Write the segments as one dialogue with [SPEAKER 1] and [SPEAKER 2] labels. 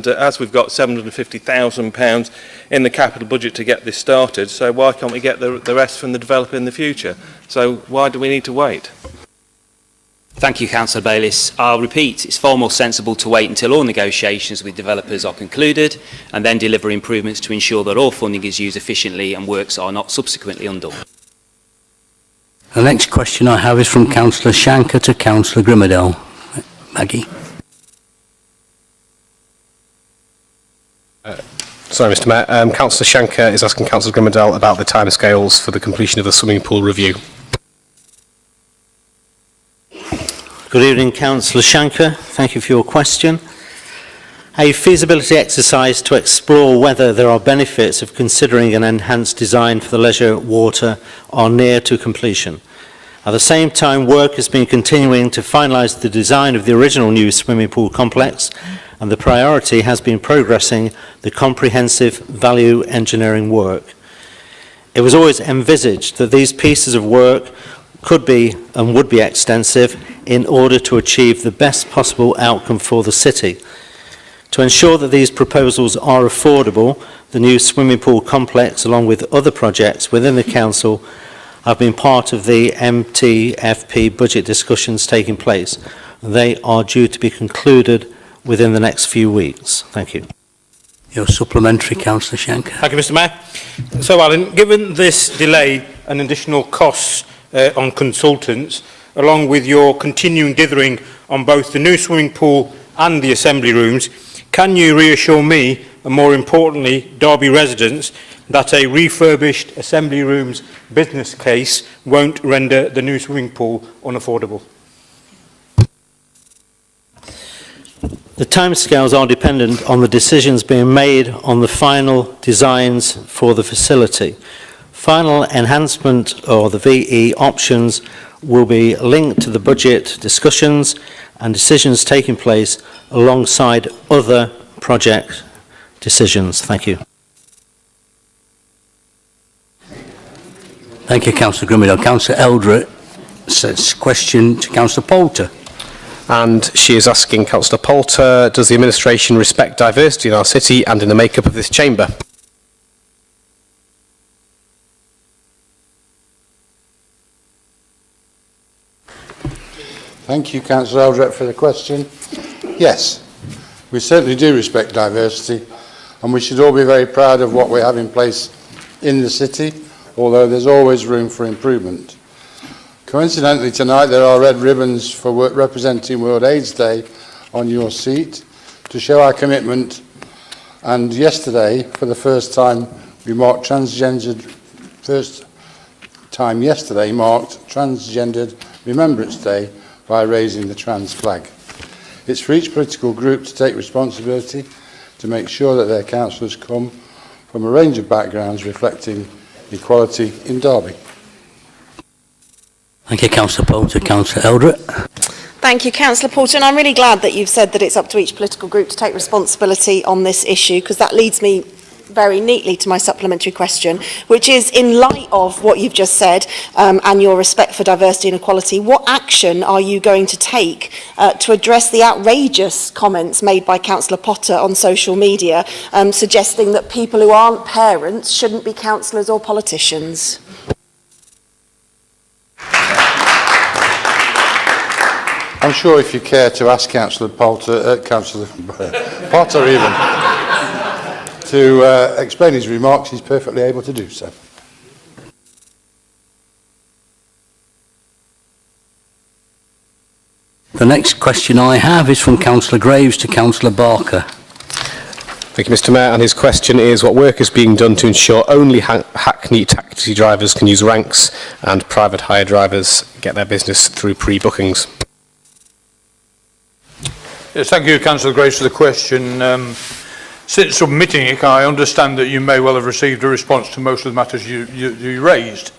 [SPEAKER 1] and as we've got £750,000 in the capital budget to get this started, so why can't we get the rest from the developer in the future? So why do we need to wait?
[SPEAKER 2] Thank you, Councillor Bayliss. I'll repeat, it's far more sensible to wait until all negotiations with developers are concluded and then deliver improvements to ensure that all funding is used efficiently and works are not subsequently undone.
[SPEAKER 3] The next question I have is from Councillor Shanker to Councillor Grimmadale. Maggie.
[SPEAKER 4] Sorry, Mr Mayor. Councillor Shanker is asking Councillor Grimmadale about the timescales for the completion of the swimming pool review.
[SPEAKER 5] Good evening, Councillor Shanker. Thank you for your question. A feasibility exercise to explore whether there are benefits of considering an enhanced design for the leisure water are near to completion. At the same time, work has been continuing to finalise the design of the original new swimming pool complex, and the priority has been progressing the comprehensive value engineering work. It was always envisaged that these pieces of work could be and would be extensive in order to achieve the best possible outcome for the city. To ensure that these proposals are affordable, the new swimming pool complex, along with other projects within the council, have been part of the MTFP budget discussions taking place. They are due to be concluded within the next few weeks. Thank you.
[SPEAKER 3] Your supplementary, Councillor Shanker.
[SPEAKER 6] Thank you, Mr Mayor. So, Alan, given this delay and additional costs on consultants, along with your continuing dithering on both the new swimming pool and the assembly rooms, can you reassure me, and more importantly, Derby residents, that a refurbished assembly rooms business case won't render the new swimming pool unaffordable?
[SPEAKER 5] The timescales are dependent on the decisions being made on the final designs for the facility. Final enhancement or the VE options will be linked to the budget discussions and decisions taking place alongside other project decisions. Thank you.
[SPEAKER 3] Thank you, Councillor Grimmadale. Councillor Eldred says question to Councillor Poulter.
[SPEAKER 4] And she is asking Councillor Poulter, does the administration respect diversity in our city and in the makeup of this chamber?
[SPEAKER 7] Thank you, Councillor Eldred, for the question. Yes, we certainly do respect diversity, and we should all be very proud of what we have in place in the city, although there's always room for improvement. Coincidentally, tonight there are red ribbons for representing World AIDS Day on your seat to show our commitment, and yesterday, for the first time, we marked Transgendered Remembrance Day by raising the trans flag. It's for each political group to take responsibility to make sure that their councillors come from a range of backgrounds reflecting equality in Derby.
[SPEAKER 3] Thank you, Councillor Poulter. Councillor Eldred.
[SPEAKER 8] Thank you, Councillor Poulter, and I'm really glad that you've said that it's up to each political group to take responsibility on this issue, because that leads me very neatly to my supplementary question, which is, in light of what you've just said and your respect for diversity and equality, what action are you going to take to address the outrageous comments made by Councillor Potter on social media suggesting that people who aren't parents shouldn't be councillors or politicians?
[SPEAKER 7] I'm sure if you care to ask Councillor Potter, Potter even, to explain his remarks, he's perfectly able to do so.
[SPEAKER 3] The next question I have is from Councillor Graves to Councillor Barker.
[SPEAKER 4] Thank you, Mr Mayor, and his question is what work is being done to ensure only Hackney taxi drivers can use ranks and private hire drivers get their business through pre-bookings?
[SPEAKER 6] Yes, thank you, Councillor Grace, for the question. Since submitting it, I understand that you may well have received a response to most of the matters you raised.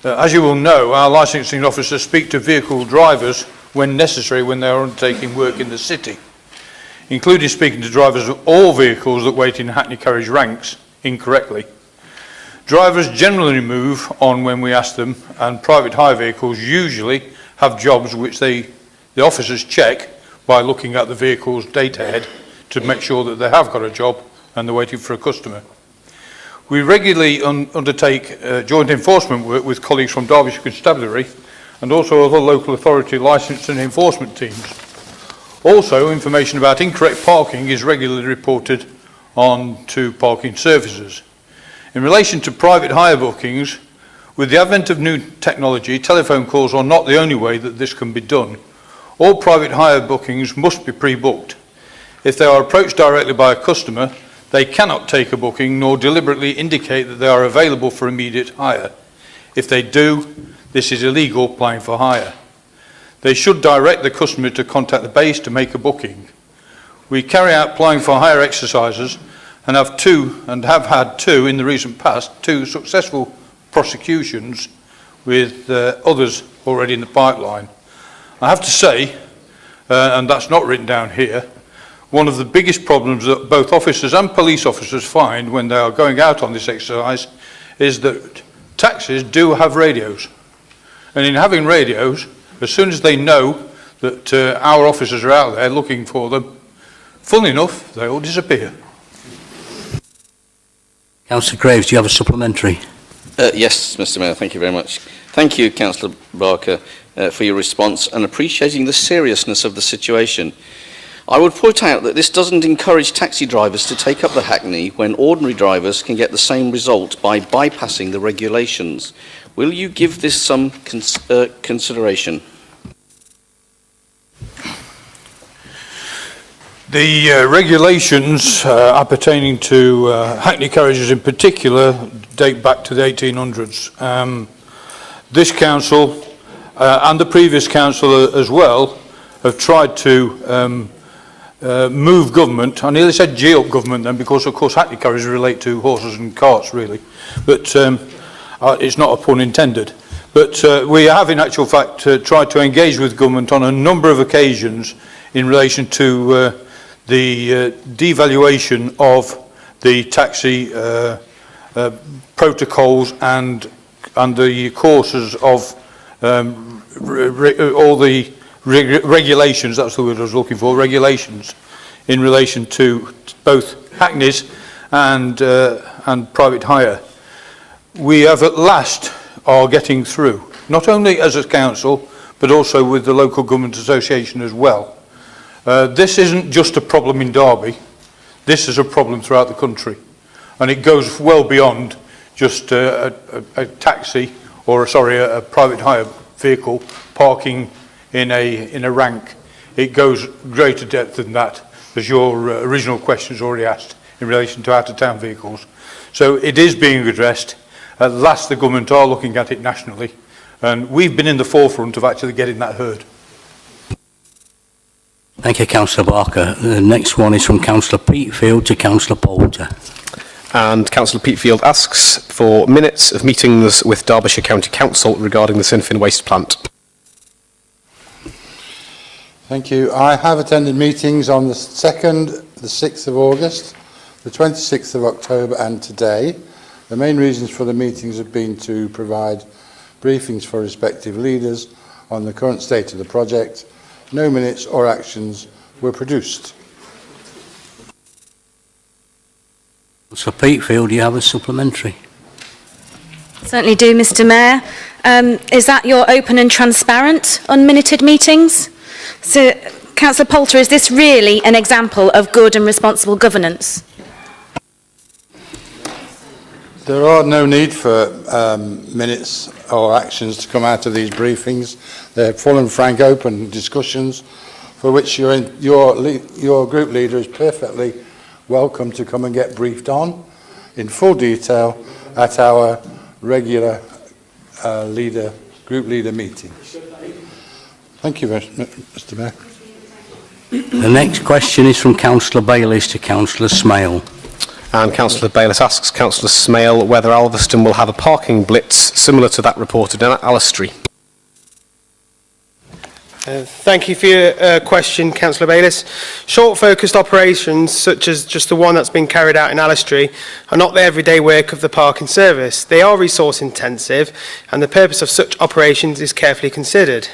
[SPEAKER 6] As you will know, our licensing officers speak to vehicle drivers when necessary when they are undertaking work in the city, including speaking to drivers of all vehicles that wait in Hackney carriage ranks incorrectly. Drivers generally move on when we ask them, and private hire vehicles usually have jobs which the officers check by looking at the vehicle's data head to to make sure that they have got a job and they're waiting for a customer. We regularly undertake joint enforcement work with colleagues from Derbyshire Constabulary and also other local authority licensed and enforcement teams. Also, information about incorrect parking is regularly reported on to parking services. In relation to private hire bookings, with the advent of new technology, telephone calls are not the only way that this can be done. All private hire bookings must be pre-booked. If they are approached directly by a customer, they cannot take a booking nor deliberately indicate that they are available for immediate hire. If they do, this is illegal applying for hire. They should direct the customer to contact the base to make a booking. We carry out applying for hire exercises and have had two in the recent past, two successful prosecutions with others already in the pipeline. I have to say, and that's not written down here, one of the biggest problems that both officers and police officers find when they are going out on this exercise is that taxis do have radios. And in having radios, as soon as they know that our officers are out there looking for them, funnily enough, they all disappear.
[SPEAKER 3] Councillor Graves, do you have a supplementary?
[SPEAKER 9] Yes, Mr Mayor, thank you very much. Thank you, Councillor Barker, for your response and appreciating the seriousness of the situation. I would point out that this doesn't encourage taxi drivers to take up the Hackney when ordinary drivers can get the same result by bypassing the regulations. Will you give this some consideration?
[SPEAKER 6] The regulations appertaining to Hackney carriages in particular date back to the 1800s. This council and the previous council as well have tried to move government. I nearly said G-up government then, because of course Hackney carriages relate to horses and carts really, but it's not a pun intended. But we have in actual fact tried to engage with government on a number of occasions in relation to the devaluation of the taxi protocols and the courses of all the regulations, that's the word I was looking for, regulations in relation to both Hackneys and private hire. We have at last are getting through, not only as a council, but also with the local government association as well. This isn't just a problem in Derby, this is a problem throughout the country. And it goes well beyond just a taxi or, a private hire vehicle parking in a rank. It goes greater depth than that, as your original question has already asked in relation to out-of-town vehicles. So it is being addressed. At last the government are looking at it nationally, and we've been in the forefront of actually getting that heard.
[SPEAKER 3] Thank you, Councillor Barker. The next one is from Councillor Peatfield to Councillor Poulter.
[SPEAKER 4] And Councillor Peatfield asks for minutes of meetings with Derbyshire County Council regarding the Sinfin waste plant.
[SPEAKER 7] Thank you. I have attended meetings on the 2nd, the 6th of August, the 26th of October and today. The main reasons for the meetings have been to provide briefings for respective leaders on the current state of the project. No minutes or actions were produced.
[SPEAKER 3] Councillor Peatfield, do you have a supplementary?
[SPEAKER 10] Certainly do, Mr Mayor. Is that your open and transparent unminuted meetings? So, Councillor Poulter, is this really an example of good and responsible governance?
[SPEAKER 7] There are no need for minutes or actions to come out of these briefings. They're full and frank open discussions for which your group leader is perfectly welcome to come and get briefed on in full detail at our regular group leader meeting. Thank you, Mr Mayor.
[SPEAKER 3] The next question is from Councillor Bayliss to Councillor Smale.
[SPEAKER 4] And Councillor Bayliss asks Councillor Smale whether Alveston will have a parking blitz similar to that reported in Alistry.
[SPEAKER 11] Thank you for your question, Councillor Bayliss. Short-focused operations, such as just the one that's been carried out in Alistry, are not the everyday work of the parking service. They are resource-intensive, and the purpose of such operations is carefully considered.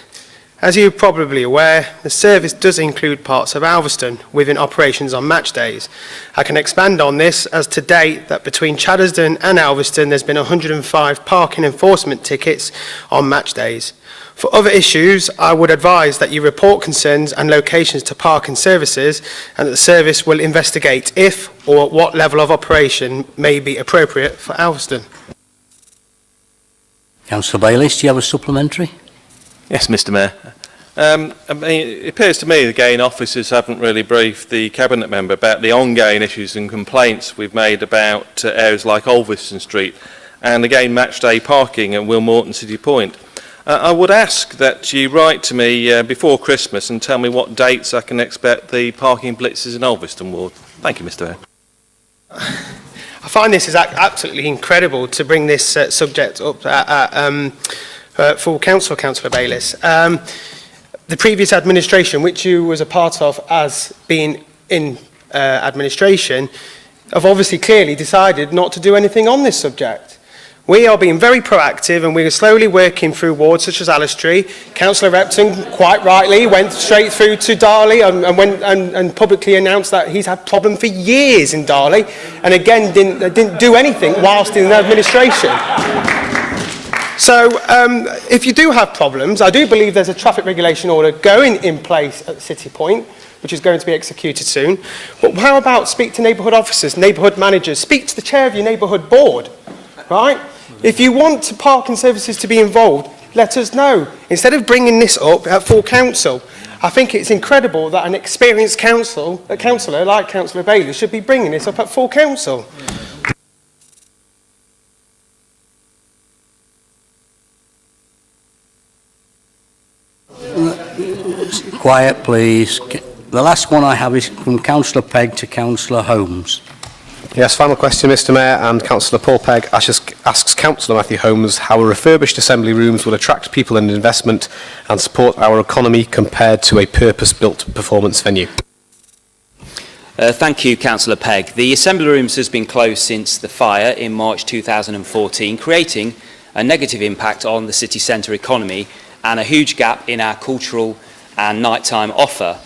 [SPEAKER 11] As you're probably aware, the service does include parts of Alveston within operations on match days. I can expand on this as to date that between Chaddersden and Alveston there's been 105 parking enforcement tickets on match days. For other issues, I would advise that you report concerns and locations to parking services and that the service will investigate if or at what level of operation may be appropriate for Alveston.
[SPEAKER 3] Councillor Bayliss, do you have a supplementary?
[SPEAKER 1] Yes, Mr Mayor. I mean, it appears to me, again, officers haven't really briefed the Cabinet member about the ongoing issues and complaints we've made about areas like Alveston Street and, again, matchday parking at Wilmorton City Point. I would ask that you write to me before Christmas and tell me what dates I can expect the parking blitzes in Alveston Ward. Thank you, Mr Mayor.
[SPEAKER 11] I find this is absolutely incredible to bring this subject up at full council, Councillor Bayliss. The previous administration, which you was a part of as being in administration, have obviously clearly decided not to do anything on this subject. We are being very proactive and we are slowly working through wards such as Alistair. Councillor Repton, quite rightly, went straight through to Darley and publicly announced that he's had problem for years in Darley and again didn't do anything whilst in administration. So if you do have problems, I do believe there's a traffic regulation order going in place at City Point, which is going to be executed soon. But how about speak to neighbourhood officers, neighbourhood managers, speak to the chair of your neighbourhood board, right? If you want parking services to be involved, let us know. Instead of bringing this up at full council, I think it's incredible that an experienced councillor like Councillor Bailey should be bringing this up at full council.
[SPEAKER 3] Quiet, please. The last one I have is from Councillor Pegg to Councillor Holmes.
[SPEAKER 4] Yes, final question, Mr Mayor, and Councillor Paul Pegg asks Councillor Matthew Holmes how refurbished assembly rooms will attract people and investment and support our economy compared to a purpose-built performance venue.
[SPEAKER 2] Thank you, Councillor Pegg. The assembly rooms has been closed since the fire in March 2014, creating a negative impact on the city centre economy and a huge gap in our cultural and nighttime offer.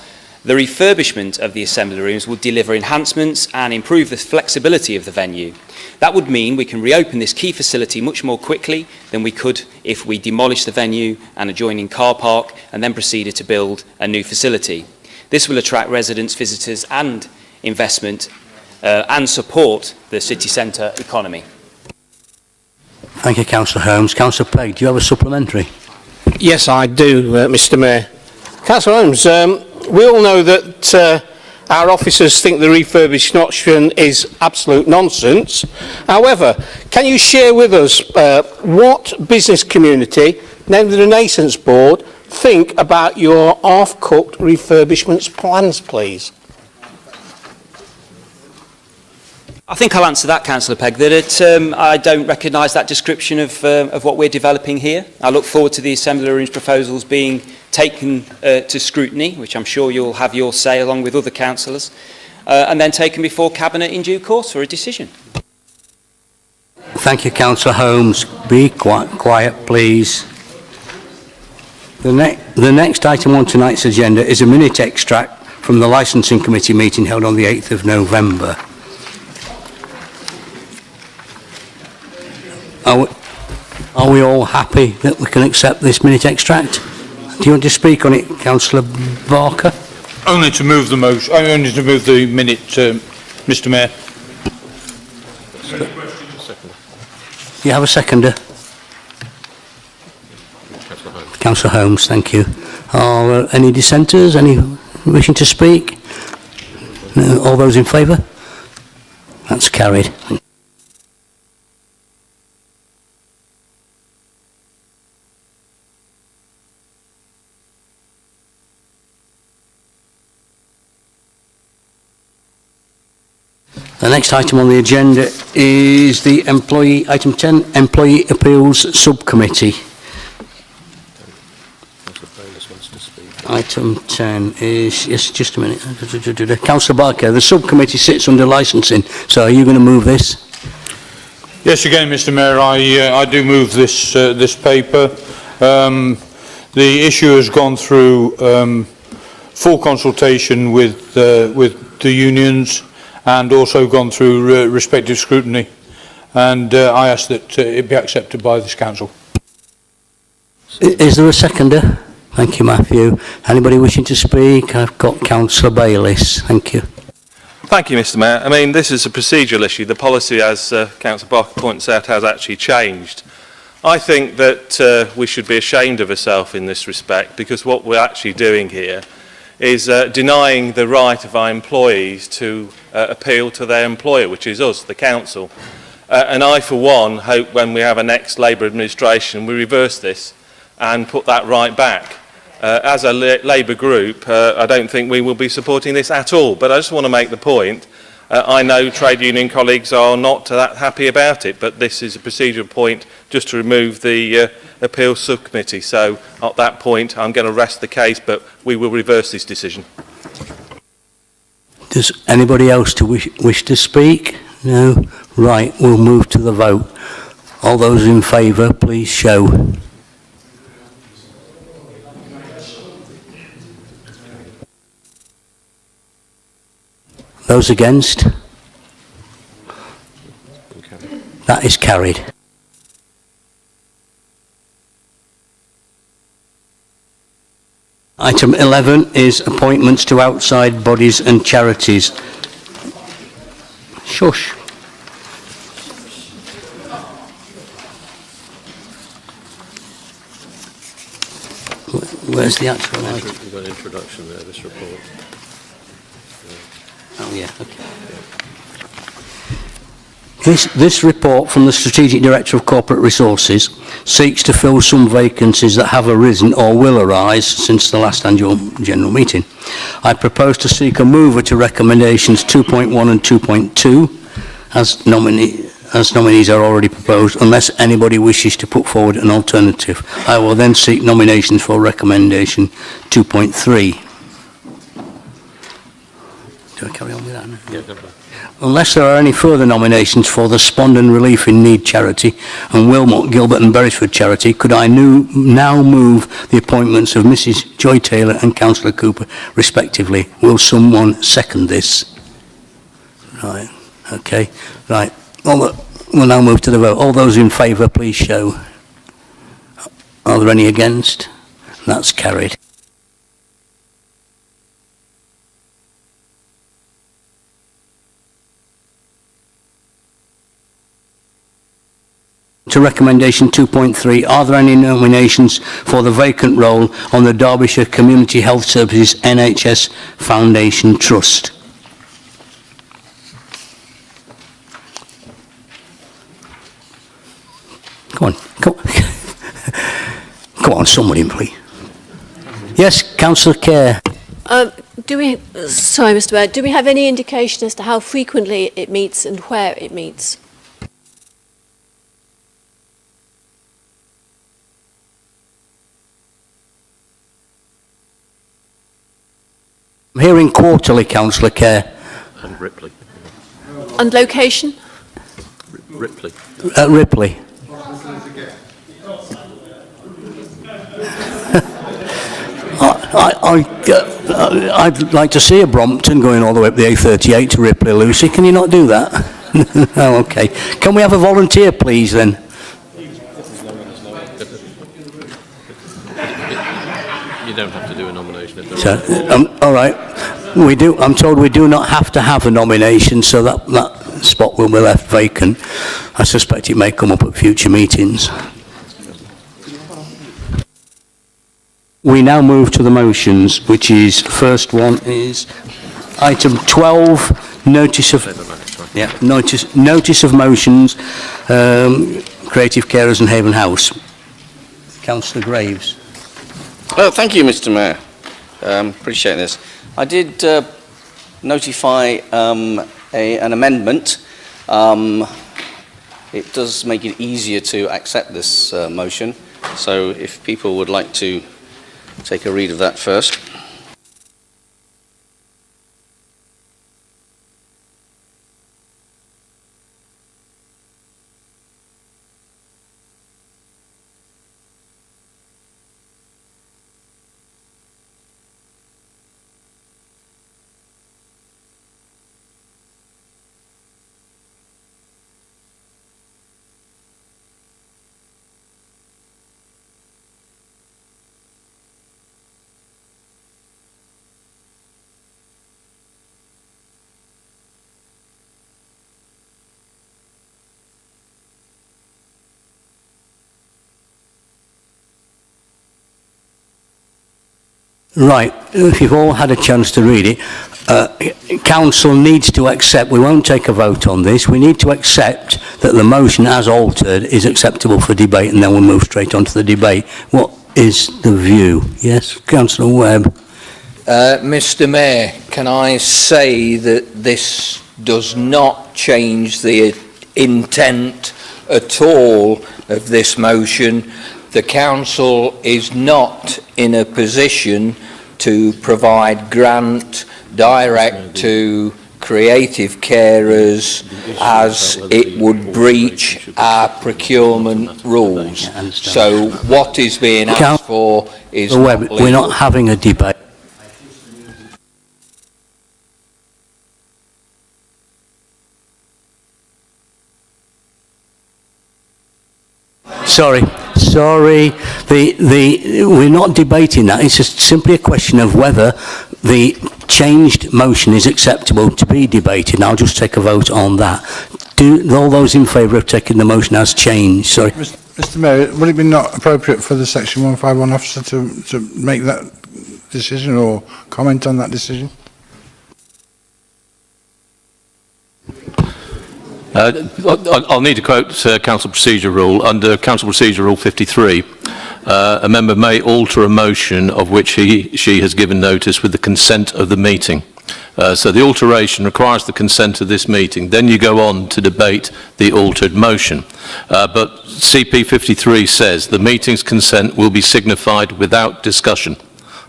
[SPEAKER 2] The refurbishment of the assembly rooms will deliver enhancements and improve the flexibility of the venue. That would mean we can reopen this key facility much more quickly than we could if we demolished the venue and adjoining car park and then proceeded to build a new facility. This will attract residents, visitors and investment and support the city centre economy.
[SPEAKER 3] Thank you, Councillor Holmes. Councillor Pegg, do you have a supplementary?
[SPEAKER 12] Yes, I do, Mr Mayor. Councillor Holmes, we all know that our officers think the refurbished option is absolute nonsense. However, can you share with us what business community, namely the Renaissance Board, think about your half-cooked refurbishments plans, please?
[SPEAKER 2] I think I'll answer that, Councillor Pegg, that I don't recognise that description of what we're developing here. I look forward to the assembly rooms proposals being taken to scrutiny, which I'm sure you'll have your say along with other councillors, and then taken before Cabinet in due course for a decision.
[SPEAKER 3] Thank you, Councillor Holmes. Be quiet, please. The next item on tonight's agenda is a minute extract from the Licensing Committee meeting held on the 8th of November. Are we all happy that we can accept this minute extract? Do you want to speak on it, Councillor Barker?
[SPEAKER 6] Only to move the motion. Only to move the minute, Mr Mayor.
[SPEAKER 3] You have a seconder? Councillor Holmes, thank you. Are there any dissenters? Any wishing to speak? No, all those in favour? That's carried. The next item on the agenda is the item 10, Employee Appeals Subcommittee. Item 10 is, yes, just a minute. Councillor Barker, the subcommittee sits under licensing, so are you going to move this?
[SPEAKER 6] Yes, again, Mr Mayor, I do move this paper. The issue has gone through full consultation with the unions and also gone through respective scrutiny. And I ask that it be accepted by this council.
[SPEAKER 3] Is there a seconder? Thank you, Matthew. Anybody wishing to speak? I've got Councillor Bayliss. Thank you.
[SPEAKER 1] Thank you, Mr Mayor. I mean, this is a procedural issue. The policy, as Councillor Barker points out, has actually changed. I think that we should be ashamed of ourselves in this respect, because what we're actually doing here is denying the right of our employees to appeal to their employer, which is us, the council. And I, for one, hope when we have a next Labour administration, we reverse this and put that right back. As a Labour group, I don't think we will be supporting this at all. But I just want to make the point, I know trade union colleagues are not that happy about it, but this is a procedural point just to remove the appeals subcommittee. So at that point, I'm going to rest the case, but we will reverse this decision.
[SPEAKER 3] Does anybody else wish to speak? No? Right, we'll move to the vote. All those in favour, please show. Those against? That is carried. Item 11 is appointments to outside bodies and charities. Shush. Where's the actual item?
[SPEAKER 13] We've got an introduction there, this report.
[SPEAKER 3] Oh yeah, okay. This report from the Strategic Director of Corporate Resources seeks to fill some vacancies that have arisen or will arise since the last annual general meeting. I propose to seek a mover to recommendations 2.1 and 2.2 as nominees are already proposed, unless anybody wishes to put forward an alternative. I will then seek nominations for recommendation 2.3. Do I carry on with that now?
[SPEAKER 13] Yeah, definitely.
[SPEAKER 3] Unless there are any further nominations for the Spondon Relief in Need charity and Wilmot, Gilbert and Beresford charity, could I now move the appointments of Mrs Joy Taylor and Councillor Cooper respectively? Will someone second this? Right, okay, right. We'll now move to the vote. All those in favour, please show. Are there any against? That's carried. To recommendation 2.3, are there any nominations for the vacant role on the Derbyshire Community Health Services NHS Foundation Trust? Come on, somebody, please. Yes, Councillor Kerr.
[SPEAKER 14] Sorry, Mr. Mayor, do we have any indication as to how frequently it meets and where it meets?
[SPEAKER 3] I'm hearing quarterly, Councillor Kerr.
[SPEAKER 13] And Ripley.
[SPEAKER 14] And location?
[SPEAKER 13] Ripley.
[SPEAKER 3] Ripley. I'd like to see a Brompton going all the way up the A38 to Ripley, Lucy. Can you not do that? Oh, okay. Can we have a volunteer, please, then?
[SPEAKER 13] You don't have to do a nomination. If
[SPEAKER 3] So, all right. We do. I'm told we do not have to have a nomination, so that spot will be left vacant. I suspect it may come up at future meetings. We now move to the motions, which is, first one is item 12, notice of motions, Creative Carers and Haven House. Councillor Graves.
[SPEAKER 9] Well, thank you, Mr. Mayor. Appreciate this. I did notify an amendment. It does make it easier to accept this motion. So if people would like to take a read of that first.
[SPEAKER 3] Right, if you've all had a chance to read it, Council needs to accept, we won't take a vote on this, we need to accept that the motion as altered is acceptable for debate, and then we'll move straight on to the debate. What is the view? Yes, Councillor Webb.
[SPEAKER 15] Mr Mayor, can I say that this does not change the intent at all of this motion? The Council is not in a position to provide grant direct to creative carers as it would breach our procurement rules. So what is being asked for is not legal.
[SPEAKER 3] We're not having a debate. Sorry, we're not debating that. It's just simply a question of whether the changed motion is acceptable to be debated. I'll just take a vote on that. Do all those in favour of taking the motion as changed? Sorry.
[SPEAKER 7] Mr Mayor, would it be not appropriate for the Section 151 officer to make that decision or comment on that decision?
[SPEAKER 13] I'll need to quote Council Procedure Rule. Under Council Procedure Rule 53, a member may alter a motion of which she has given notice with the consent of the meeting. So the alteration requires the consent of this meeting. Then you go on to debate the altered motion. But CP 53 says the meeting's consent will be signified without discussion.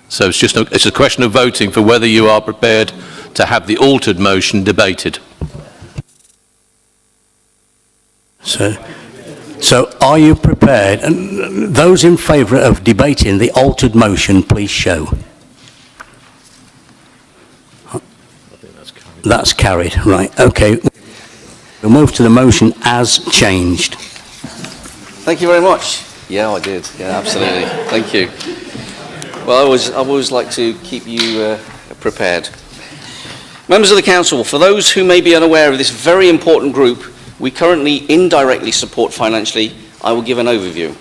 [SPEAKER 13] So it's a question of voting for whether you are prepared to have the altered motion debated.
[SPEAKER 3] So are you prepared? And those in favour of debating the altered motion, please show. That's carried, right. Okay. We'll move to the motion as changed.
[SPEAKER 9] Thank you very much. Yeah, I did. Yeah, absolutely. Thank you. Well, I always like to keep you prepared. Members of the Council, for those who may be unaware of this very important group, we currently indirectly support financially, I will give an overview.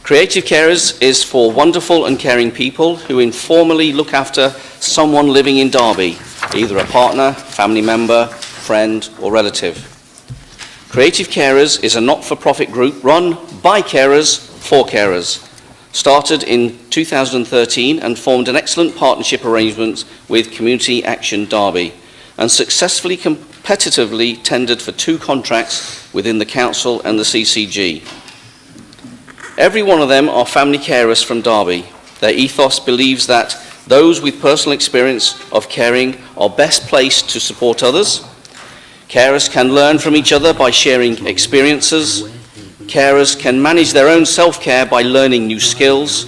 [SPEAKER 9] Creative Carers is for wonderful and caring people who informally look after someone living in Derby, either a partner, family member, friend or relative. Creative Carers is a not-for-profit group run by carers for carers, started in 2013 and formed an excellent partnership arrangement with Community Action Derby and successfully competitively tendered for 2 contracts within the Council and the CCG. Every one of them are family carers from Derby. Their ethos believes that those with personal experience of caring are best placed to support others. Carers can learn from each other by sharing experiences. Carers can manage their own self-care by learning new skills.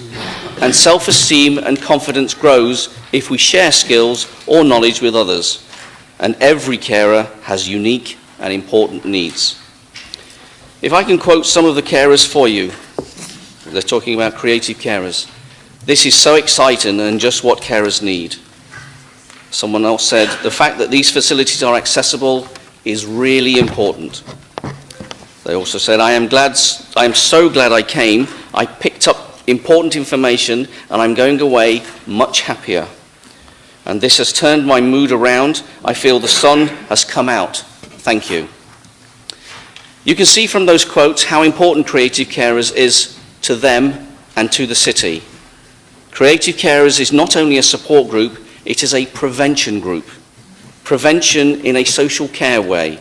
[SPEAKER 9] And self-esteem and confidence grows if we share skills or knowledge with others. And every carer has unique and important needs. If I can quote some of the carers for you, they're talking about creative carers. This is so exciting and just what carers need. Someone else said, the fact that these facilities are accessible is really important. They also said, I am so glad I came. I picked up important information and I'm going away much happier. And this has turned my mood around. I feel the sun has come out. Thank you. You can see from those quotes how important Creative Carers is to them and to the city. Creative Carers is not only a support group, it is a prevention group. Prevention in a social care way.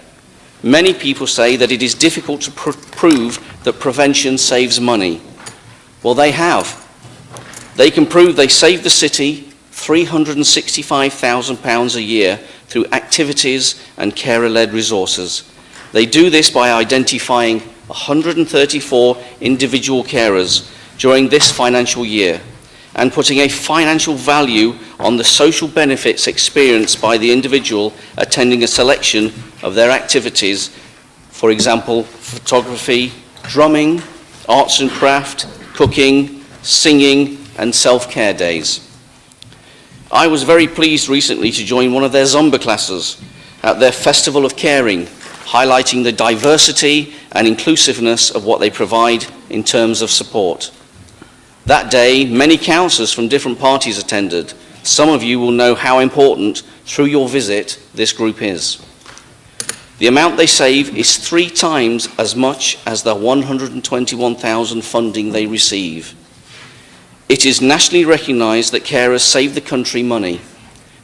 [SPEAKER 9] Many people say that it is difficult to prove that prevention saves money. Well, they have. They can prove they save the city £365,000 a year through activities and carer-led resources. They do this by identifying 134 individual carers during this financial year and putting a financial value on the social benefits experienced by the individual attending a selection of their activities, for example, photography, drumming, arts and craft, cooking, singing, and self-care days. I was very pleased recently to join one of their Zumba classes at their Festival of Caring, highlighting the diversity and inclusiveness of what they provide in terms of support. That day, many councillors from different parties attended. Some of you will know how important, through your visit, this group is. The amount they save is 3 times as much as the 121,000 funding they receive. It is nationally recognised that carers save the country money.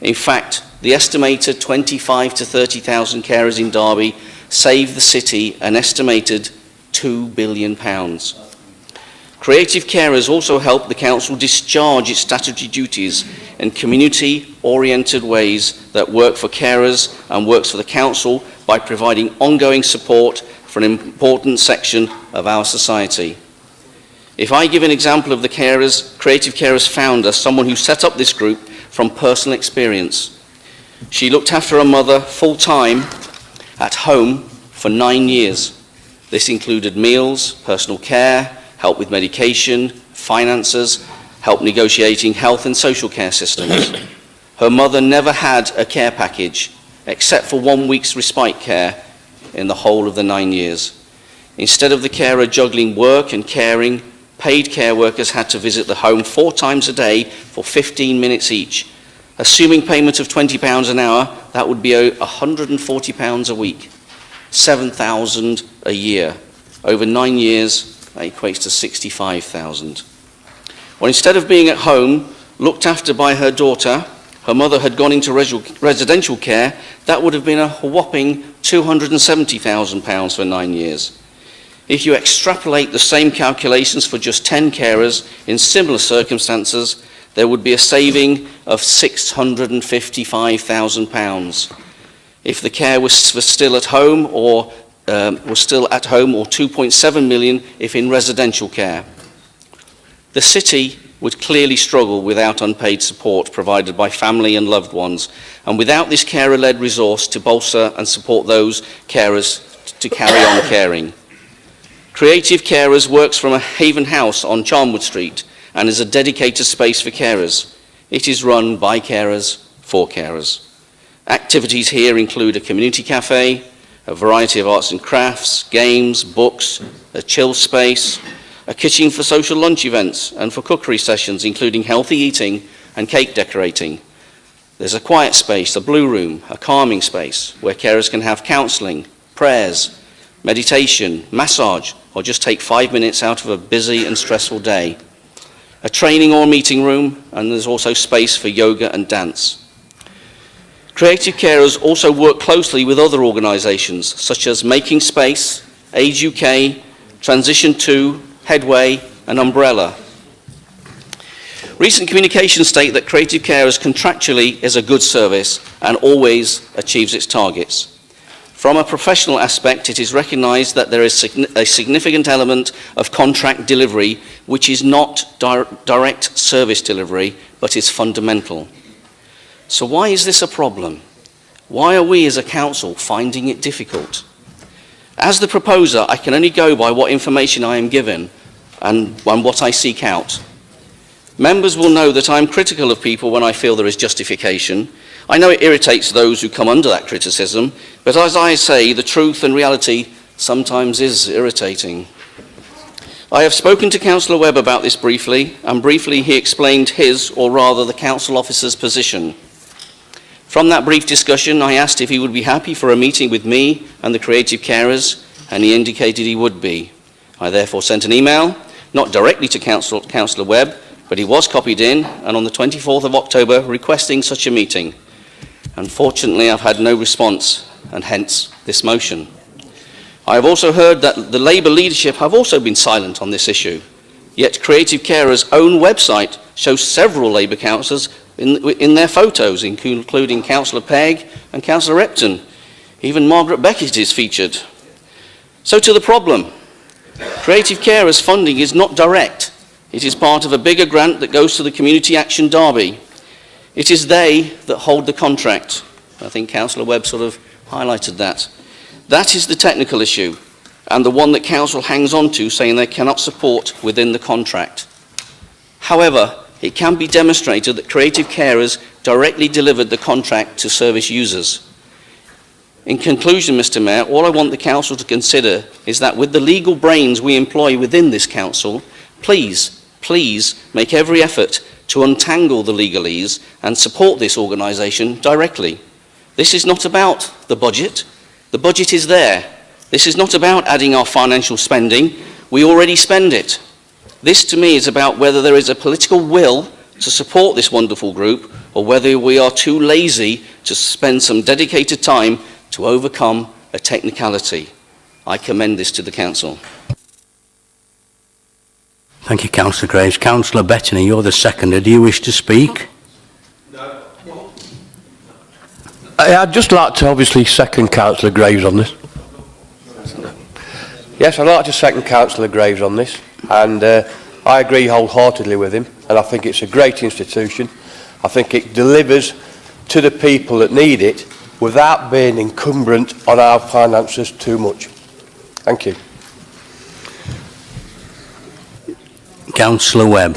[SPEAKER 9] In fact, the estimated 25 to 30,000 carers in Derby save the city an estimated £2 billion. Creative carers also help the council discharge its statutory duties in community-oriented ways that work for carers and works for the council by providing ongoing support for an important section of our society. If I give an example of the Creative Carers founder, someone who set up this group from personal experience. She looked after her mother full-time at home for 9 years. This included meals, personal care, help with medication, finances, help negotiating health and social care systems. Her mother never had a care package, except for 1 week's respite care in the whole of the 9 years. Instead of the carer juggling work and caring, paid care workers had to visit the home 4 times a day for 15 minutes each. Assuming payment of £20 an hour, that would be £140 a week, £7,000 a year. Over 9 years, that equates to £65,000. Well, instead of being at home, looked after by her daughter, her mother had gone into residential care. That would have been a whopping £270,000 for 9 years. If you extrapolate the same calculations for just 10 carers in similar circumstances, there would be a saving of £655,000. If the care was still at home, or 2.7 million if in residential care. The city would clearly struggle without unpaid support provided by family and loved ones, and without this carer-led resource to bolster and support those carers to carry on caring. Creative Carers works from a Haven House on Charnwood Street and is a dedicated space for carers. It is run by carers for carers. Activities here include a community cafe, a variety of arts and crafts, games, books, a chill space, a kitchen for social lunch events and for cookery sessions, including healthy eating and cake decorating. There's a quiet space, a blue room, a calming space where carers can have counselling, prayers, meditation, massage, or just take 5 minutes out of a busy and stressful day. A training or meeting room, and there's also space for yoga and dance. Creative Carers also work closely with other organisations such as Making Space, Age UK, Transition 2, Headway and Umbrella. Recent communications state that Creative Carers contractually is a good service and always achieves its targets. From a professional aspect, it is recognised that there is a significant element of contract delivery which is not direct service delivery, but is fundamental. So why is this a problem? Why are we as a council finding it difficult? As the proposer, I can only go by what information I am given and what I seek out. Members will know that I am critical of people when I feel there is justification. I know it irritates those who come under that criticism, but as I say, the truth and reality sometimes is irritating. I have spoken to Councillor Webb about this briefly, and briefly he explained his, or rather the council officer's position. From that brief discussion, I asked if he would be happy for a meeting with me and the Creative Carers, and he indicated he would be. I therefore sent an email, not directly to Councillor Webb, but he was copied in, and on the 24th of October requesting such a meeting. Unfortunately, I've had no response, and hence this motion. I have also heard that the Labour leadership have also been silent on this issue, yet Creative Carers' own website shows several Labour councillors in their photos, including Councillor Pegg and Councillor Repton. Even Margaret Beckett is featured. So to the problem. Creative Carers funding is not direct. It is part of a bigger grant that goes to the Community Action Derby. It is they that hold the contract. I think Councillor Webb sort of highlighted that. That is the technical issue, and the one that Council hangs on to, saying they cannot support within the contract. However, it can be demonstrated that Creative Carers directly delivered the contract to service users. In conclusion, Mr. Mayor, all I want the Council to consider is that with the legal brains we employ within this Council, please please make every effort to untangle the legalese and support this organisation directly. This is not about the budget. The budget is there. This is not about adding our financial spending. We already spend it. This to me is about whether there is a political will to support this wonderful group, or whether we are too lazy to spend some dedicated time to overcome a technicality. I commend this to the Council.
[SPEAKER 3] Thank you, Councillor Graves. Councillor Bettany, you're the seconder. Do you wish to speak?
[SPEAKER 16] No. I'd just like to obviously second Councillor Graves on this. Yes, I'd like to second Councillor Graves on this, and I agree wholeheartedly with him, and I think it's a great institution. I think it delivers to the people that need it without being encumbrant on our finances too much. Thank you.
[SPEAKER 3] Councillor Webb.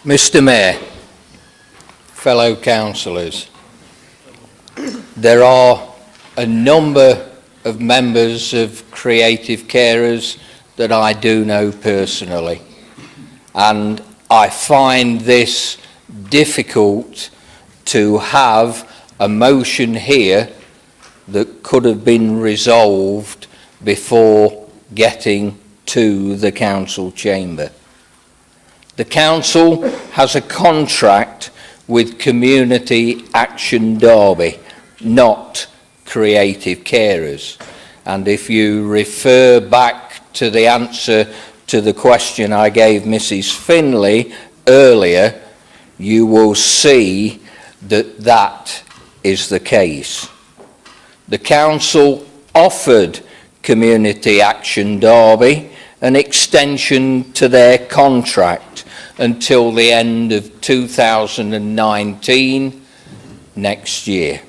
[SPEAKER 15] Mr Mayor, fellow councillors, there are a number of members of creative carers that I do know personally, and I find this difficult to have a motion here that could have been resolved before getting to the council chamber. The council has a contract with Community Action Derby, not creative carers. And if you refer back to the answer to the question I gave Mrs. Finlay earlier, you will see that that is the case. The council offered Community Action Derby an extension to their contract until the end of 2019, next year.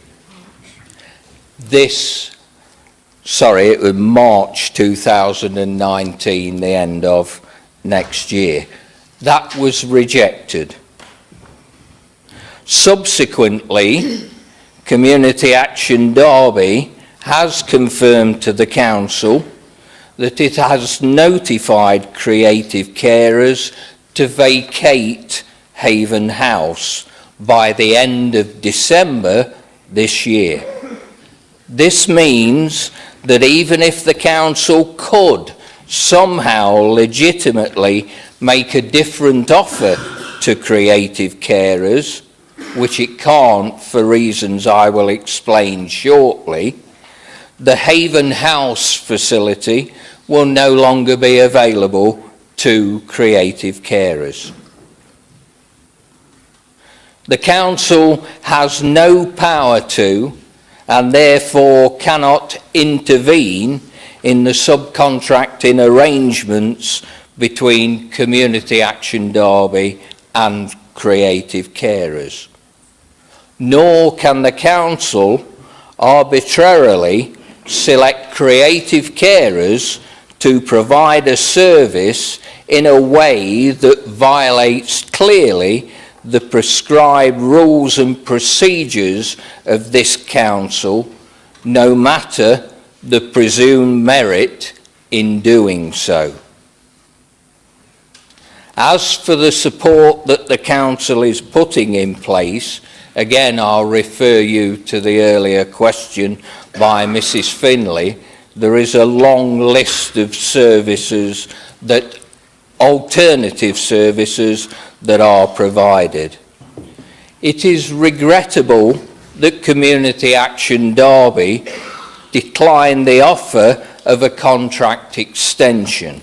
[SPEAKER 15] It was March 2019, the end of next year. That was rejected. Subsequently, Community Action Derby has confirmed to the council that it has notified creative carers to vacate Haven House by the end of December this year. This means that even if the council could somehow legitimately make a different offer to creative carers, which it can't for reasons I will explain shortly, the Haven House facility will no longer be available to creative carers. The council has no power to, and therefore cannot intervene in the subcontracting arrangements between Community Action Derby and creative carers. Nor can the council arbitrarily select creative carers to provide a service in a way that violates clearly the prescribed rules and procedures of this council, no matter the presumed merit in doing so. As for the support that the council is putting in place, again I'll refer you to the earlier question by Mrs. Finlay. There is a long list of services, alternative services that are provided. It is regrettable that Community Action Derby declined the offer of a contract extension.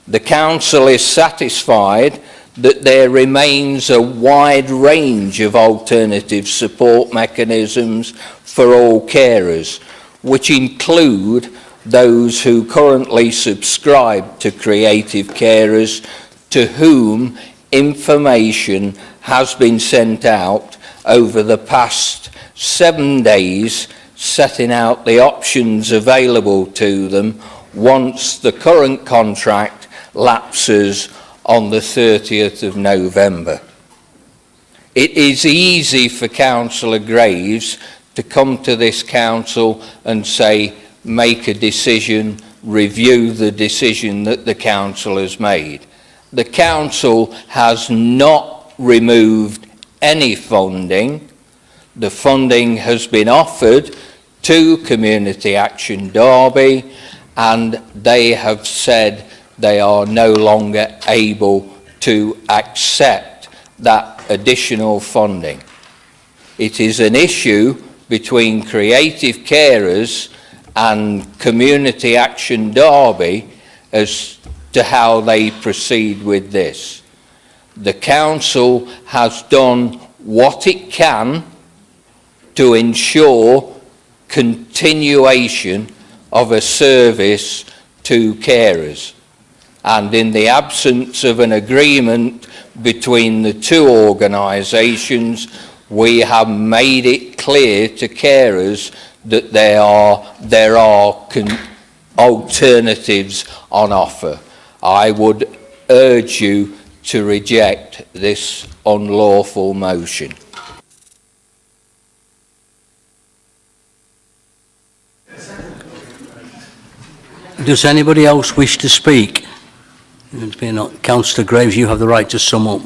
[SPEAKER 15] The council is satisfied that there remains a wide range of alternative support mechanisms for all carers, which include those who currently subscribe to creative carers, to whom information has been sent out over the past 7 days, setting out the options available to them once the current contract lapses on the 30th of November. It is easy for Councillor Graves to come to this council and say, make a decision review the decision that the council has made. The council has not removed any funding. The funding has been offered to Community Action Derby, and they have said they are no longer able to accept that additional funding. It is an issue between Creative Carers and Community Action Derby as to how they proceed with this. The council has done what it can to ensure continuation of a service to carers. And in the absence of an agreement between the two organisations, we have made it clear to carers that there are alternatives on offer. I would urge you to reject this unlawful motion.
[SPEAKER 3] Does anybody else wish to speak? Councillor Graves, you have the right to sum up.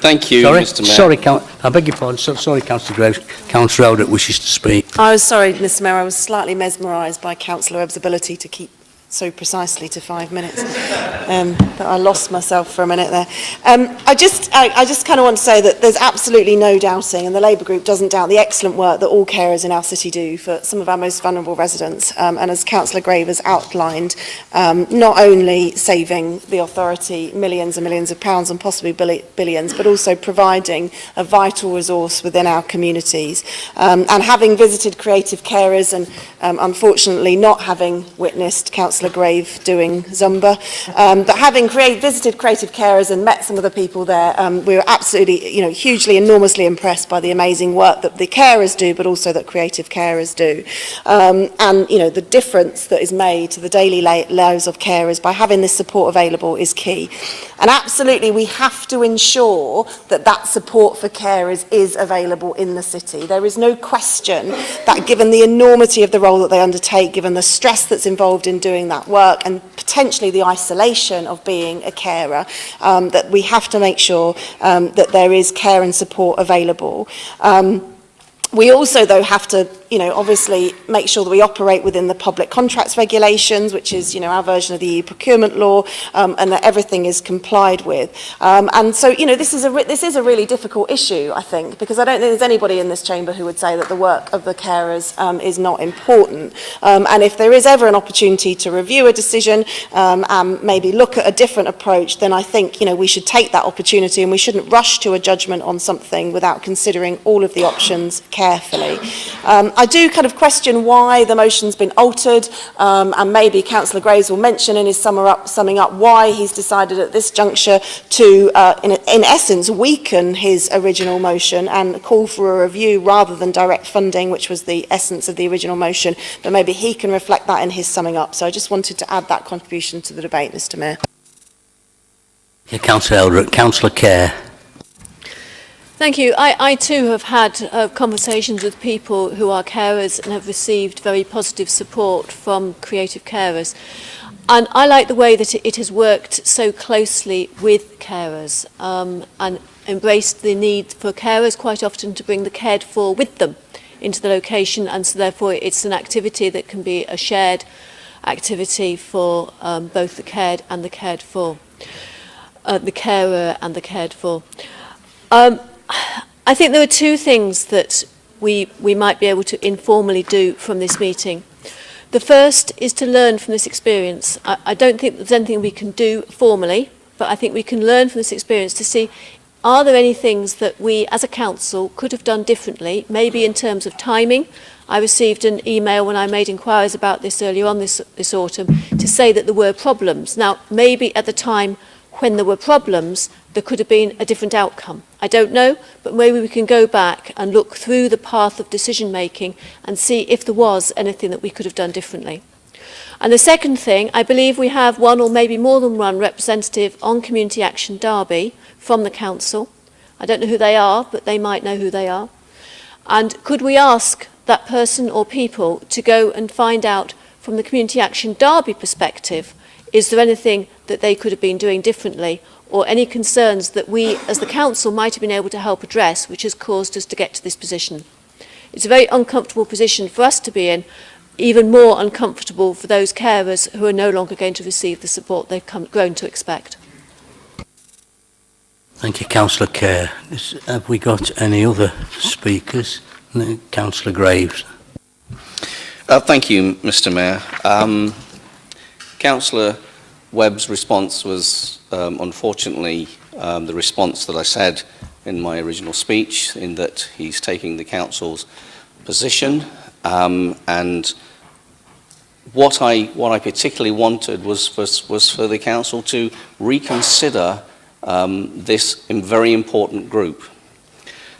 [SPEAKER 9] Thank you,
[SPEAKER 3] sorry?
[SPEAKER 9] Mr Mayor.
[SPEAKER 3] Sorry, I beg your pardon. Sorry, Councillor Graves. Councillor Audit wishes to speak.
[SPEAKER 8] I was sorry, Mr Mayor, I was slightly mesmerised by Councillor Ebb's ability to keep so precisely to 5 minutes that I lost myself for a minute there. I just kind of want to say that there's absolutely no doubting, and the Labour Group doesn't doubt, the excellent work that all carers in our city do for some of our most vulnerable residents. And as Councillor Grave has outlined, not only saving the authority millions and millions of pounds and possibly billions, but also providing a vital resource within our communities. And having visited creative carers and unfortunately not having witnessed Councillor Grave doing Zumba, but having visited creative carers and met some of the people there, we were absolutely, hugely, enormously impressed by the amazing work that the carers do, but also that creative carers do. And, the difference that is made to the daily lives of carers by having this support available is key. And absolutely, we have to ensure that that support for carers is available in the city. There is no question that given the enormity of the role that they undertake, given the stress that's involved in doing that work and potentially the isolation of being a carer, that we have to make sure that there is care and support available. We also, though, have to, obviously make sure that we operate within the public contracts regulations, which is, our version of the EU procurement law, and that everything is complied with. And so, this is a really difficult issue, I think, because I don't think there's anybody in this chamber who would say that the work of the carers is not important. And if there is ever an opportunity to review a decision and maybe look at a different approach, then I think, we should take that opportunity and we shouldn't rush to a judgment on something without considering all of the options carefully. I do kind of question why the motion's been altered, and maybe Councillor Graves will mention in his summing up why he's decided at this juncture to, in essence, weaken his original motion and call for a review rather than direct funding, which was the essence of the original motion. But maybe he can reflect that in his summing up. So I just wanted to add that contribution to the debate, Mr Mayor.
[SPEAKER 3] Yeah, Councillor Eldred. Councillor Kerr.
[SPEAKER 14] Thank you. I too have had conversations with people who are carers and have received very positive support from creative carers. And I like the way that it has worked so closely with carers and embraced the need for carers quite often to bring the cared for with them into the location, and so therefore it's an activity that can be a shared activity for both the cared and the cared for, the carer and the cared for. I think there are two things that we might be able to informally do from this meeting. The first is to learn from this experience. I don't think there's anything we can do formally, but I think we can learn from this experience to see, are there any things that we as a council could have done differently, maybe in terms of timing. I received an email when I made inquiries about this earlier on this autumn to say that there were problems. Now, maybe at the time when there were problems, there could have been a different outcome. I don't know, but maybe we can go back and look through the path of decision making and see if there was anything that we could have done differently. And the second thing, I believe we have one or maybe more than one representative on Community Action Derby from the council. I don't know who they are, but they might know who they are. And could we ask that person or people to go and find out from the Community Action Derby perspective, is there anything that they could have been doing differently, or any concerns that we as the council might have been able to help address, which has caused us to get to this position? It's a very uncomfortable position for us to be in, even more uncomfortable for those carers who are no longer going to receive the support they've grown to expect.
[SPEAKER 3] Thank you, Councillor Kerr. Have we got any other speakers? Councillor Graves.
[SPEAKER 9] Thank you, Mr. Mayor. Councillor Webb's response was, unfortunately, the response that I said in my original speech, in that he's taking the council's position, and what I particularly wanted was for the council to reconsider this very important group.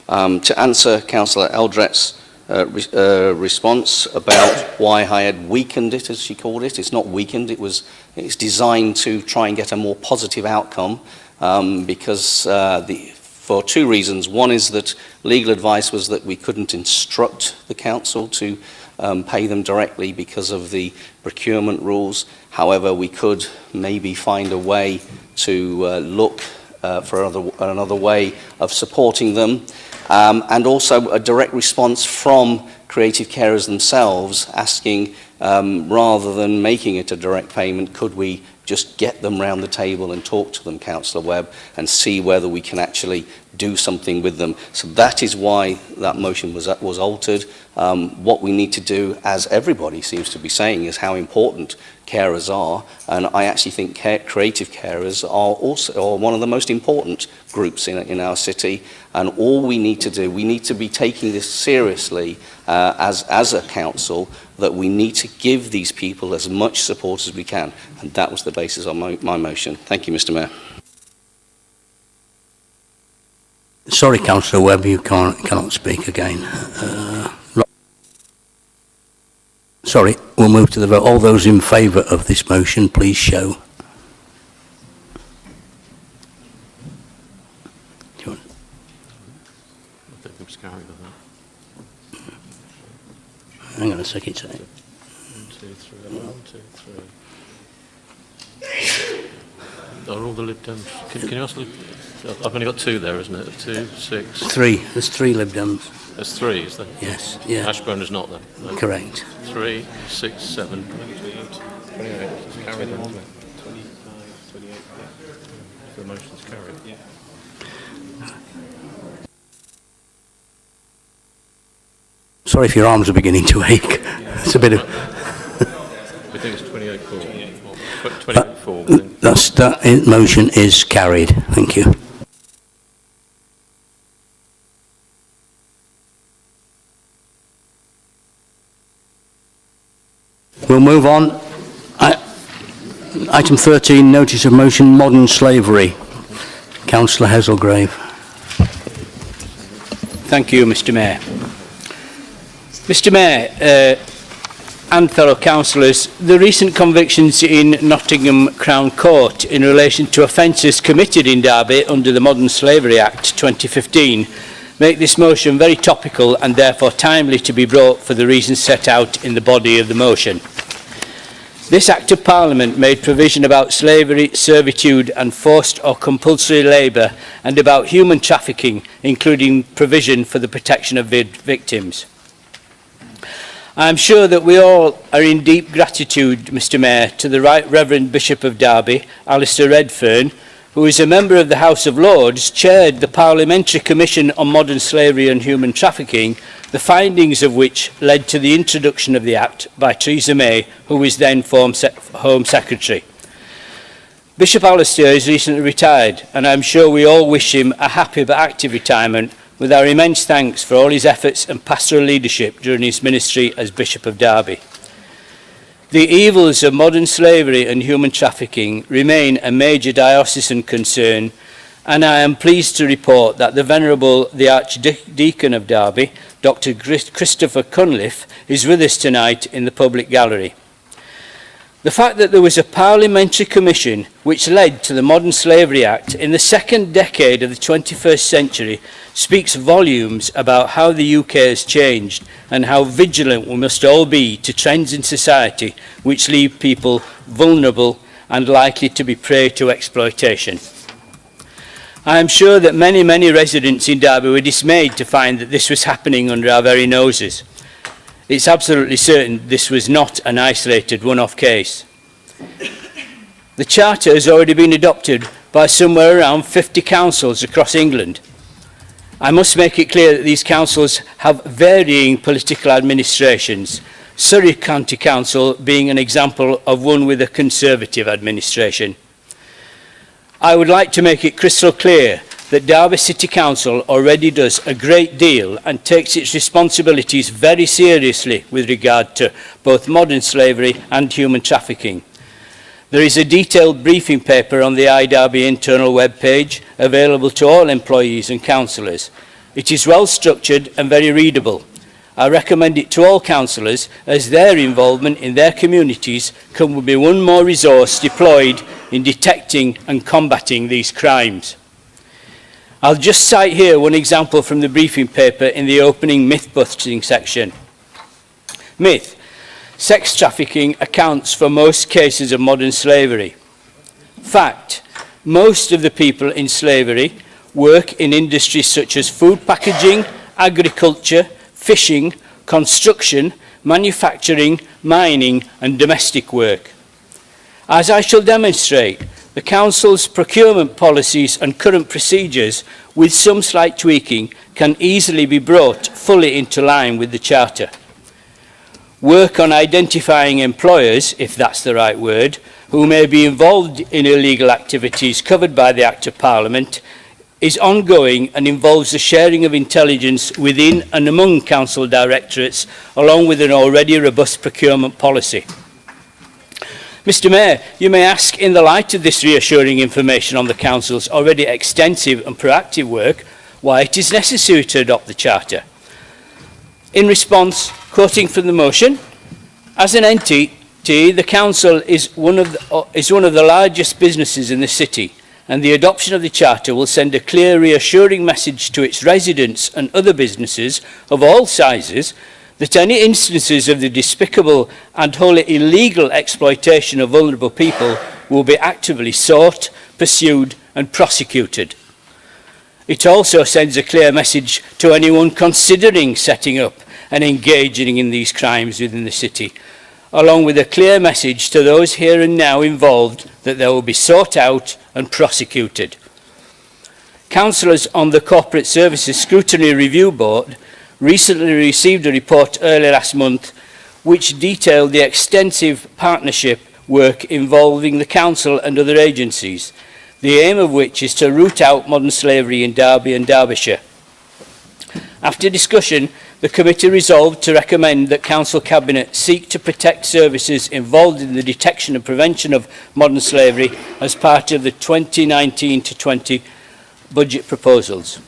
[SPEAKER 9] To answer Councillor Eldred's response about why I had weakened it, as she called it, it's not weakened, it's designed to try and get a more positive outcome, because for two reasons. One is that legal advice was that we couldn't instruct the council to pay them directly because of the procurement rules. However, we could maybe find a way to look for another way of supporting them. And also a direct response from creative carers themselves asking, rather than making it a direct payment, could we just get them round the table and talk to them, Councillor Webb, and see whether we can actually do something with them. So that is why that motion was altered. What we need to do, as everybody seems to be saying, is how important carers are, and I actually think creative carers are one of the most important groups in our city, and all we need to do, we need to be taking this seriously as a council, that we need to give these people as much support as we can, and that was the basis of my motion. Thank you, Mr. Mayor.
[SPEAKER 3] Sorry, Councillor Webb, you cannot speak again. Sorry, we'll move to the vote. All those in favour of this motion, please show. Hang on a second. 1, 2, 3. 1, 2, 3.
[SPEAKER 13] Are all the Lib Dems? Can you ask? I've only got 2 there, isn't it? 2, 6.
[SPEAKER 3] 3. There's 3 Lib Dems.
[SPEAKER 13] There's 3, is there?
[SPEAKER 3] Yes. Yeah.
[SPEAKER 13] Ashburn is not there. No.
[SPEAKER 3] Correct.
[SPEAKER 13] 3, 6, 7. 28. It's carried, isn't it? 25, 28. The motion's carried. Yeah.
[SPEAKER 3] Sorry if your arms are beginning to ache. It's a bit of...
[SPEAKER 13] We think it's 28-4. 28-4.
[SPEAKER 3] That motion is carried. Thank you. We'll move on. Item 13, notice of motion, modern slavery. Councillor Hazelgrave.
[SPEAKER 12] Thank you, Mr. Mayor. Mr. Mayor and fellow councillors, the recent convictions in Nottingham Crown Court in relation to offences committed in Derby under the Modern Slavery Act 2015 make this motion very topical and therefore timely to be brought for the reasons set out in the body of the motion. This Act of Parliament made provision about slavery, servitude and forced or compulsory labour, and about human trafficking, including provision for the protection of victims. I am sure that we all are in deep gratitude, Mr. Mayor, to the Right Reverend Bishop of Derby, Alistair Redfern, who is a member of the House of Lords, chaired the Parliamentary Commission on Modern Slavery and Human Trafficking, the findings of which led to the introduction of the Act by Theresa May, who was then Home Secretary. Bishop Alistair is recently retired, and I'm sure we all wish him a happy but active retirement, with our immense thanks for all his efforts and pastoral leadership during his ministry as Bishop of Derby. The evils of modern slavery and human trafficking remain a major diocesan concern, and I am pleased to report that the Venerable the Archdeacon of Derby, Dr. Christopher Cunliffe, is with us tonight in the public gallery.
[SPEAKER 3] The fact that there was a parliamentary commission which led to the Modern Slavery Act in the second decade of the 21st century speaks volumes about how the UK has changed and how vigilant we must all be to trends in society which leave people vulnerable and likely to be prey to exploitation. I am sure that many residents in Derby were dismayed to find that this was happening under our very noses. It's absolutely certain this was not an isolated one-off case. The Charter has already been adopted by somewhere around 50 councils across England. I must make it clear that these councils have varying political administrations, Surrey County Council being an example of one with a Conservative administration. I would like to make it crystal clear that Derby City Council already does a great deal and takes its responsibilities very seriously with regard to both modern slavery and human trafficking. There is a detailed briefing paper on the iDerby internal web page available to all employees and councillors. It is well structured and very readable. I recommend it to all councillors as their involvement in their communities can be one more resource deployed in detecting and combating these crimes. I'll just cite here one example from the briefing paper in the opening myth-busting section. Myth: sex trafficking accounts for most cases of modern slavery. Fact: most of the people in slavery work in industries such as food packaging, agriculture, fishing, construction, manufacturing, mining and domestic work. As I shall demonstrate, the Council's procurement policies and current procedures, with some slight tweaking, can easily be brought fully into line with the Charter. Work on identifying employers, if that's the right word, who may be involved in illegal activities covered by the Act of Parliament is ongoing and involves the sharing of intelligence within and among council directorates, along with an already robust procurement policy. Mr Mayor, you may ask, in the light of this reassuring information on the Council's already extensive and proactive work, why it is necessary to adopt the Charter. In response, quoting from the motion, as an entity, the Council is one of the largest businesses in the city, and the adoption of the Charter will send a clear, reassuring message to its residents and other businesses of all sizes that any instances of the despicable and wholly illegal exploitation of vulnerable people will be actively sought, pursued and prosecuted. It also sends a clear message to anyone considering setting up and engaging in these crimes within the city, along with a clear message to those here and now involved that they will be sought out and prosecuted. Councillors on the Corporate Services Scrutiny Review Board recently received a report early last month which detailed the extensive partnership work involving the Council and other agencies, the aim of which is to root out modern slavery in Derby and Derbyshire. After discussion, the committee resolved to recommend that Council Cabinet seek to protect services involved in the detection and prevention of modern slavery as part of the 2019-20 budget proposals.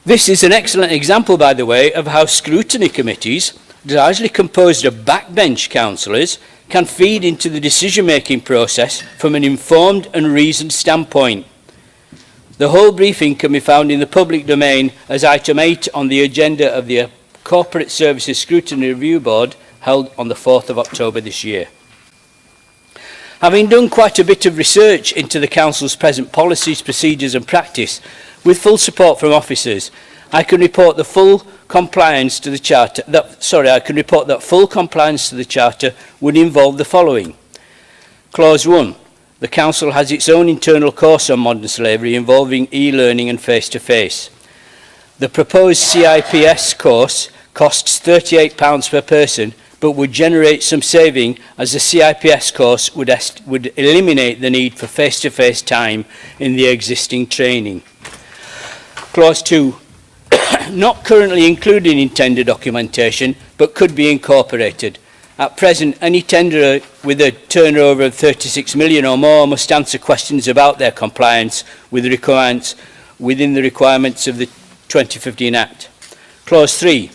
[SPEAKER 3] This is an excellent example, by the way, of how scrutiny committees, largely composed of backbench councillors, can feed into the decision-making process from an informed and reasoned standpoint. The whole briefing can be found in the public domain as item 8 on the agenda of the Corporate Services Scrutiny Review Board held on the 4th of October this year. Having done quite a bit of research into the Council's present policies, procedures and practice, with full support from officers, I can report that full compliance to the Charter would involve the following. Clause 1. The Council has its own internal course on modern slavery involving e-learning and face-to-face. The proposed CIPS course costs £38 per person, but would generate some saving as the CIPS course would eliminate the need for face-to-face time in the existing training. Clause 2. Not currently included in tender documentation, but could be incorporated. At present, any tenderer with a turnover of 36 million or more must answer questions about their compliance with the requirements within the requirements of the 2015 Act. Clause 3.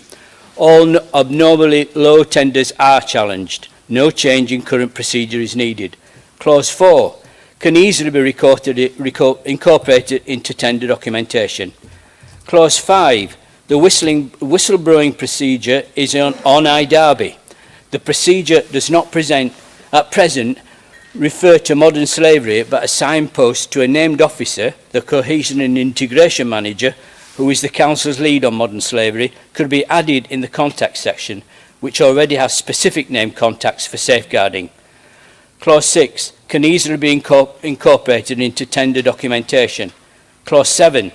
[SPEAKER 3] All abnormally low tenders are challenged. No change in current procedure is needed. Clause 4 can easily be incorporated into tender documentation. Clause 5, the whistleblowing procedure is on IDARBI. The procedure does not at present refer to modern slavery, but a signpost to a named officer, the Cohesion and Integration Manager, who is the Council's lead on modern slavery, could be added in the contact section, which already has specific named contacts for safeguarding. Clause 6 can easily be incorporated into tender documentation. Clause 7,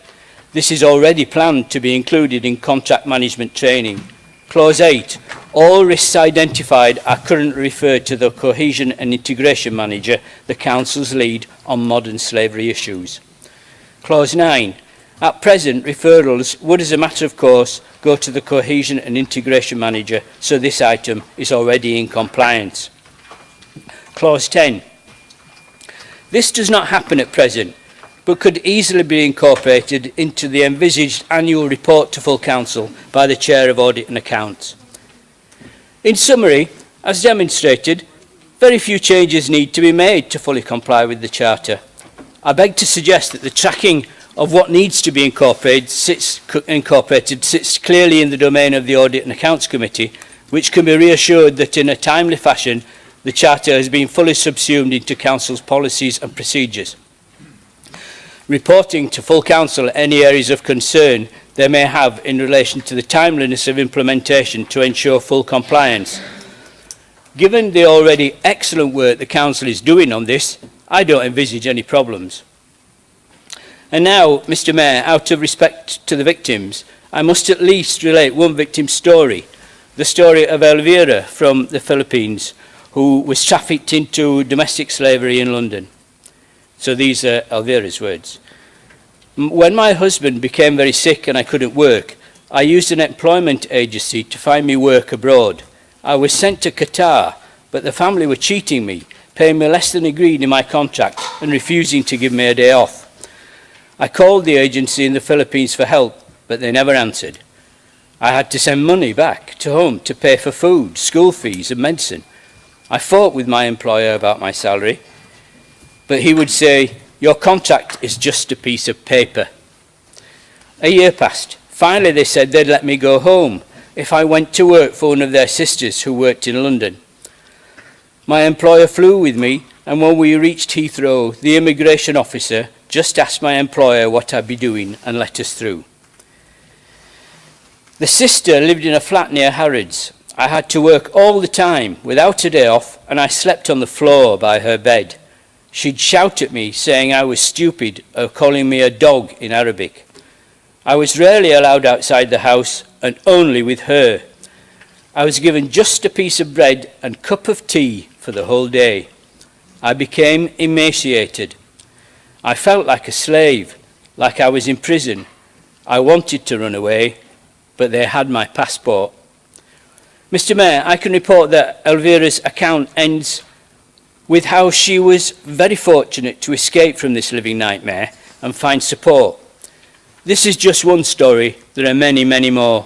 [SPEAKER 3] this is already planned to be included in contract management training. Clause 8, all risks identified are currently referred to the Cohesion and Integration Manager, the Council's lead on modern slavery issues. Clause 9, at present, referrals would, as a matter of course, go to the Cohesion and Integration Manager, so this item is already in compliance. Clause 10. This does not happen at present, but could easily be incorporated into the envisaged annual report to full Council by the Chair of Audit and Accounts. In summary, as demonstrated, very few changes need to be made to fully comply with the Charter. I beg to suggest that the tracking of what needs to be incorporated sits clearly in the domain of the Audit and Accounts Committee, which can be reassured that in a timely fashion the Charter has been fully subsumed into Council's policies and procedures. Reporting to full Council any areas of concern they may have in relation to the timeliness of implementation to ensure full compliance. Given the already excellent work the Council is doing on this, I don't envisage any problems. And now, Mr. Mayor, out of respect to the victims, I must at least relate one victim's story, the story of Elvira from the Philippines, who was trafficked into domestic slavery in London. So these are Elvira's words. When my husband became very sick and I couldn't work, I used an employment agency to find me work abroad. I was sent to Qatar, but the family were cheating me, paying me less than agreed in my contract and refusing to give me a day off. I called the agency in the Philippines for help, but they never answered. I had to send money back to home to pay for food, school fees and medicine. I fought with my employer about my salary, but he would say, "Your contract is just a piece of paper." A year passed. Finally, they said they'd let me go home if I went to work for one of their sisters who worked in London. My employer flew with me, and when we reached Heathrow, the immigration officer just asked my employer what I'd be doing and let us through. The sister lived in a flat near Harrods. I had to work all the time without a day off, and I slept on the floor by her bed. She'd shout at me, saying I was stupid, or calling me a dog in Arabic. I was rarely allowed outside the house, and only with her. I was given just a piece of bread and cup of tea for the whole day. I became emaciated. I felt like a slave, like I was in prison. I wanted to run away, but they had my passport. Mr. Mayor, I can report that Elvira's account ends with how she was very fortunate to escape from this living nightmare and find support. This is just one story. There are many, many more.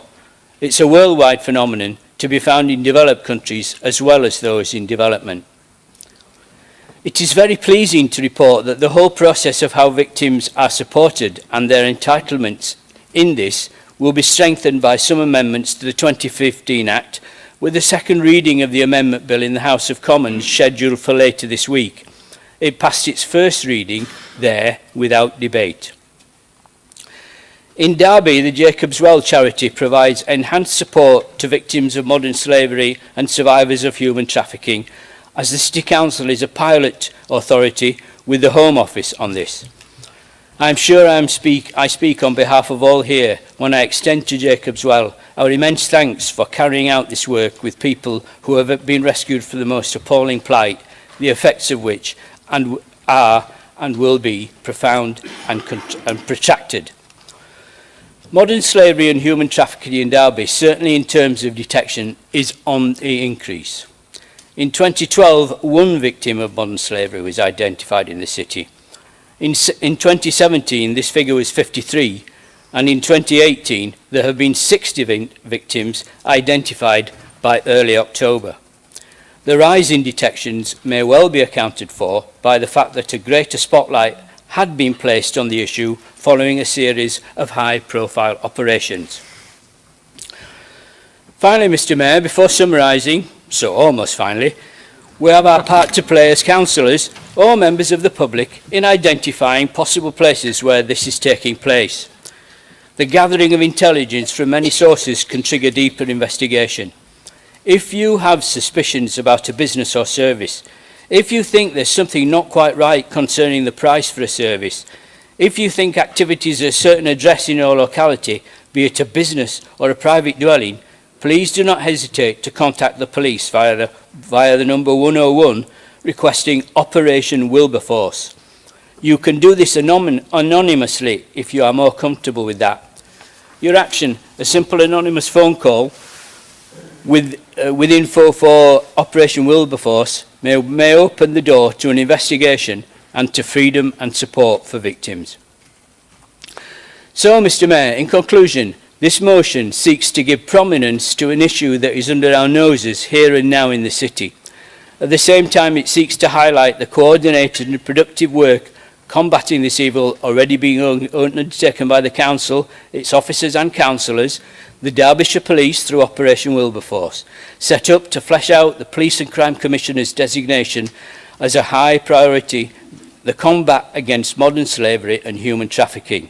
[SPEAKER 3] It's a worldwide phenomenon to be found in developed countries as well as those in development. It is very pleasing to report that the whole process of how victims are supported and their entitlements in this will be strengthened by some amendments to the 2015 Act, with the second reading of the amendment bill in the House of Commons scheduled for later this week. It passed its first reading there without debate. In Derby, the Jacob's Well charity provides enhanced support to victims of modern slavery and survivors of human trafficking, as the City Council is a pilot authority with the Home Office on this. I'm sure I speak on behalf of all here when I extend to Jacob's Well our immense thanks for carrying out this work with people who have been rescued from the most appalling plight, the effects of which are and will be profound and protracted. Modern slavery and human trafficking in Derby, certainly in terms of detection, is on the increase. In 2012, one victim of modern slavery was identified in the city. In 2017, this figure was 53,
[SPEAKER 17] and in 2018 there have been 60 victims identified by early October. The rise in detections may well be accounted for by the fact that a greater spotlight had been placed on the issue following a series of high-profile operations. Finally, Mr Mayor, before summarising, so almost finally, we have our part to play as councillors or members of the public in identifying possible places where this is taking place. The gathering of intelligence from many sources can trigger deeper investigation. If you have suspicions about a business or service, if you think there's something not quite right concerning the price for a service, if you think activities at a certain address in your locality, be it a business or a private dwelling, please do not hesitate to contact the police via the number 101 requesting Operation Wilberforce. You can do this anonymously if you are more comfortable with that. Your action, a simple anonymous phone call with info for Operation Wilberforce may open the door to an investigation and to freedom and support for victims. So, Mr Mayor, in conclusion, this motion seeks to give prominence to an issue that is under our noses here and now in the city. At the same time, it seeks to highlight the coordinated and productive work combating this evil already being undertaken by the Council, its officers and councillors, the Derbyshire Police through Operation Wilberforce, set up to flesh out the Police and Crime Commissioner's designation as a high priority, the combat against modern slavery and human trafficking.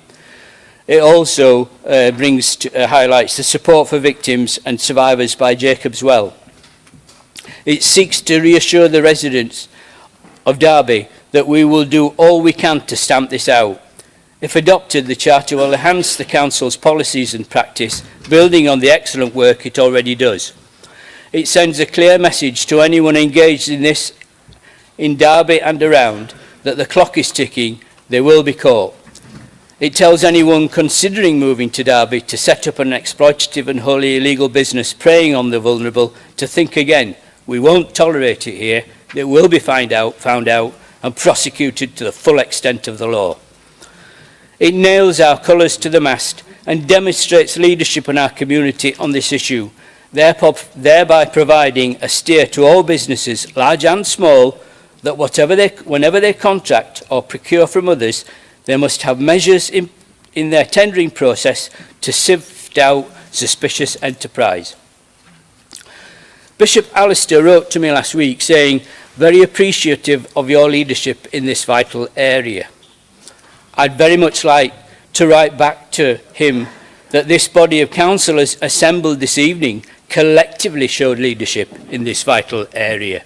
[SPEAKER 17] It also highlights the support for victims and survivors by Jacob's Well. It seeks to reassure the residents of Derby that we will do all we can to stamp this out. If adopted, the Charter will enhance the Council's policies and practice, building on the excellent work it already does. It sends a clear message to anyone engaged in this in Derby and around that the clock is ticking, they will be caught. It tells anyone considering moving to Derby to set up an exploitative and wholly illegal business preying on the vulnerable to think again. We won't tolerate it here. It will be found out and prosecuted to the full extent of the law. It nails our colours to the mast and demonstrates leadership in our community on this issue, thereby providing a steer to all businesses, large and small, that whenever they contract or procure from others, they must have measures in their tendering process to sift out suspicious enterprise. Bishop Alistair wrote to me last week saying, very appreciative of your leadership in this vital area. I'd very much like to write back to him that this body of councillors assembled this evening collectively showed leadership in this vital area.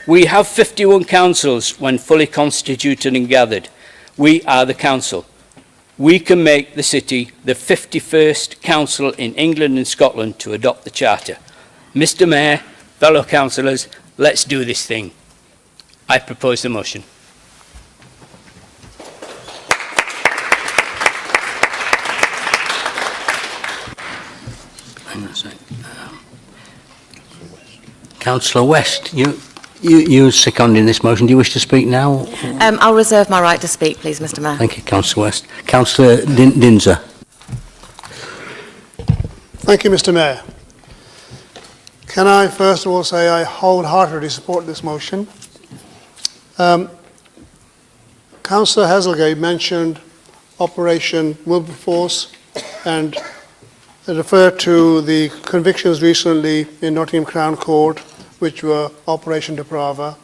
[SPEAKER 17] We have 51 councils when fully constituted and gathered. We are the council. We can make the city the 51st council in England and Scotland to adopt the Charter. Mr Mayor, fellow councillors, let's do this thing. I propose the motion.
[SPEAKER 3] Hang on a sec. Councillor West, you're seconding this motion. Do you wish to speak now?
[SPEAKER 18] I'll reserve my right to speak, please, Mr Mayor.
[SPEAKER 3] Thank you, Councillor West. Councillor Dinser.
[SPEAKER 19] Thank you, Mr Mayor. Can I first of all say I wholeheartedly support this motion. Councillor Hazelgate mentioned Operation Wilberforce and referred to the convictions recently in Nottingham Crown Court, which were Operation Deprava,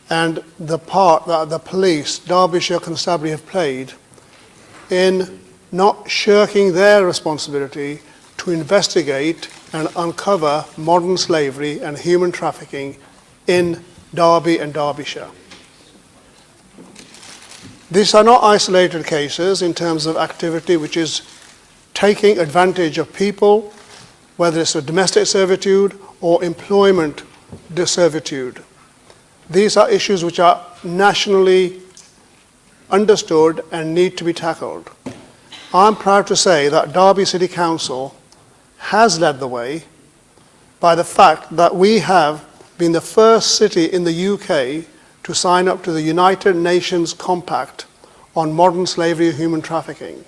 [SPEAKER 19] and the part that the police, Derbyshire Constabulary, have played in not shirking their responsibility to investigate and uncover modern slavery and human trafficking in Derby and Derbyshire. These are not isolated cases in terms of activity which is taking advantage of people, whether it's a domestic servitude or employment servitude. These are issues which are nationally understood and need to be tackled. I'm proud to say that Derby City Council has led the way by the fact that we have been the first city in the UK to sign up to the United Nations Compact on modern slavery and human trafficking.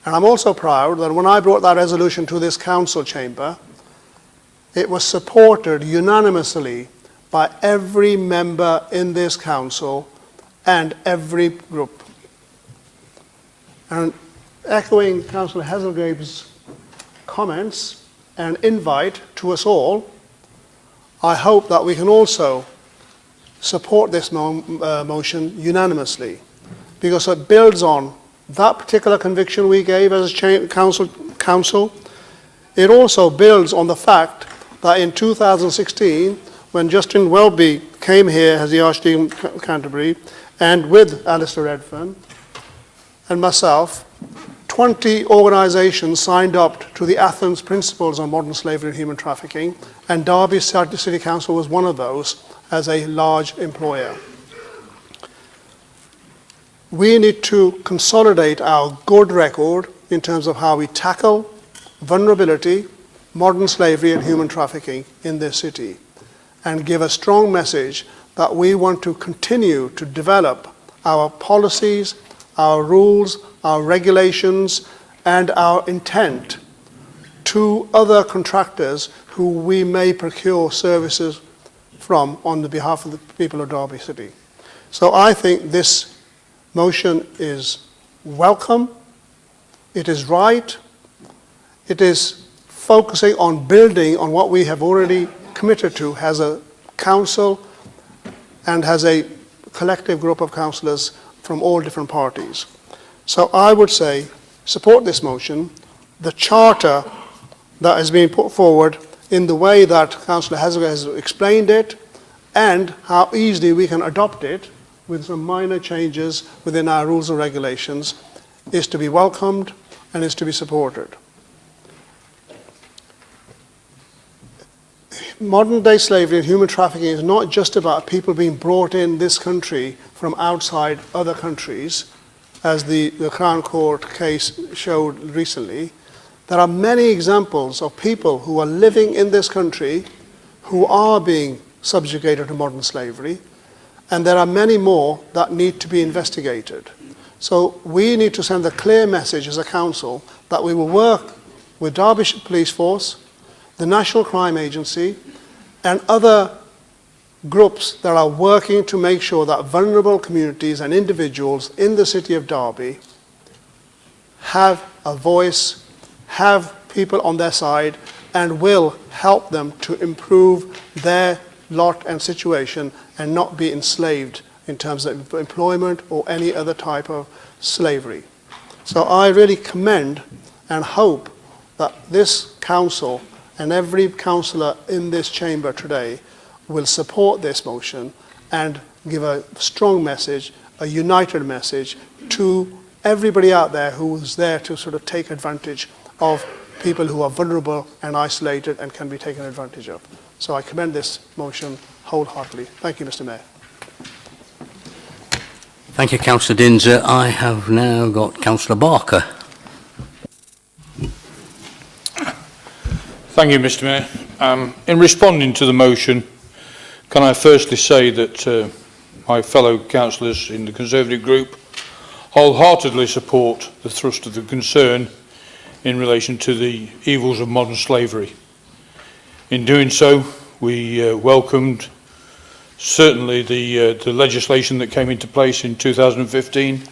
[SPEAKER 19] And I'm also proud that when I brought that resolution to this council chamber, it was supported unanimously by every member in this council and every group. And echoing Councillor Hazelgate's comments and invite to us all, I hope that we can also support this motion unanimously, because it builds on that particular conviction we gave as a council. It also builds on the fact that in 2016, when Justin Welby came here as the Archdeacon of Canterbury, and with Alistair Redfern and myself, 20 organisations signed up to the Athens Principles on Modern Slavery and Human Trafficking, and Derby City Council was one of those as a large employer. We need to consolidate our good record in terms of how we tackle vulnerability, modern slavery and human trafficking in this city, and give a strong message that we want to continue to develop our policies, our rules, our regulations, and our intent to other contractors who we may procure services from on the behalf of the people of Derby City. So I think this motion is welcome, it is right, it is focusing on building on what we have already committed to as a council and as a collective group of councillors from all different parties. So I would say support this motion. The charter that has been put forward in the way that Councillor Hazelgate has explained it, and how easily we can adopt it with some minor changes within our rules and regulations, is to be welcomed and is to be supported. Modern day slavery and human trafficking is not just about people being brought in this country from outside other countries, as the Crown Court case showed recently. There are many examples of people who are living in this country who are being subjugated to modern slavery, and there are many more that need to be investigated. So we need to send a clear message as a council that we will work with Derbyshire Police Force, the National Crime Agency, and other groups that are working to make sure that vulnerable communities and individuals in the city of Derby have a voice, have people on their side, and will help them to improve their lot and situation and not be enslaved in terms of employment or any other type of slavery. So I really commend and hope that this council and every councillor in this chamber today will support this motion and give a strong message, a united message to everybody out there who is there to sort of take advantage of people who are vulnerable and isolated and can be taken advantage of. So I commend this motion wholeheartedly. Thank you, Mr. Mayor.
[SPEAKER 3] Thank you, Councillor Dinser. I have now got Councillor Barker.
[SPEAKER 6] Thank you, Mr. Mayor. In responding to the motion, can I firstly say that my fellow councillors in the Conservative group wholeheartedly support the thrust of the concern in relation to the evils of modern slavery. In doing so, we welcomed certainly the legislation that came into place in 2015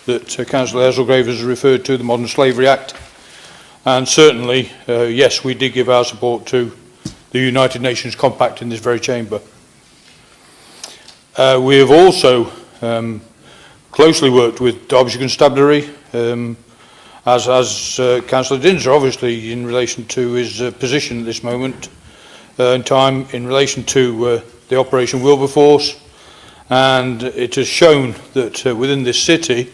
[SPEAKER 6] that Councillor Hazelgrave has referred to, the Modern Slavery Act. And certainly, yes, we did give our support to the United Nations Compact in this very chamber. We have also closely worked with Derbyshire Constabulary, as Councillor Dinser, obviously, in relation to his position at this moment in time, in relation to the Operation Wilberforce, and it has shown that within this city,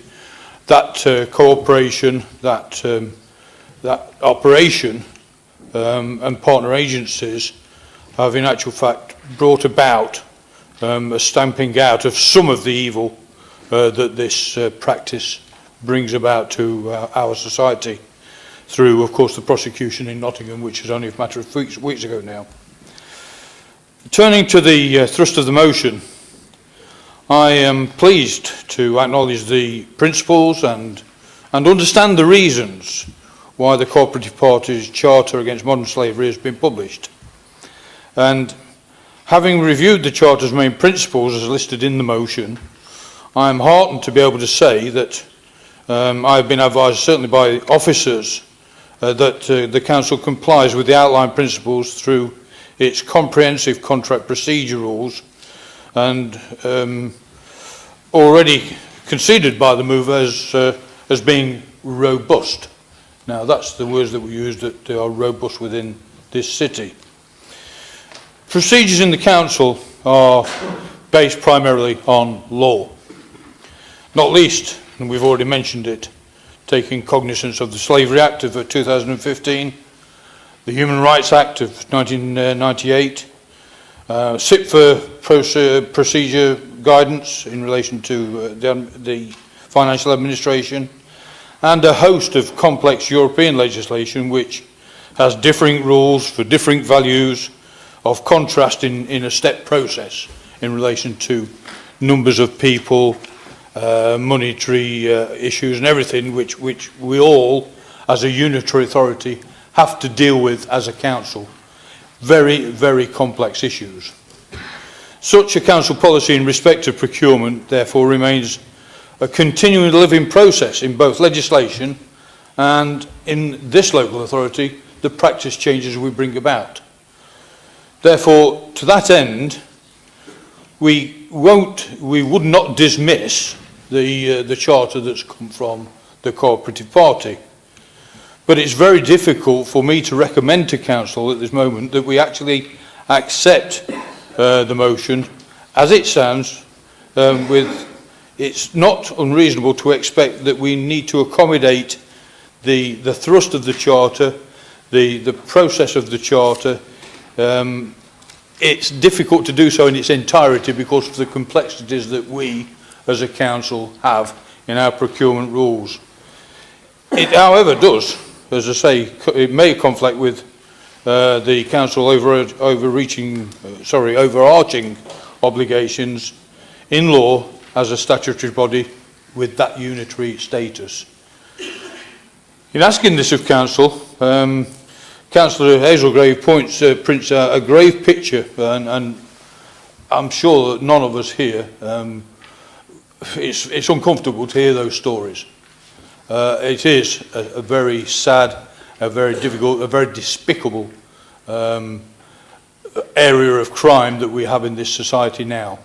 [SPEAKER 6] that cooperation, that operation and partner agencies have in actual fact brought about a stamping out of some of the evil that this practice brings about to our society through, of course, the prosecution in Nottingham, which is only a matter of weeks ago now. Turning to the thrust of the motion, I am pleased to acknowledge the principles and and understand the reasons why the Cooperative Party's Charter Against Modern Slavery has been published. And having reviewed the Charter's main principles as listed in the motion, I am heartened to be able to say that I have been advised, certainly by officers, that the Council complies with the outlined principles through its comprehensive contract procedure rules, and already considered by the mover as being robust. Now, that's the words that we use, that they are robust within this city. Procedures in the Council are based primarily on law, not least, and we've already mentioned it, taking cognizance of the Slavery Act of 2015, the Human Rights Act of 1998, SIPFA procedure guidance in relation to the financial administration, and a host of complex European legislation which has differing rules for differing values of contrast in a step process in relation to numbers of people, monetary issues and everything which we all, as a unitary authority, have to deal with as a council. Very, very complex issues. Such a council policy in respect of procurement, therefore, remains a continuing living process in both legislation and, in this local authority, the practice changes we bring about. Therefore, to that end, we would not dismiss the charter that's come from the Cooperative Party. But it's very difficult for me to recommend to Council at this moment that we actually accept the motion as it stands. It's not unreasonable to expect that we need to accommodate the thrust of the charter, the process of the charter. It's difficult to do so in its entirety because of the complexities that we as a council have in our procurement rules. It, however, does, as I say, it may conflict with the council overarching obligations in law as a statutory body with that unitary status. In asking this of council, Councillor Hazelgrave prints a grave picture, and I'm sure that none of us here, it's uncomfortable to hear those stories. It is a very sad, a very difficult, a very despicable area of crime that we have in this society now.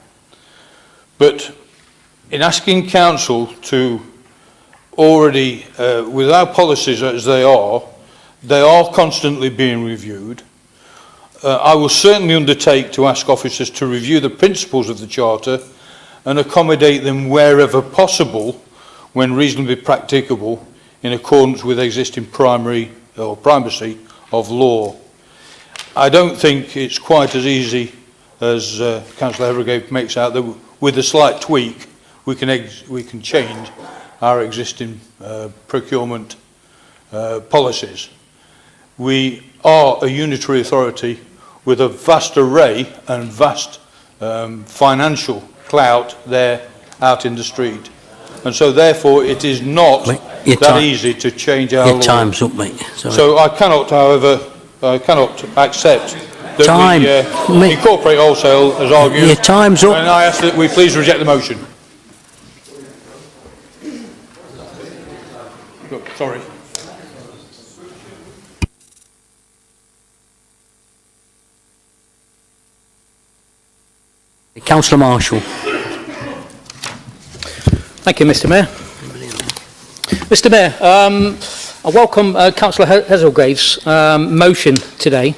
[SPEAKER 6] But in asking council to already, with our policies as they are constantly being reviewed. I will certainly undertake to ask officers to review the principles of the Charter and accommodate them wherever possible, when reasonably practicable, in accordance with existing primacy of law. I don't think it's quite as easy as Councillor Hazelgrave makes out, that with a slight tweak we can change our existing procurement policies. We are a unitary authority with a vast array and vast financial clout there out in the street. And so therefore it is not that easy to change our law.
[SPEAKER 3] Your time's up, mate. Sorry.
[SPEAKER 6] So I cannot, however, accept that we incorporate wholesale as argued.
[SPEAKER 3] Your time's up.
[SPEAKER 6] And I ask that we please reject the motion. Look, sorry.
[SPEAKER 3] Councillor Marshall.
[SPEAKER 17] Thank you, Mr Mayor. Mr Mayor, I welcome Councillor Hazelgrave's motion today.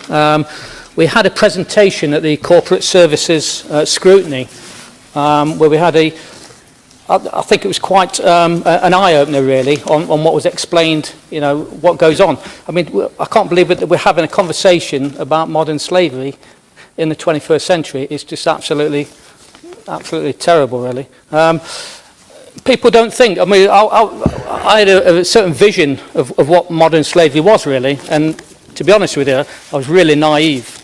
[SPEAKER 17] We had a presentation at the Corporate Services Scrutiny where we had I think it was quite an eye-opener really on what was explained, you know, what goes on. I mean, I can't believe that we're having a conversation about modern slavery in the 21st century. It's just absolutely terrible, really. People don't think, I mean, I had a certain vision of what modern slavery was, really, and to be honest with you, I was really naive.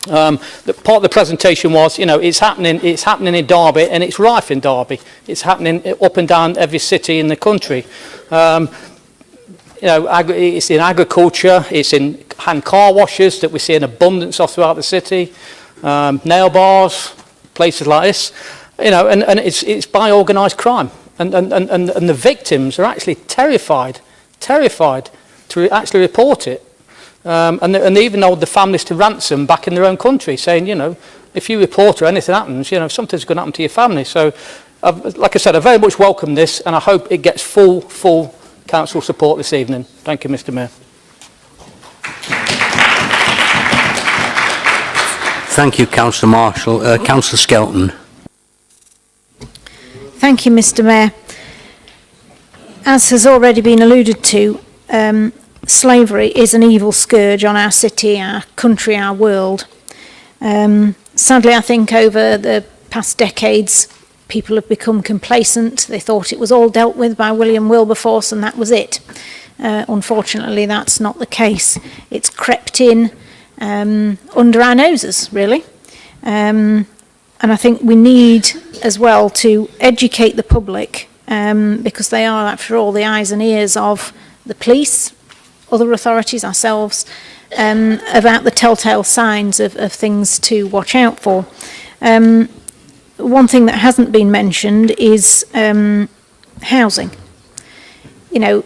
[SPEAKER 17] Part of the presentation was, you know, it's happening in Derby, and it's rife in Derby. It's happening up and down every city in the country. You know, it's in agriculture, it's in hand car washes that we see an abundance of throughout the city, nail bars, places like this, you know, and it's by organised crime. And the victims are actually terrified to actually report it. And they even hold the families to ransom back in their own country, saying, you know, if you report or anything happens, you know, something's going to happen to your family. So, like I said, I very much welcome this, and I hope it gets full council support this evening. Thank you, Mr. Mayor.
[SPEAKER 3] Thank you, Councillor Marshall. Councillor Skelton.
[SPEAKER 10] Thank you, Mr. Mayor. As has already been alluded to, slavery is an evil scourge on our city, our country, our world. Sadly, I think over the past decades, people have become complacent. They thought it was all dealt with by William Wilberforce and that was it. Unfortunately, that's not the case. It's crept in under our noses, really. And I think we need as well to educate the public because they are, after all, the eyes and ears of the police, other authorities, ourselves, about the telltale signs of things to watch out for. One thing that hasn't been mentioned is housing. You know,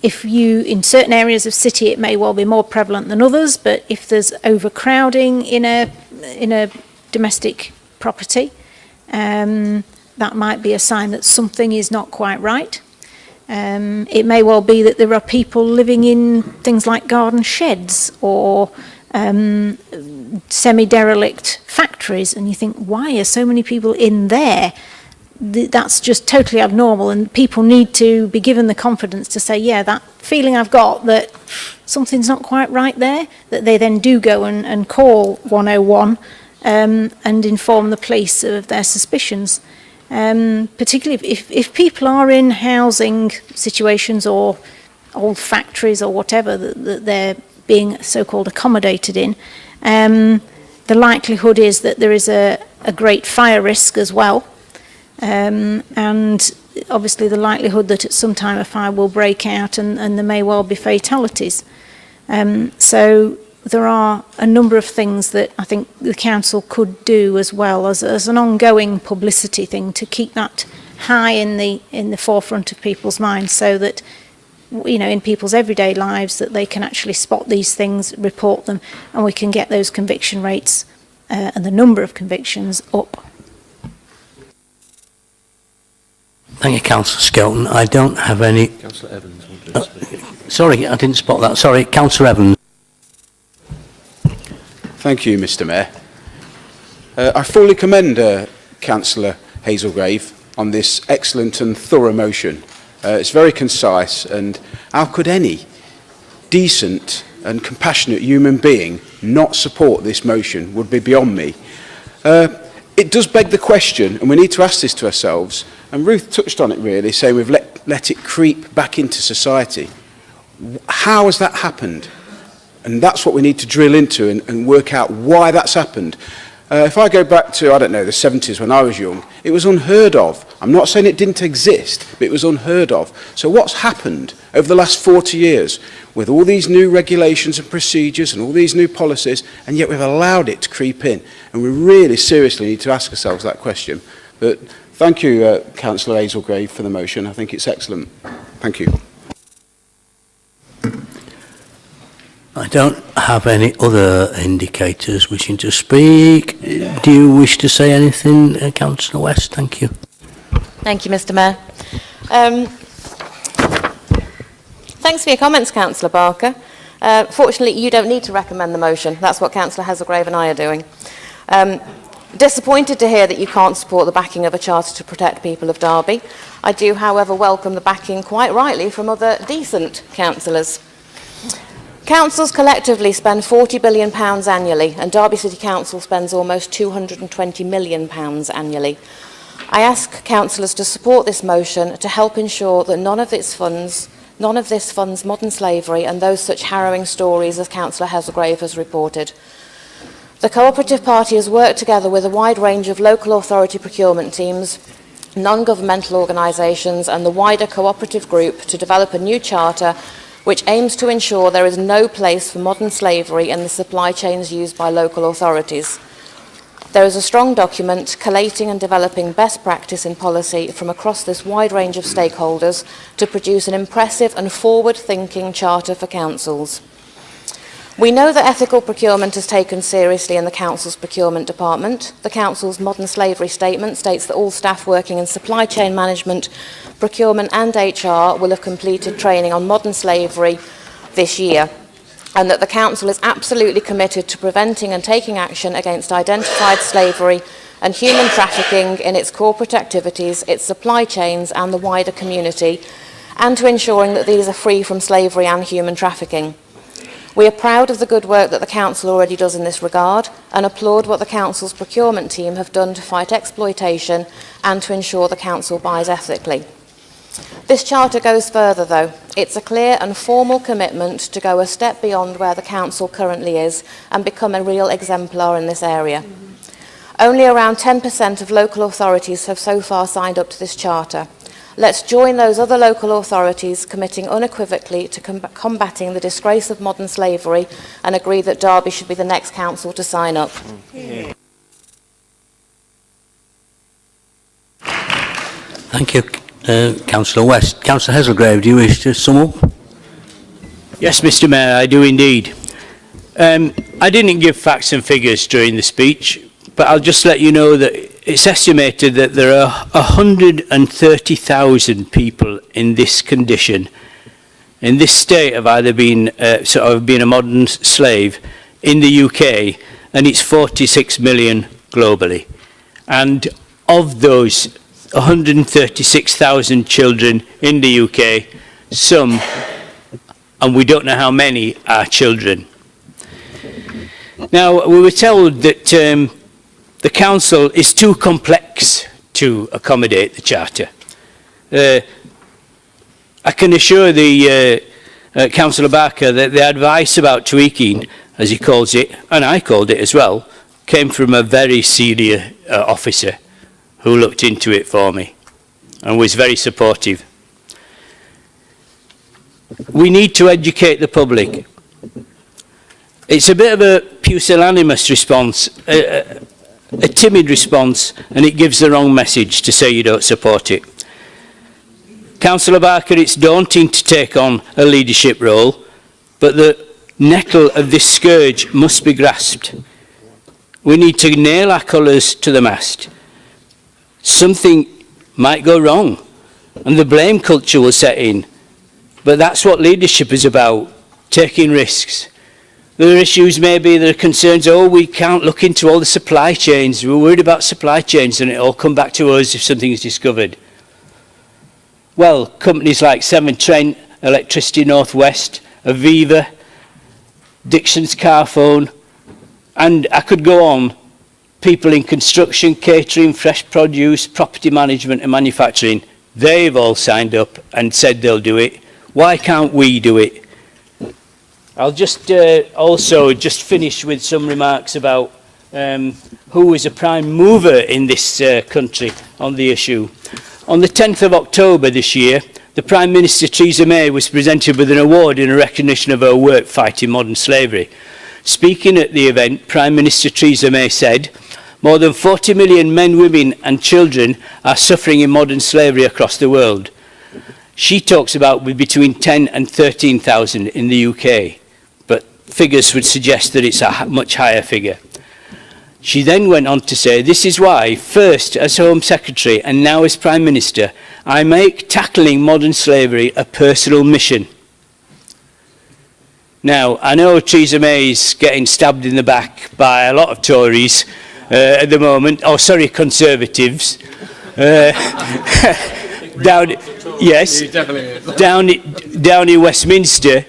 [SPEAKER 10] if you, in certain areas of city, it may well be more prevalent than others, but if there's overcrowding in a domestic property, that might be a sign that something is not quite right. It may well be that there are people living in things like garden sheds or semi-derelict factories, and you think, why are so many people in there? That's just totally abnormal, and people need to be given the confidence to say, yeah, that feeling I've got that something's not quite right there, that they then do go and call 101 and inform the police of their suspicions. Particularly if people are in housing situations or old factories or whatever that they're being so-called accommodated in, the likelihood is that there is a great fire risk as well, and obviously the likelihood that at some time a fire will break out and there may well be fatalities. So there are a number of things that I think the council could do as well as an ongoing publicity thing to keep that high in the forefront of people's minds, so that, you know, in people's everyday lives, that they can actually spot these things, report them, and we can get those conviction rates and the number of convictions up.
[SPEAKER 3] Thank you, Councillor Skelton. I don't have any...
[SPEAKER 13] Councillor Evans.
[SPEAKER 3] Sorry, I didn't spot that. Sorry, Councillor Evans.
[SPEAKER 20] Thank you, Mr. Mayor. I fully commend Councillor Hazelgrave on this excellent and thorough motion. It's very concise, and how could any decent and compassionate human being not support this motion would be beyond me. It does beg the question, and we need to ask this to ourselves, and Ruth touched on it really, saying we've let it creep back into society. How has that happened? And that's what we need to drill into and work out why that's happened. If I go back to, I don't know, the 70s when I was young, it was unheard of. I'm not saying it didn't exist, but it was unheard of. So what's happened over the last 40 years with all these new regulations and procedures and all these new policies, and yet we've allowed it to creep in? And we really seriously need to ask ourselves that question. But thank you, Councillor Hazelgrave, for the motion. I think it's excellent. Thank you.
[SPEAKER 3] I don't have any other indicators wishing to speak. Do you wish to say anything, Councillor West? Thank you.
[SPEAKER 18] Thank you, Mr. Mayor. Thanks for your comments, Councillor Barker. Fortunately, you don't need to recommend the motion. That's what Councillor Hazelgrave and I are doing. Disappointed to hear that you can't support the backing of a charter to protect people of Derby. I do, however, welcome the backing, quite rightly, from other decent councillors. Councils collectively spend £40 billion annually, and Derby City Council spends almost £220 million annually. I ask councillors to support this motion to help ensure that none of this funds modern slavery and those such harrowing stories as Councillor Hazelgrave has reported. The cooperative party has worked together with a wide range of local authority procurement teams, non-governmental organisations and the wider cooperative group to develop a new charter which aims to ensure there is no place for modern slavery in the supply chains used by local authorities. There is a strong document collating and developing best practice in policy from across this wide range of stakeholders to produce an impressive and forward-thinking charter for councils. We know that ethical procurement is taken seriously in the Council's procurement department. The Council's modern slavery statement states that all staff working in supply chain management, procurement and HR will have completed training on modern slavery this year, and that the Council is absolutely committed to preventing and taking action against identified slavery and human trafficking in its corporate activities, its supply chains and the wider community, and to ensuring that these are free from slavery and human trafficking. We are proud of the good work that the Council already does in this regard and applaud what the Council's procurement team have done to fight exploitation and to ensure the Council buys ethically. This charter goes further though. It's a clear and formal commitment to go a step beyond where the Council currently is and become a real exemplar in this area. Only around 10% of local authorities have so far signed up to this charter. Let's join those other local authorities committing unequivocally to combating the disgrace of modern slavery and agree that Derby should be the next council to sign up.
[SPEAKER 3] Thank you, Councillor West. Councillor Hazelgrave, do you wish to sum up?
[SPEAKER 17] Yes, Mr Mayor, I do indeed. I didn't give facts and figures during the speech, but I'll just let you know that it's estimated that there are 130,000 people in this condition, in this state of either being being a modern slave in the UK, and it's 46 million globally. And of those 136,000 children in the UK, some, and we don't know how many, are children. Now, we were told that the Council is too complex to accommodate the Charter. I can assure the Councillor Barker that the advice about tweaking, as he calls it, and I called it as well, came from a very senior officer who looked into it for me and was very supportive. We need to educate the public. It's a bit of a pusillanimous response, a timid response, and it gives the wrong message to say you don't support it. Councillor Barker, it's daunting to take on a leadership role, but the nettle of this scourge must be grasped. We need to nail our colours to the mast. Something might go wrong, and the blame culture will set in, but that's what leadership is about, taking risks. There are issues, maybe there are concerns, oh, we can't look into all the supply chains. We're worried about supply chains and it'll all come back to us if something is discovered. Well, companies like Severn Trent, Electricity North West, Aviva, Dixon's Carphone, and I could go on, people in construction, catering, fresh produce, property management and manufacturing, they've all signed up and said they'll do it. Why can't we do it? I'll just also just finish with some remarks about who is a prime mover in this country on the issue. On the 10th of October this year, the Prime Minister Theresa May was presented with an award in recognition of her work fighting modern slavery. Speaking at the event, Prime Minister Theresa May said, "More than 40 million men, women and children are suffering in modern slavery across the world." She talks about between 10 and 13,000 in the UK. Figures would suggest that it's a much higher figure. She then went on to say, "This is why, first as Home Secretary and now as Prime Minister, I make tackling modern slavery a personal mission." Now, I know Theresa May is getting stabbed in the back by a lot of Tories at the moment, oh sorry, Conservatives. Down in Westminster.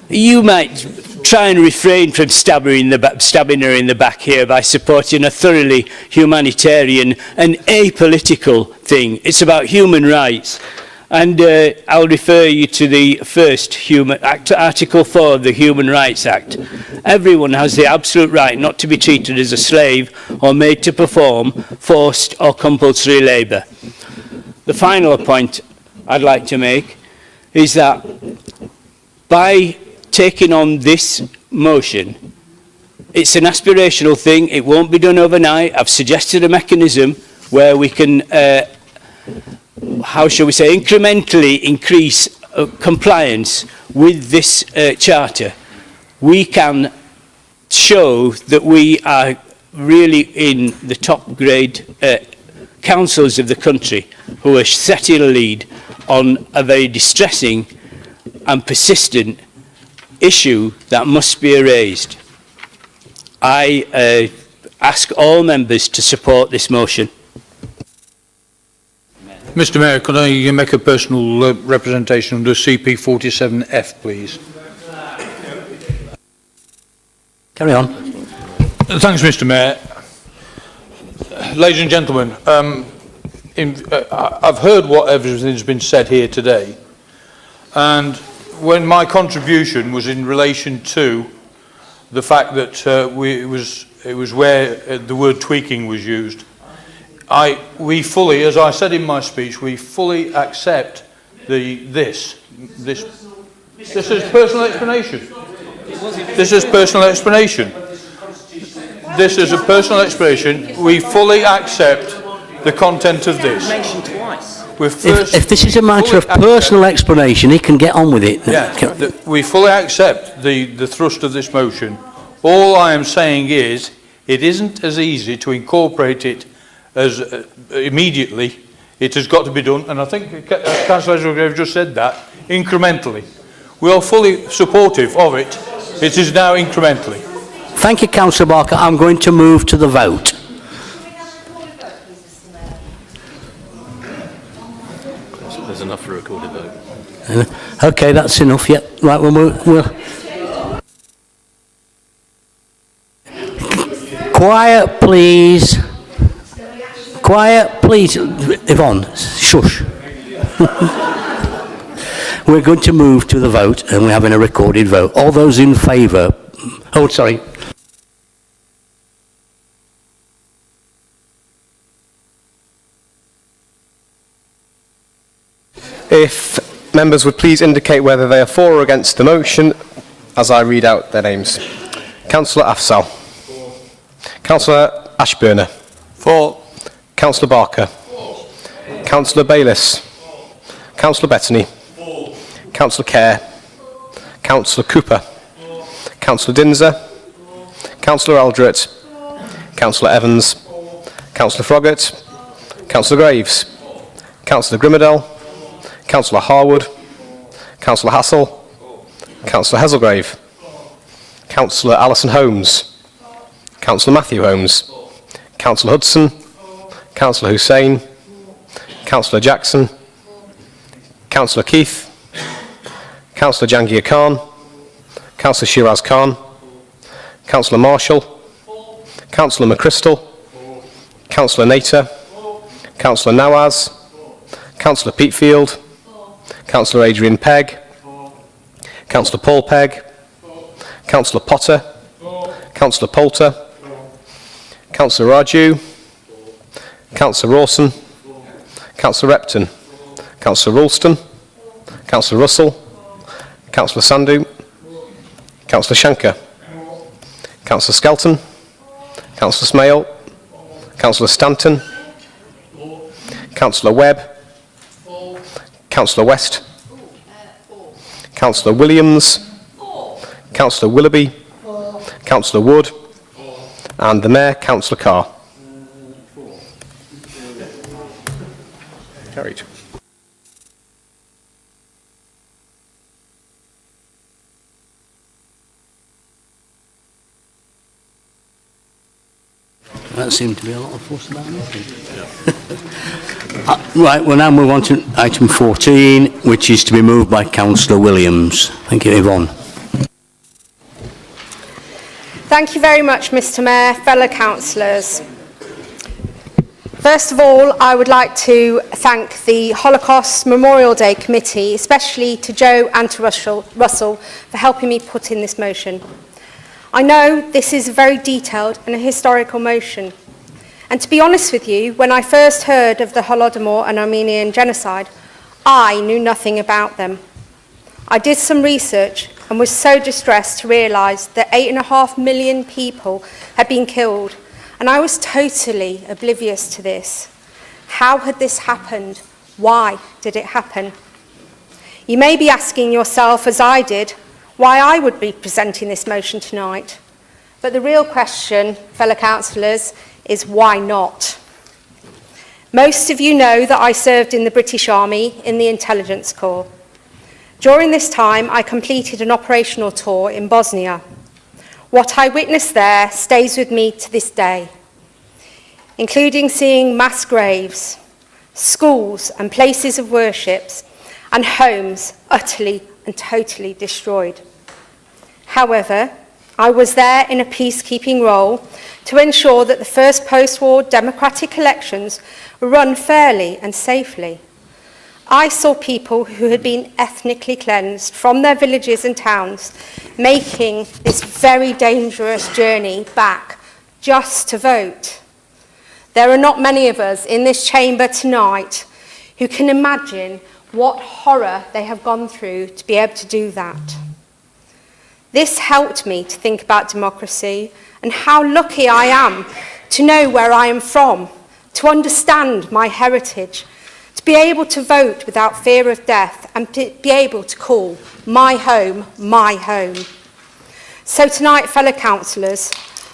[SPEAKER 17] You might try and refrain from stabbing her in the back here by supporting a thoroughly humanitarian and apolitical thing. It's about human rights. And I'll refer you to the first Article 4 of the Human Rights Act. Everyone has the absolute right not to be treated as a slave or made to perform forced or compulsory labour. The final point I'd like to make is that by taking on this motion, it's an aspirational thing, it won't be done overnight. I've suggested a mechanism where we can how shall we say, incrementally increase compliance with this charter. We can show that we are really in the top grade councils of the country who are setting a lead on a very distressing and persistent issue that must be raised. I ask all members to support this motion.
[SPEAKER 6] Mr Mayor, could I make a personal representation under CP 47F, please?
[SPEAKER 3] Carry on.
[SPEAKER 6] Thanks, Mr Mayor. Ladies and gentlemen, I've heard what everything's been said here today, and when my contribution was in relation to the fact that it was where the word tweaking was used, we fully, as I said in my speech, we fully accept this is personal explanation. This is personal explanation. This is a personal explanation. We fully accept the content of this.
[SPEAKER 3] If this is a matter of personal explanation, he can get on with it.
[SPEAKER 6] Yeah, we fully accept the thrust of this motion. All I am saying is it isn't as easy to incorporate it as immediately. It has got to be done, and I think Councillor Hazelgrave just said that, incrementally. We are fully supportive of it. It is now incrementally.
[SPEAKER 3] Thank you, Councillor Barker. I'm going to move to the vote.
[SPEAKER 13] There's enough for a recorded vote.
[SPEAKER 3] Okay, that's enough. Yeah, right. We'll quiet, please. Quiet, please. Yvonne, shush. We're going to move to the vote, and we're having a recorded vote. All those in favour? Oh, sorry.
[SPEAKER 4] If members would please indicate whether they are for or against the motion as I read out their names. Councillor Afzal. Councillor Ashburner. For. Councillor Barker. Councillor Bayliss. Councillor Bettany. Councillor Kerr. Councillor Cooper. Councillor Dinser. Councillor Aldred. Councillor Evans. Councillor Froggatt. Councillor Graves. Councillor Grimmadell. Councillor Harwood. Councillor Hassel. Councillor Hazelgrave. Councillor Alison Holmes. Councillor Matthew Holmes. Councillor Hudson. Councillor Hussain. Councillor Jackson. Councillor Keith. Councillor Jangir Khan. Councillor Shiraz Khan. Councillor Marshall. Councillor McChrystal. Councillor Nater. Councillor Nawaz. Councillor Peatfield. Councillor Adrian Pegg. Councillor Paul Pegg. Councillor Potter. Councillor Poulter. Councillor Raju. Councillor Rawson. Councillor Repton. Councillor Ralston. Councillor Russell. Councillor Sandhu. Councillor Shankar. Councillor Skelton. Councillor Smale. Councillor Stanton. Councillor Webb. Councillor West. Councillor Williams. Councillor Willoughby. Councillor Wood. And the Mayor, Councillor Carr. Carried.
[SPEAKER 3] That seemed to be a lot of fuss about nothing. Right, we'll now move on to item 14, which is to be moved by Councillor Williams. Thank you, Yvonne.
[SPEAKER 21] Thank you very much, Mr Mayor, fellow councillors. First of all, I would like to thank the Holocaust Memorial Day Committee, especially to Joe and to Russell, for helping me put in this motion. I know this is a very detailed and a historical motion. And to be honest with you, when I first heard of the Holodomor and Armenian genocide, I knew nothing about them. I did some research and was so distressed to realise that 8.5 million people had been killed, and I was totally oblivious to this. How had this happened? Why did it happen? You may be asking yourself, as I did, why I would be presenting this motion tonight. But the real question, fellow councillors, is why not? Most of you know that I served in the British Army in the Intelligence Corps. During this time, I completed an operational tour in Bosnia. What I witnessed there stays with me to this day, including seeing mass graves, schools and places of worship, and homes utterly and totally destroyed. However, I was there in a peacekeeping role to ensure that the first post-war democratic elections were run fairly and safely. I saw people who had been ethnically cleansed from their villages and towns making this very dangerous journey back just to vote. There are not many of us in this chamber tonight who can imagine what horror they have gone through to be able to do that. This helped me to think about democracy and how lucky I am to know where I am from, to understand my heritage, to be able to vote without fear of death, and to be able to call my home my home. So tonight, fellow councillors,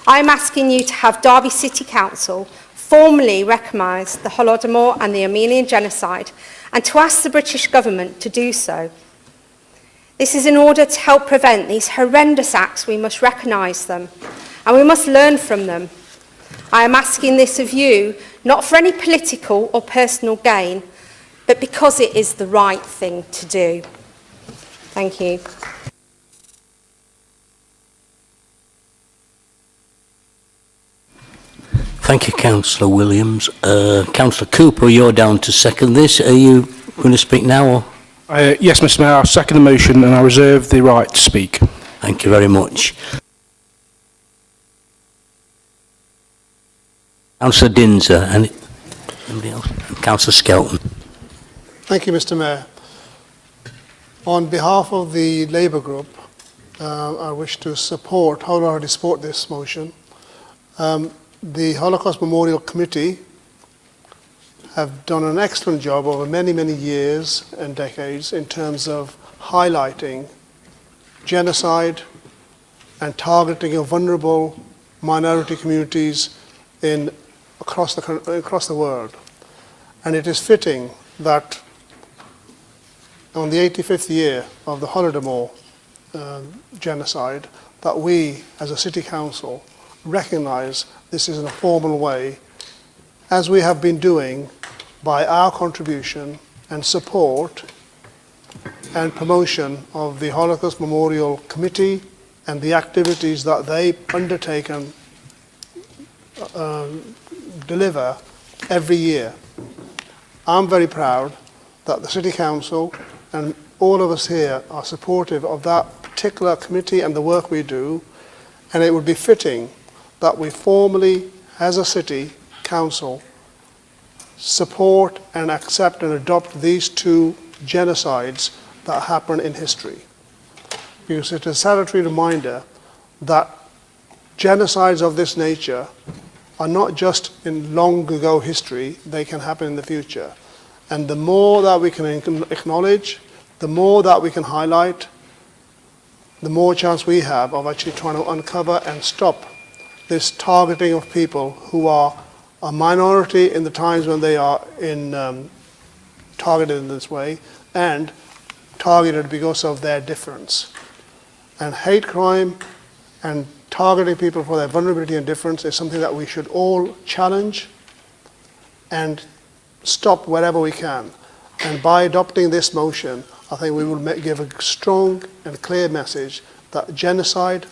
[SPEAKER 21] I'm asking you to have Derby City Council formally recognise the Holodomor and the Armenian genocide, and to ask the British government to do so. This is in order to help prevent these horrendous acts. We must recognise them, and we must learn from them. I am asking this of you, not for any political or personal gain, but because it is the right thing to do. Thank you.
[SPEAKER 3] Thank you, Councillor Williams. Councillor Cooper, you're down to second this. Are you going to speak now? Or?
[SPEAKER 22] Yes, Mr Mayor, I second the motion and I reserve the right to speak.
[SPEAKER 3] Thank you very much. Councillor Dinser, and anybody else? Councillor Skelton.
[SPEAKER 19] Thank you, Mr Mayor. On behalf of the Labour Group, I wish to wholeheartedly support this motion. The Holocaust Memorial Committee have done an excellent job over many, many years and decades in terms of highlighting genocide and targeting of vulnerable minority communities across the world. And it is fitting that on the 85th year of the Holodomor genocide, that we, as a City Council, recognise this in a formal way, as we have been doing by our contribution and support and promotion of the Holocaust Memorial Committee and the activities that they undertake and deliver every year. I'm very proud that the City Council and all of us here are supportive of that particular committee and the work we do, and it would be fitting that we formally, as a City Council, support and accept and adopt these two genocides that happen in history. Because it's a salutary reminder that genocides of this nature are not just in long ago history, they can happen in the future. And the more that we can acknowledge, the more that we can highlight, the more chance we have of actually trying to uncover and stop this targeting of people who are a minority in the times when they are targeted in this way, and targeted because of their difference. And hate crime and targeting people for their vulnerability and difference is something that we should all challenge and stop wherever we can. And by adopting this motion, I think we will give a strong and clear message that genocide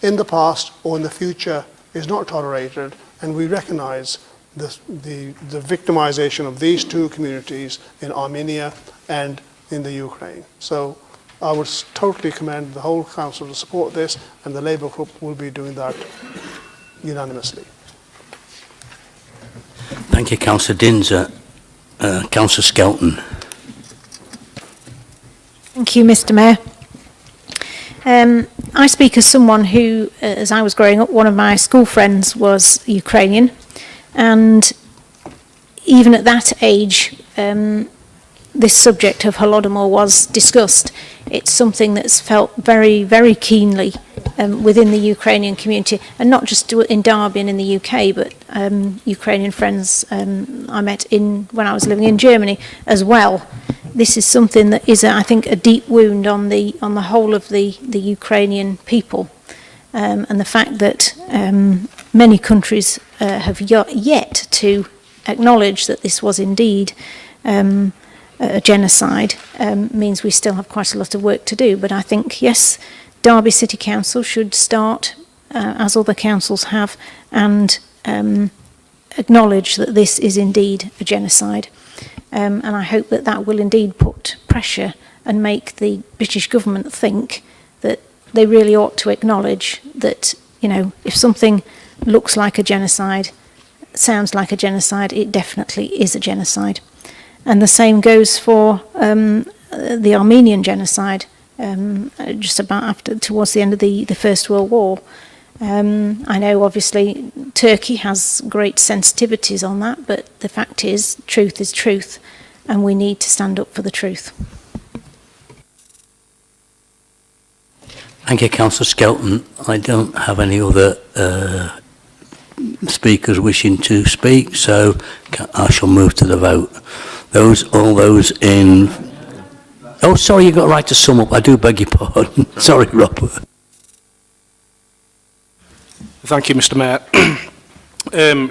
[SPEAKER 19] in the past or in the future is not tolerated, and we recognise the victimization of these two communities in Armenia and in the Ukraine. So I would totally commend the whole council to support this, and the Labour group will be doing that unanimously.
[SPEAKER 3] Thank you, Councillor Dinser. Councillor Skelton.
[SPEAKER 5] Thank you, Mr. Mayor. I speak as someone who, as I was growing up, one of my school friends was Ukrainian, and even at that age, this subject of Holodomor was discussed. It's something that's felt very, very keenly within the Ukrainian community, and not just in Derby and in the UK, but Ukrainian friends I met when I was living in Germany as well. This is something that is, I think, a deep wound on the whole of the Ukrainian people, and the fact that many countries have yet to acknowledge that this was indeed a genocide means we still have quite a lot of work to do. But I think, yes, Derby City Council should start, as other councils have, and acknowledge that this is indeed a genocide. And I hope that that will indeed put pressure and make the British government think that they really ought to acknowledge that, you know, if something looks like a genocide, sounds like a genocide, it definitely is a genocide. And the same goes for the Armenian genocide, just about towards the end of the First World War. I know obviously Turkey has great sensitivities on that, but the fact is truth, and we need to stand up for the truth.
[SPEAKER 3] Thank you, Councillor Skelton. I don't have any other speakers wishing to speak, so I shall move to the vote. All those in... Oh, sorry, you got a right to sum up. I do beg your pardon. Sorry, Robert.
[SPEAKER 22] Thank you, Mr. Mayor.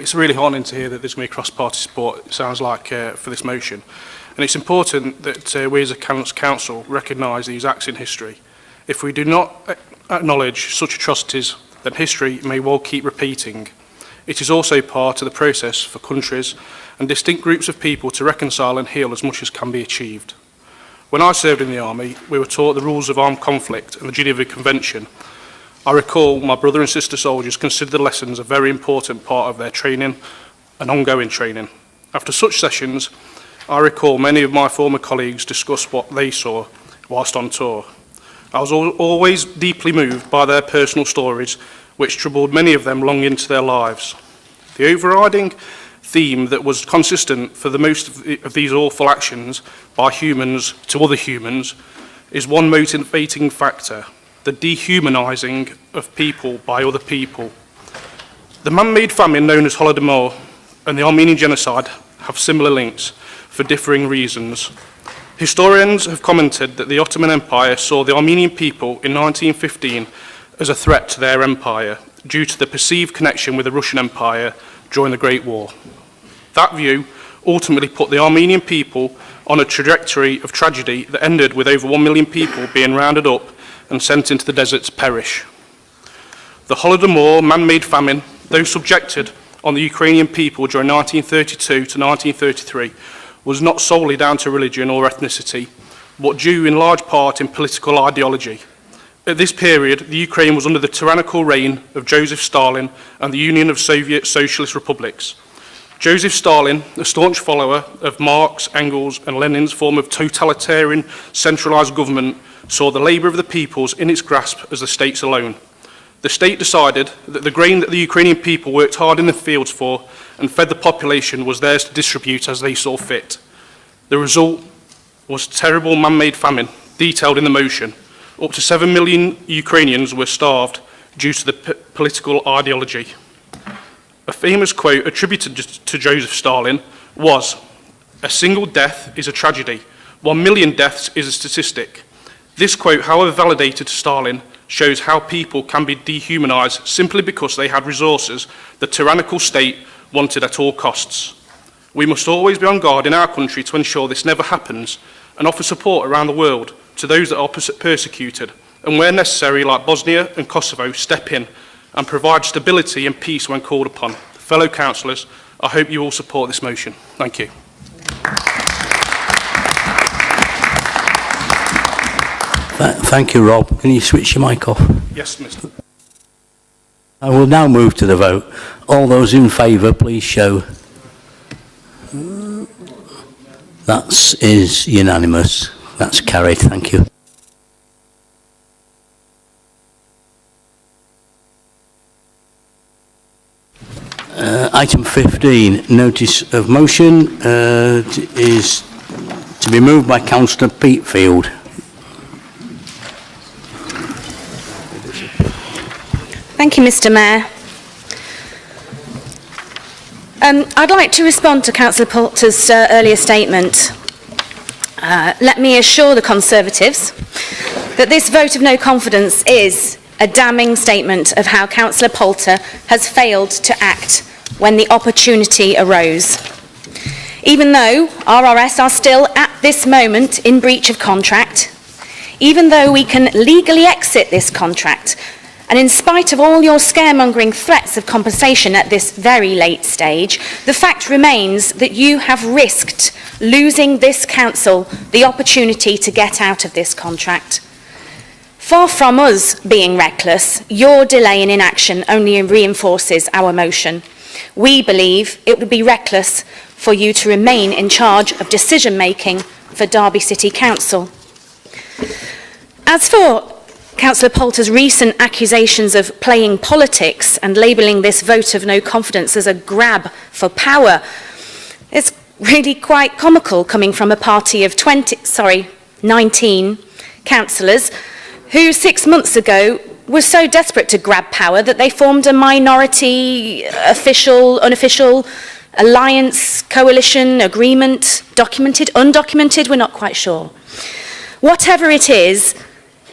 [SPEAKER 22] It's really heartening to hear that there's going to be cross-party support, it sounds like, for this motion. And it's important that we as a council recognise these acts in history. If we do not acknowledge such atrocities, then history may well keep repeating. It is also part of the process for countries and distinct groups of people to reconcile and heal as much as can be achieved. When I served in the army, we were taught the rules of armed conflict and the Geneva Convention. I recall my brother and sister soldiers considered the lessons a very important part of their training and ongoing training. After such sessions, I recall many of my former colleagues discuss what they saw whilst on tour. I was always deeply moved by their personal stories, which troubled many of them long into their lives. The overriding theme that was consistent for the most of these awful actions by humans to other humans is one motivating factor: the dehumanising of people by other people. The man-made famine known as Holodomor and the Armenian genocide have similar links for differing reasons. Historians have commented that the Ottoman Empire saw the Armenian people in 1915 as a threat to their empire due to the perceived connection with the Russian Empire during the Great War. That view ultimately put the Armenian people on a trajectory of tragedy that ended with over 1 million people being rounded up and sent into the desert to perish. The Holodomor man-made famine, though subjected on the Ukrainian people during 1932 to 1933, was not solely down to religion or ethnicity, but due in large part in political ideology. At this period, the Ukraine was under the tyrannical reign of Joseph Stalin and the Union of Soviet Socialist Republics. Joseph Stalin, a staunch follower of Marx, Engels and Lenin's form of totalitarian centralised government, saw the labour of the peoples in its grasp as the state's alone. The state decided that the grain that the Ukrainian people worked hard in the fields for and fed the population was theirs to distribute as they saw fit. The result was terrible man-made famine, detailed in the motion. Up to 7 million Ukrainians were starved due to the political ideology. A famous quote attributed to Joseph Stalin was, "A single death is a tragedy, 1 million deaths is a statistic." This quote, however validated to Stalin, shows how people can be dehumanised simply because they had resources the tyrannical state wanted at all costs. We must always be on guard in our country to ensure this never happens and offer support around the world to those that are persecuted, and where necessary, like Bosnia and Kosovo, step in and provide stability and peace when called upon. Fellow councillors, I hope you all support this motion. Thank you.
[SPEAKER 3] Thank you, Rob. Can you switch your mic off?
[SPEAKER 22] Yes, Mr.
[SPEAKER 3] I will now move to the vote. All those in favour, please show. That is unanimous. That's carried. Thank you. Item 15, notice of motion, is to be moved by Councillor Peatfield.
[SPEAKER 10] Thank you, Mr. Mayor. I'd like to respond to Councillor Poulter's earlier statement. Let me assure the Conservatives that this vote of no confidence is a damning statement of how Councillor Poulter has failed to act when the opportunity arose. Even though RRS are still at this moment in breach of contract, even though we can legally exit this contract, and in spite of all your scaremongering threats of compensation at this very late stage, the fact remains that you have risked losing this council the opportunity to get out of this contract. Far from us being reckless, your delay in inaction only reinforces our motion. We believe it would be reckless for you to remain in charge of decision-making for Derby City Council. As for Councillor Poulter's recent accusations of playing politics and labelling this vote of no confidence as a grab for power, it's really quite comical coming from a party of 19 councillors who 6 months ago was so desperate to grab power that they formed a minority, official, unofficial, alliance, coalition, agreement, documented, undocumented, we're not quite sure. Whatever it is,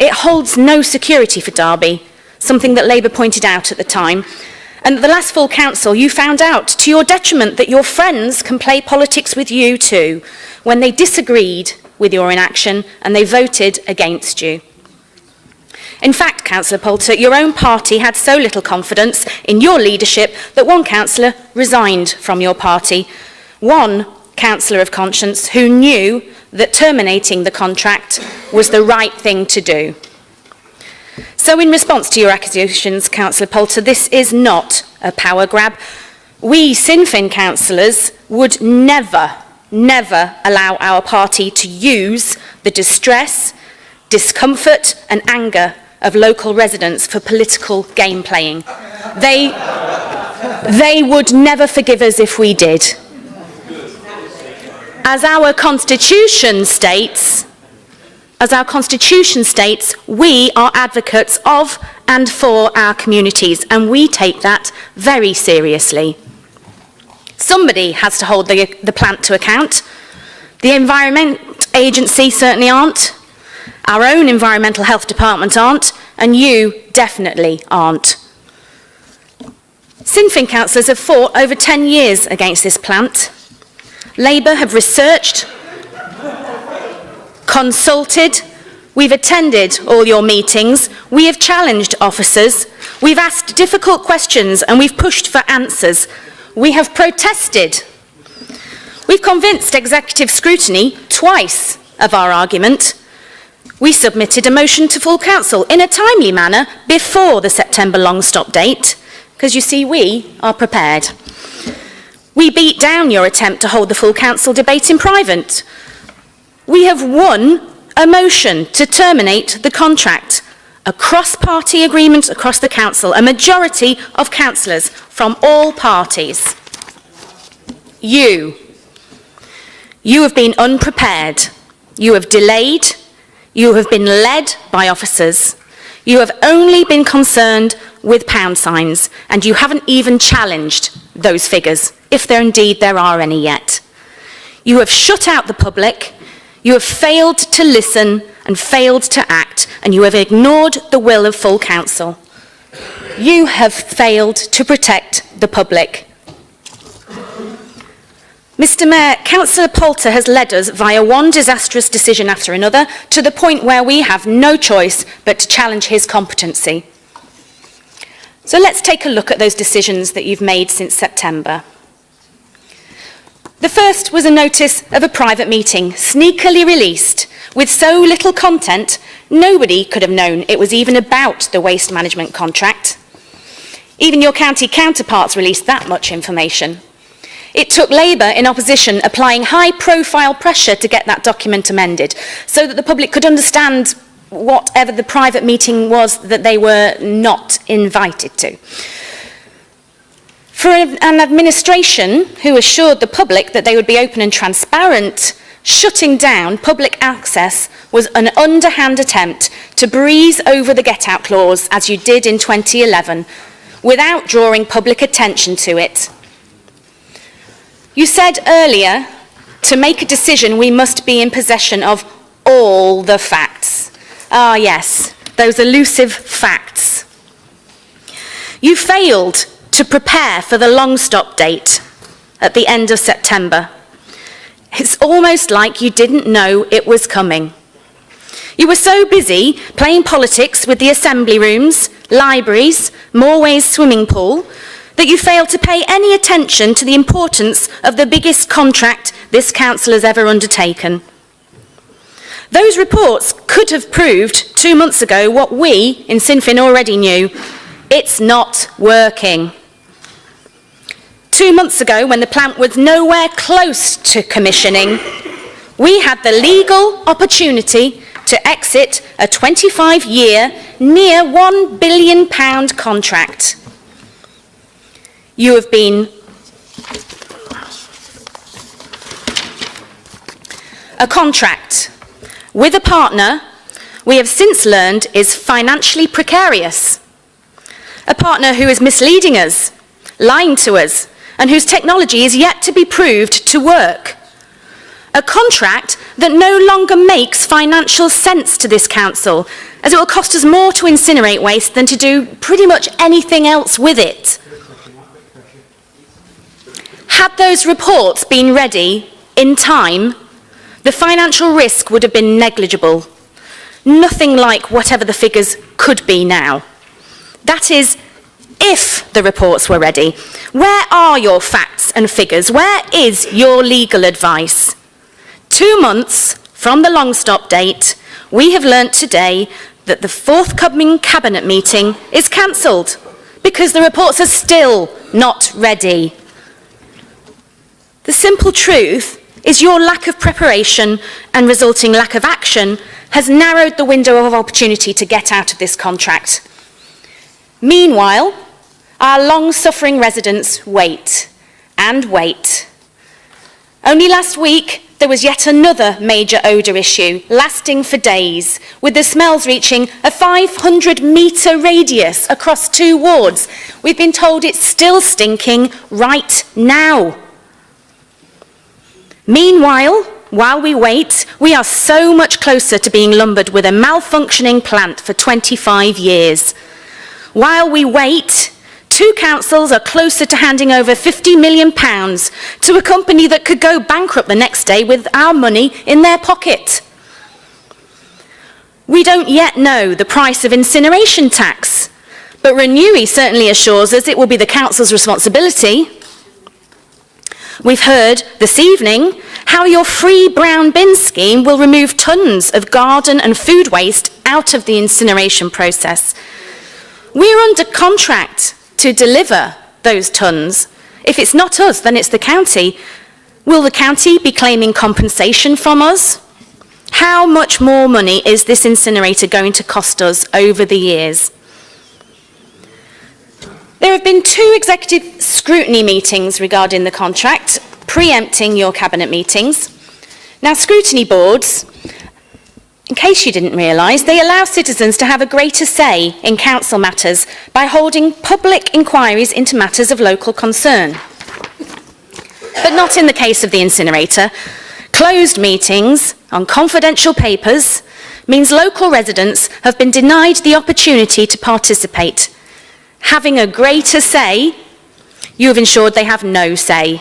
[SPEAKER 10] it holds no security for Derby, something that Labour pointed out at the time. And at the last full council, you found out, to your detriment, that your friends can play politics with you too, when they disagreed with your inaction and they voted against you. In fact, Councillor Poulter, your own party had so little confidence in your leadership that one councillor resigned from your party. One councillor of conscience who knew that terminating the contract was the right thing to do. So in response to your accusations, Councillor Poulter, this is not a power grab. We Sinn Féin councillors would never allow our party to use the distress, discomfort and anger of local residents for political game playing. They would never forgive us if we did. As our constitution states, we are advocates of and for our communities, and we take that very seriously. Somebody has to hold the plant to account. The Environment Agency certainly aren't. Our own Environmental Health Department aren't, and you definitely aren't. Sinn Féin councillors have fought over 10 years against this plant. Labour have researched, consulted, we've attended all your meetings, we have challenged officers, we've asked difficult questions and we've pushed for answers. We have protested. We've convinced executive scrutiny twice of our argument. We submitted a motion to full council in a timely manner before the September long stop date, because you see we are prepared. We beat down your attempt to hold the full council debate in private. We have won a motion to terminate the contract, a cross-party agreement across the council, a majority of councillors from all parties. You have been unprepared. You have delayed. You have been led by officers. You have only been concerned with pound signs, and you haven't even challenged those figures, if there indeed there are any yet. You have shut out the public, you have failed to listen and failed to act, and you have ignored the will of full council. You have failed to protect the public. Mr. Mayor, Councillor Poulter has led us via one disastrous decision after another to the point where we have no choice but to challenge his competency. So let's take a look at those decisions that you've made since September. The first was a notice of a private meeting, sneakily released, with so little content, nobody could have known it was even about the waste management contract. Even your county counterparts released that much information. It took Labour in opposition applying high-profile pressure to get that document amended, so that the public could understand whatever the private meeting was that they were not invited to. For an administration who assured the public that they would be open and transparent, shutting down public access was an underhand attempt to breeze over the get-out clause, as you did in 2011, without drawing public attention to it. You said earlier, to make a decision, we must be in possession of all the facts. Ah, yes, those elusive facts. You failed to prepare for the long stop date at the end of September. It's almost like you didn't know it was coming. You were so busy playing politics with the assembly rooms, libraries, Moorways swimming pool, that you failed to pay any attention to the importance of the biggest contract this council has ever undertaken. Those reports could have proved 2 months ago what we in Sinn Féin already knew. It's not working. 2 months ago, when the plant was nowhere close to commissioning, we had the legal opportunity to exit a 25-year, near £1 billion contract. You have been a contract with a partner we have since learned is financially precarious. A partner who is misleading us, lying to us, and whose technology is yet to be proved to work. A contract that no longer makes financial sense to this council, as it will cost us more to incinerate waste than to do pretty much anything else with it. Had those reports been ready in time, the financial risk would have been negligible. Nothing like whatever the figures could be now. That is, if the reports were ready. Where are your facts and figures? Where is your legal advice? 2 months from the long stop date, we have learnt today that the forthcoming cabinet meeting is cancelled because the reports are still not ready. The simple truth is your lack of preparation and resulting lack of action has narrowed the window of opportunity to get out of this contract. Meanwhile, our long-suffering residents wait and wait. Only last week, there was yet another major odour issue, lasting for days, with the smells reaching a 500-metre radius across 2 wards. We've been told it's still stinking right now. Meanwhile, while we wait, we are so much closer to being lumbered with a malfunctioning plant for 25 years. While we wait, 2 councils are closer to handing over £50 million to a company that could go bankrupt the next day with our money in their pocket. We don't yet know the price of incineration tax, but Renewy certainly assures us it will be the council's responsibility. We've heard this evening how your free brown bin scheme will remove tons of garden and food waste out of the incineration process. We're under contract to deliver those tons. If it's not us, then it's the county. Will the county be claiming compensation from us? How much more money is this incinerator going to cost us over the years? There have been 2 executive scrutiny meetings regarding the contract, preempting your cabinet meetings. Now, scrutiny boards, in case you didn't realise, they allow citizens to have a greater say in council matters by holding public inquiries into matters of local concern. But not in the case of the incinerator. Closed meetings on confidential papers means local residents have been denied the opportunity to participate. Having a greater say, you have ensured they have no say.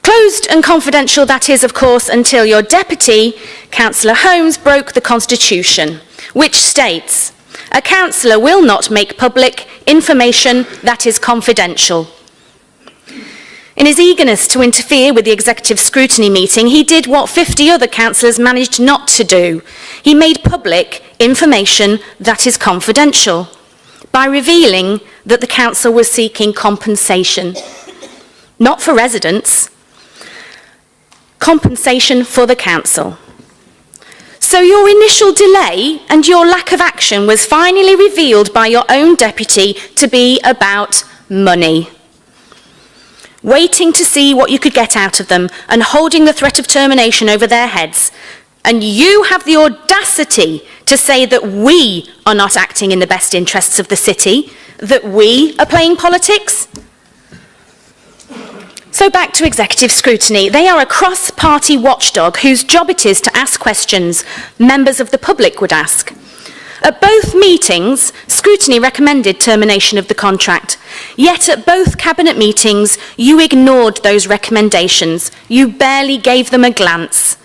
[SPEAKER 10] Closed and confidential, that is, of course, until your deputy, Councillor Holmes, broke the Constitution, which states, a councillor will not make public information that is confidential. In his eagerness to interfere with the executive scrutiny meeting, he did what 50 other councillors managed not to do. He made public information that is confidential by revealing that the council was seeking compensation, not for residents, compensation for the council. So your initial delay and your lack of action was finally revealed by your own deputy to be about money. Waiting to see what you could get out of them and holding the threat of termination over their heads. And you have the audacity to say that we are not acting in the best interests of the city, that we are playing politics? So back to executive scrutiny. They are a cross-party watchdog whose job it is to ask questions members of the public would ask. At both meetings, Scrutiny recommended termination of the contract. Yet at both cabinet meetings, you ignored those recommendations. You barely gave them a glance.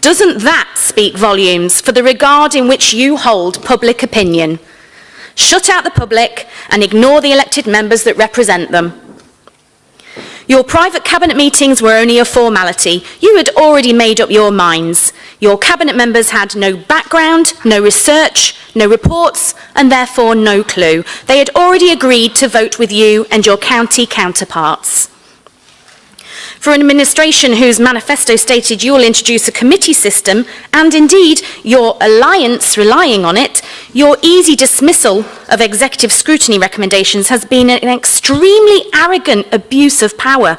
[SPEAKER 10] Doesn't that speak volumes for the regard in which you hold public opinion? Shut out the public and ignore the elected members that represent them. Your private cabinet meetings were only a formality. You had already made up your minds. Your cabinet members had no background, no research, no reports, and therefore no clue. They had already agreed to vote with you and your county counterparts. For an administration whose manifesto stated you will introduce a committee system, and indeed your alliance relying on it, your easy dismissal of executive scrutiny recommendations has been an extremely arrogant abuse of power,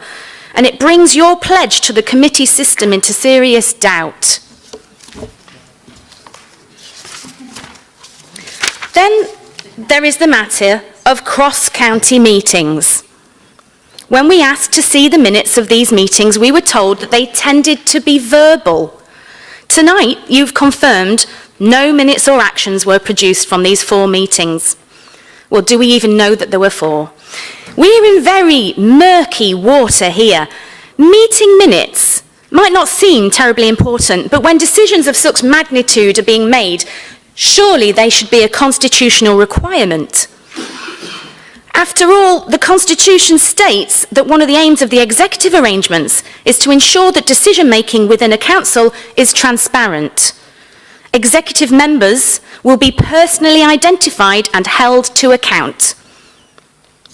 [SPEAKER 10] and it brings your pledge to the committee system into serious doubt. Then there is the matter of cross-county meetings. When we asked to see the minutes of these meetings, we were told that they tended to be verbal. Tonight, you've confirmed no minutes or actions were produced from these 4 meetings. Well, do we even know that there were 4? We're in very murky water here. Meeting minutes might not seem terribly important, but when decisions of such magnitude are being made, surely they should be a constitutional requirement. After all, the Constitution states that one of the aims of the executive arrangements is to ensure that decision-making within a council is transparent. Executive members will be personally identified and held to account.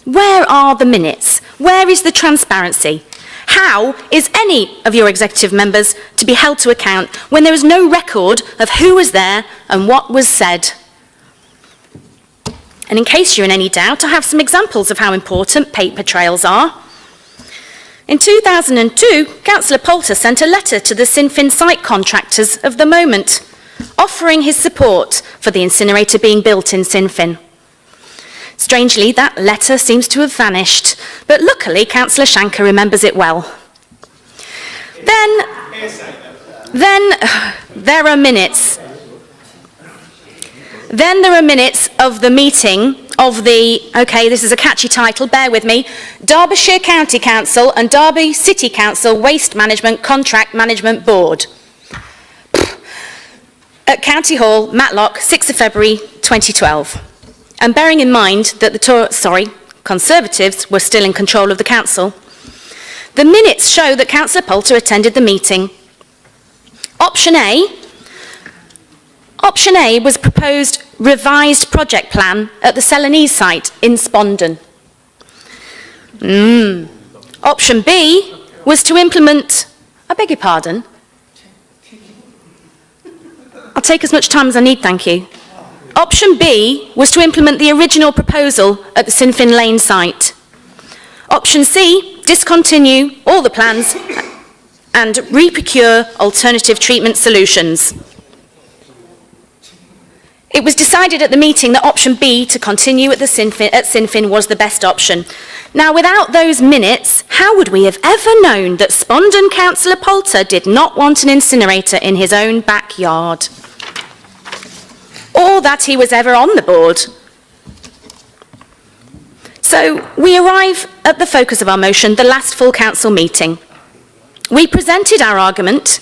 [SPEAKER 10] Where are the minutes? Where is the transparency? How is any of your executive members to be held to account when there is no record of who was there and what was said? And in case you're in any doubt, I have some examples of how important paper trails are. In 2002, Councillor Poulter sent a letter to the Sinn Féin site contractors of the moment, offering his support for the incinerator being built in Sinn Féin. Strangely, that letter seems to have vanished, but luckily Councillor Shanker remembers it well. Then there are minutes. Then there are minutes of the meeting of the, okay, this is a catchy title, bear with me, Derbyshire County Council and Derby City Council Waste Management Contract Management Board. At County Hall, Matlock, 6th of February 2012. And bearing in mind that the Conservatives were still in control of the council, the minutes show that Councillor Poulter attended the meeting. Option A was proposed revised project plan at the Celanese site in Spondon. Option B was to implement, I beg your pardon. I'll take as much time as I need, thank you. Option B was to implement the original proposal at the Sinn Féin Lane site. Option C, discontinue all the plans and re-procure alternative treatment solutions. It was decided at the meeting that option B, to continue at Sinn Féin, was the best option. Now, without those minutes, how would we have ever known that Spondon Councillor Poulter did not want an incinerator in his own backyard? Or that he was ever on the board? So, we arrive at the focus of our motion, the last full council meeting. We presented our argument,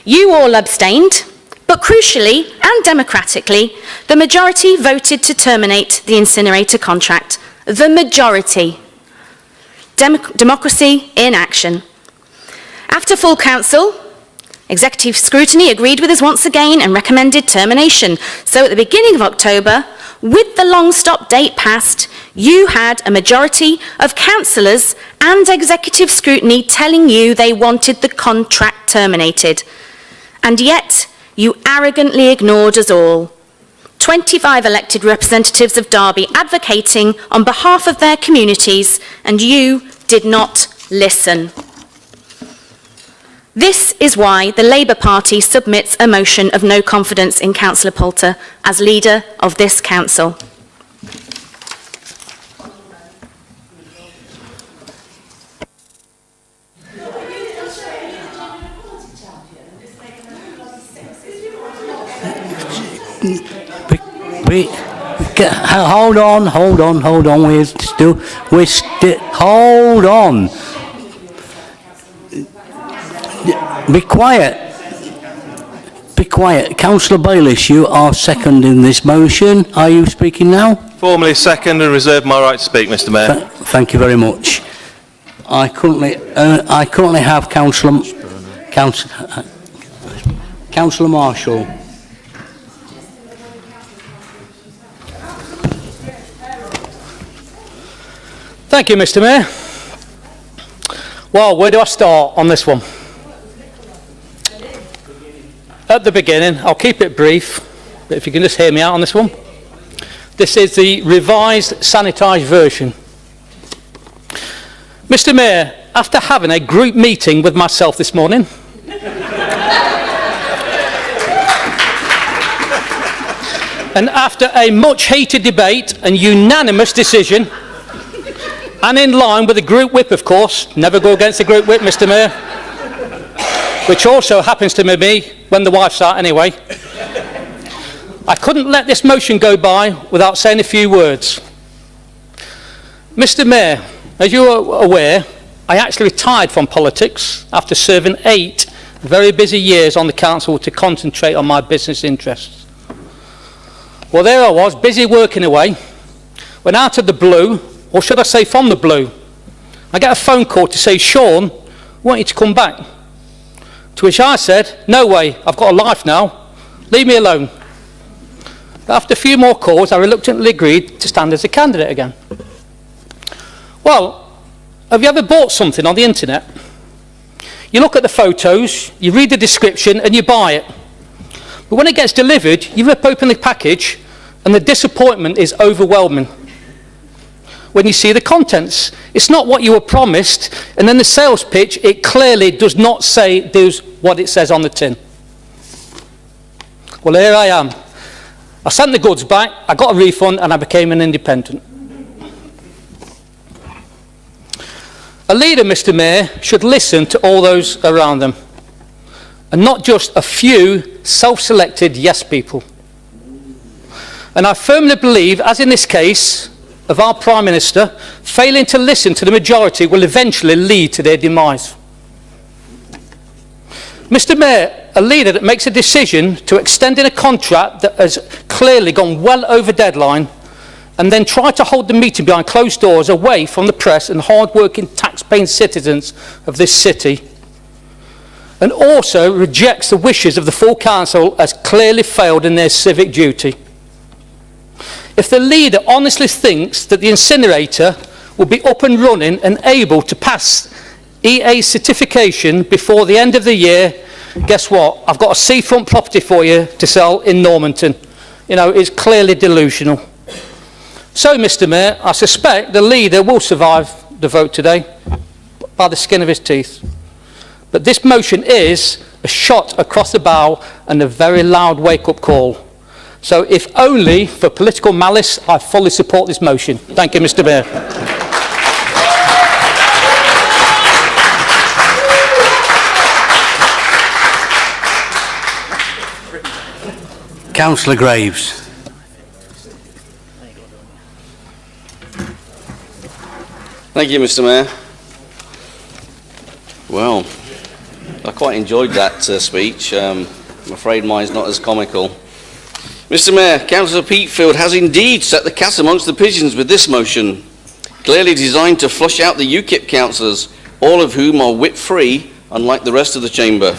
[SPEAKER 10] you all abstained, but crucially and democratically, the majority voted to terminate the incinerator contract. The majority. Democracy in action. After full council, executive scrutiny agreed with us once again and recommended termination. So at the beginning of October, with the long stop date passed, you had a majority of councillors and executive scrutiny telling you they wanted the contract terminated. And yet, you arrogantly ignored us all. 25 elected representatives of Derby advocating on behalf of their communities, and you did not listen. This is why the Labour Party submits a motion of no confidence in Councillor Poulter as leader of this council.
[SPEAKER 3] Hold on, hold on. Be quiet. Councillor Bayliss, you are second in this motion. Are you speaking now?
[SPEAKER 1] Formally second and reserve my right to speak, Mr. Mayor.
[SPEAKER 3] Thank you very much. I currently have Councillor Marshall.
[SPEAKER 17] Thank you, Mr. Mayor. Well, where do I start on this one? At the beginning, I'll keep it brief, but if you can just hear me out on this one. This is the revised sanitised version. Mr. Mayor, after having a group meeting with myself this morning, and after a much heated debate and unanimous decision, and in line with the group whip, of course, never go against the group whip, Mr. Mayor, which also happens to be me when the wife's out anyway, I couldn't let this motion go by without saying a few words. Mr. Mayor, as you are aware, I actually retired from politics after serving 8 very busy years on the council to concentrate on my business interests. Well, there I was, busy working away, when out of the blue, or should I say from the blue, I get a phone call to say, Sean, I want you to come back. To which I said, no way, I've got a life now, leave me alone. After a few more calls, I reluctantly agreed to stand as a candidate again. Well, have you ever bought something on the internet? You look at the photos, you read the description and you buy it. But when it gets delivered, you rip open the package and the disappointment is overwhelming. When you see the contents, it's not what you were promised, and then the sales pitch, it clearly does not do what it says on the tin. Well, here I am. I sent the goods back, I got a refund, and I became an independent. A leader, Mr. Mayor, should listen to all those around them, and not just a few self-selected yes people. And I firmly believe, as in this case of our Prime Minister, failing to listen to the majority will eventually lead to their demise. Mr. Mayor, a leader that makes a decision to extend in a contract that has clearly gone well over deadline and then try to hold the meeting behind closed doors away from the press and hard-working tax-paying citizens of this city, and also rejects the wishes of the full council, has clearly failed in their civic duty. If the leader honestly thinks that the incinerator will be up and running and able to pass EA certification before the end of the year, guess what? I've got a seafront property for you to sell in Normanton. You know, it's clearly delusional. So, Mr. Mayor, I suspect the leader will survive the vote today by the skin of his teeth. But this motion is a shot across the bow and a very loud wake-up call. So if only for political malice, I fully support this motion. Thank you, Mr. Mayor.
[SPEAKER 3] Councillor Graves.
[SPEAKER 9] Thank you, Mr. Mayor. Well, I quite enjoyed that speech. I'm afraid mine's not as comical. Mr. Mayor, Councillor Peatfield has indeed set the cat amongst the pigeons with this motion. clearly designed to flush out the UKIP councillors, all of whom are whip-free, unlike the rest of the chamber.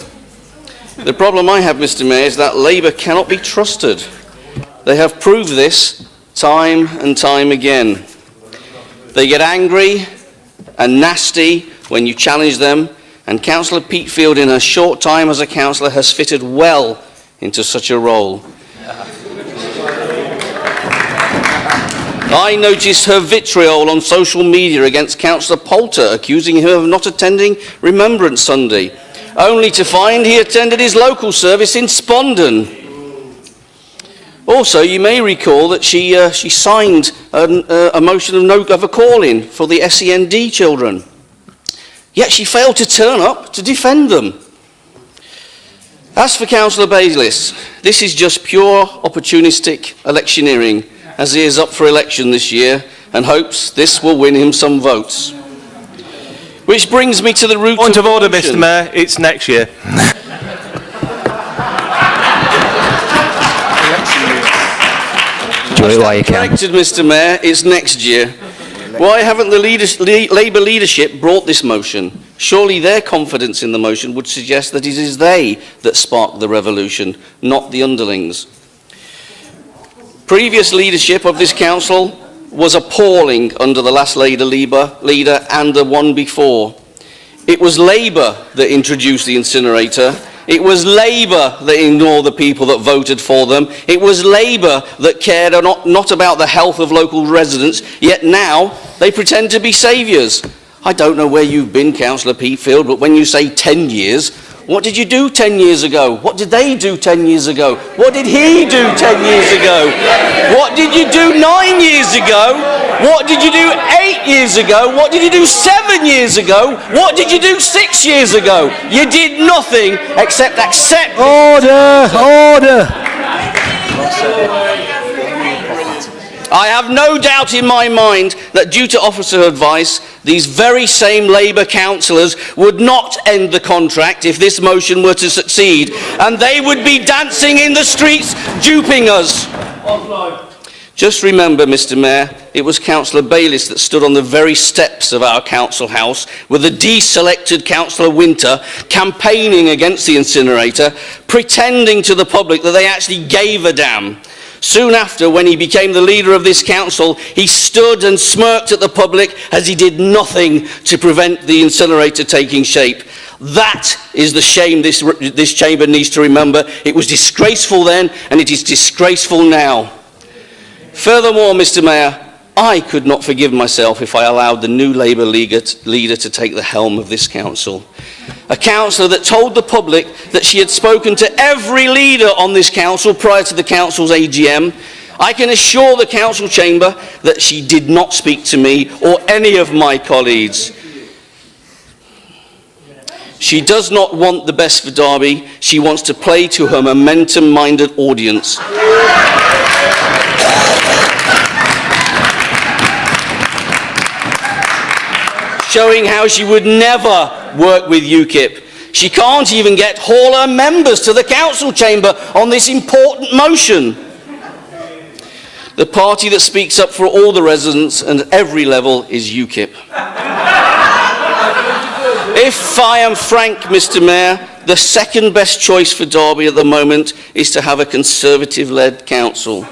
[SPEAKER 9] The problem I have, Mr Mayor, is that Labour cannot be trusted. They have proved this time and time again. They get angry and nasty when you challenge them, and Councillor Peatfield, in her short time as a councillor, has fitted well into such a role. I noticed her vitriol on social media against Councillor Poulter, accusing him of not attending Remembrance Sunday, only to find he attended his local service in Spondon. Also, you may recall that she signed a motion of a call-in for the SEND children, yet she failed to turn up to defend them. As for Councillor Bayliss, this is just pure opportunistic electioneering, as he is up for election this year and hopes this will win him some votes. Which brings me to the root
[SPEAKER 1] Point of order,
[SPEAKER 9] motion.
[SPEAKER 1] Mr Mayor, it's next year.
[SPEAKER 9] Do it while you can. Corrected, Mr Mayor, it's next year. Why haven't the Labour leadership brought this motion? Surely their confidence in the motion would suggest that it is they that sparked the revolution, not the underlings. Previous leadership of this council was appalling under the last leader and the one before. It was Labour that introduced the incinerator. It was Labour that ignored the people that voted for them. It was Labour that cared not about the health of local residents, yet now they pretend to be saviours. I don't know where you've been, Councillor Peatfield, but when you say 10 years, what did you do 10 years ago? What did they do 10 years ago? What did he do 10 years ago? What did you do 9 years ago? What did you do 8 years ago? What did you do 7 years ago? What did you do 6 years ago? You did nothing except accept...
[SPEAKER 3] Order!
[SPEAKER 9] I have no doubt in my mind that due to officer advice, these very same Labour councillors would not end the contract if this motion were to succeed, and they would be dancing in the streets, duping us. Just remember, Mr Mayor, it was Councillor Bayliss that stood on the very steps of our council house with the deselected Councillor Winter campaigning against the incinerator, pretending to the public that they actually gave a damn. Soon after, when he became the leader of this council, he stood and smirked at the public as he did nothing to prevent the incinerator taking shape. That is the shame this chamber needs to remember. It was disgraceful then, and it is disgraceful now. Furthermore, Mr Mayor, I could not forgive myself if I allowed the new Labour leader to take the helm of this council. A councillor that told the public that she had spoken to every leader on this council prior to the council's AGM. I can assure the council chamber that she did not speak to me or any of my colleagues. She does not want the best for Derby. She wants to play to her momentum-minded audience. Showing how she would never work with UKIP. She can't even get all her members to the council chamber on this important motion. The party that speaks up for all the residents and at every level is UKIP. If I am frank, Mr Mayor, the second best choice for Derby at the moment is to have a Conservative-led council.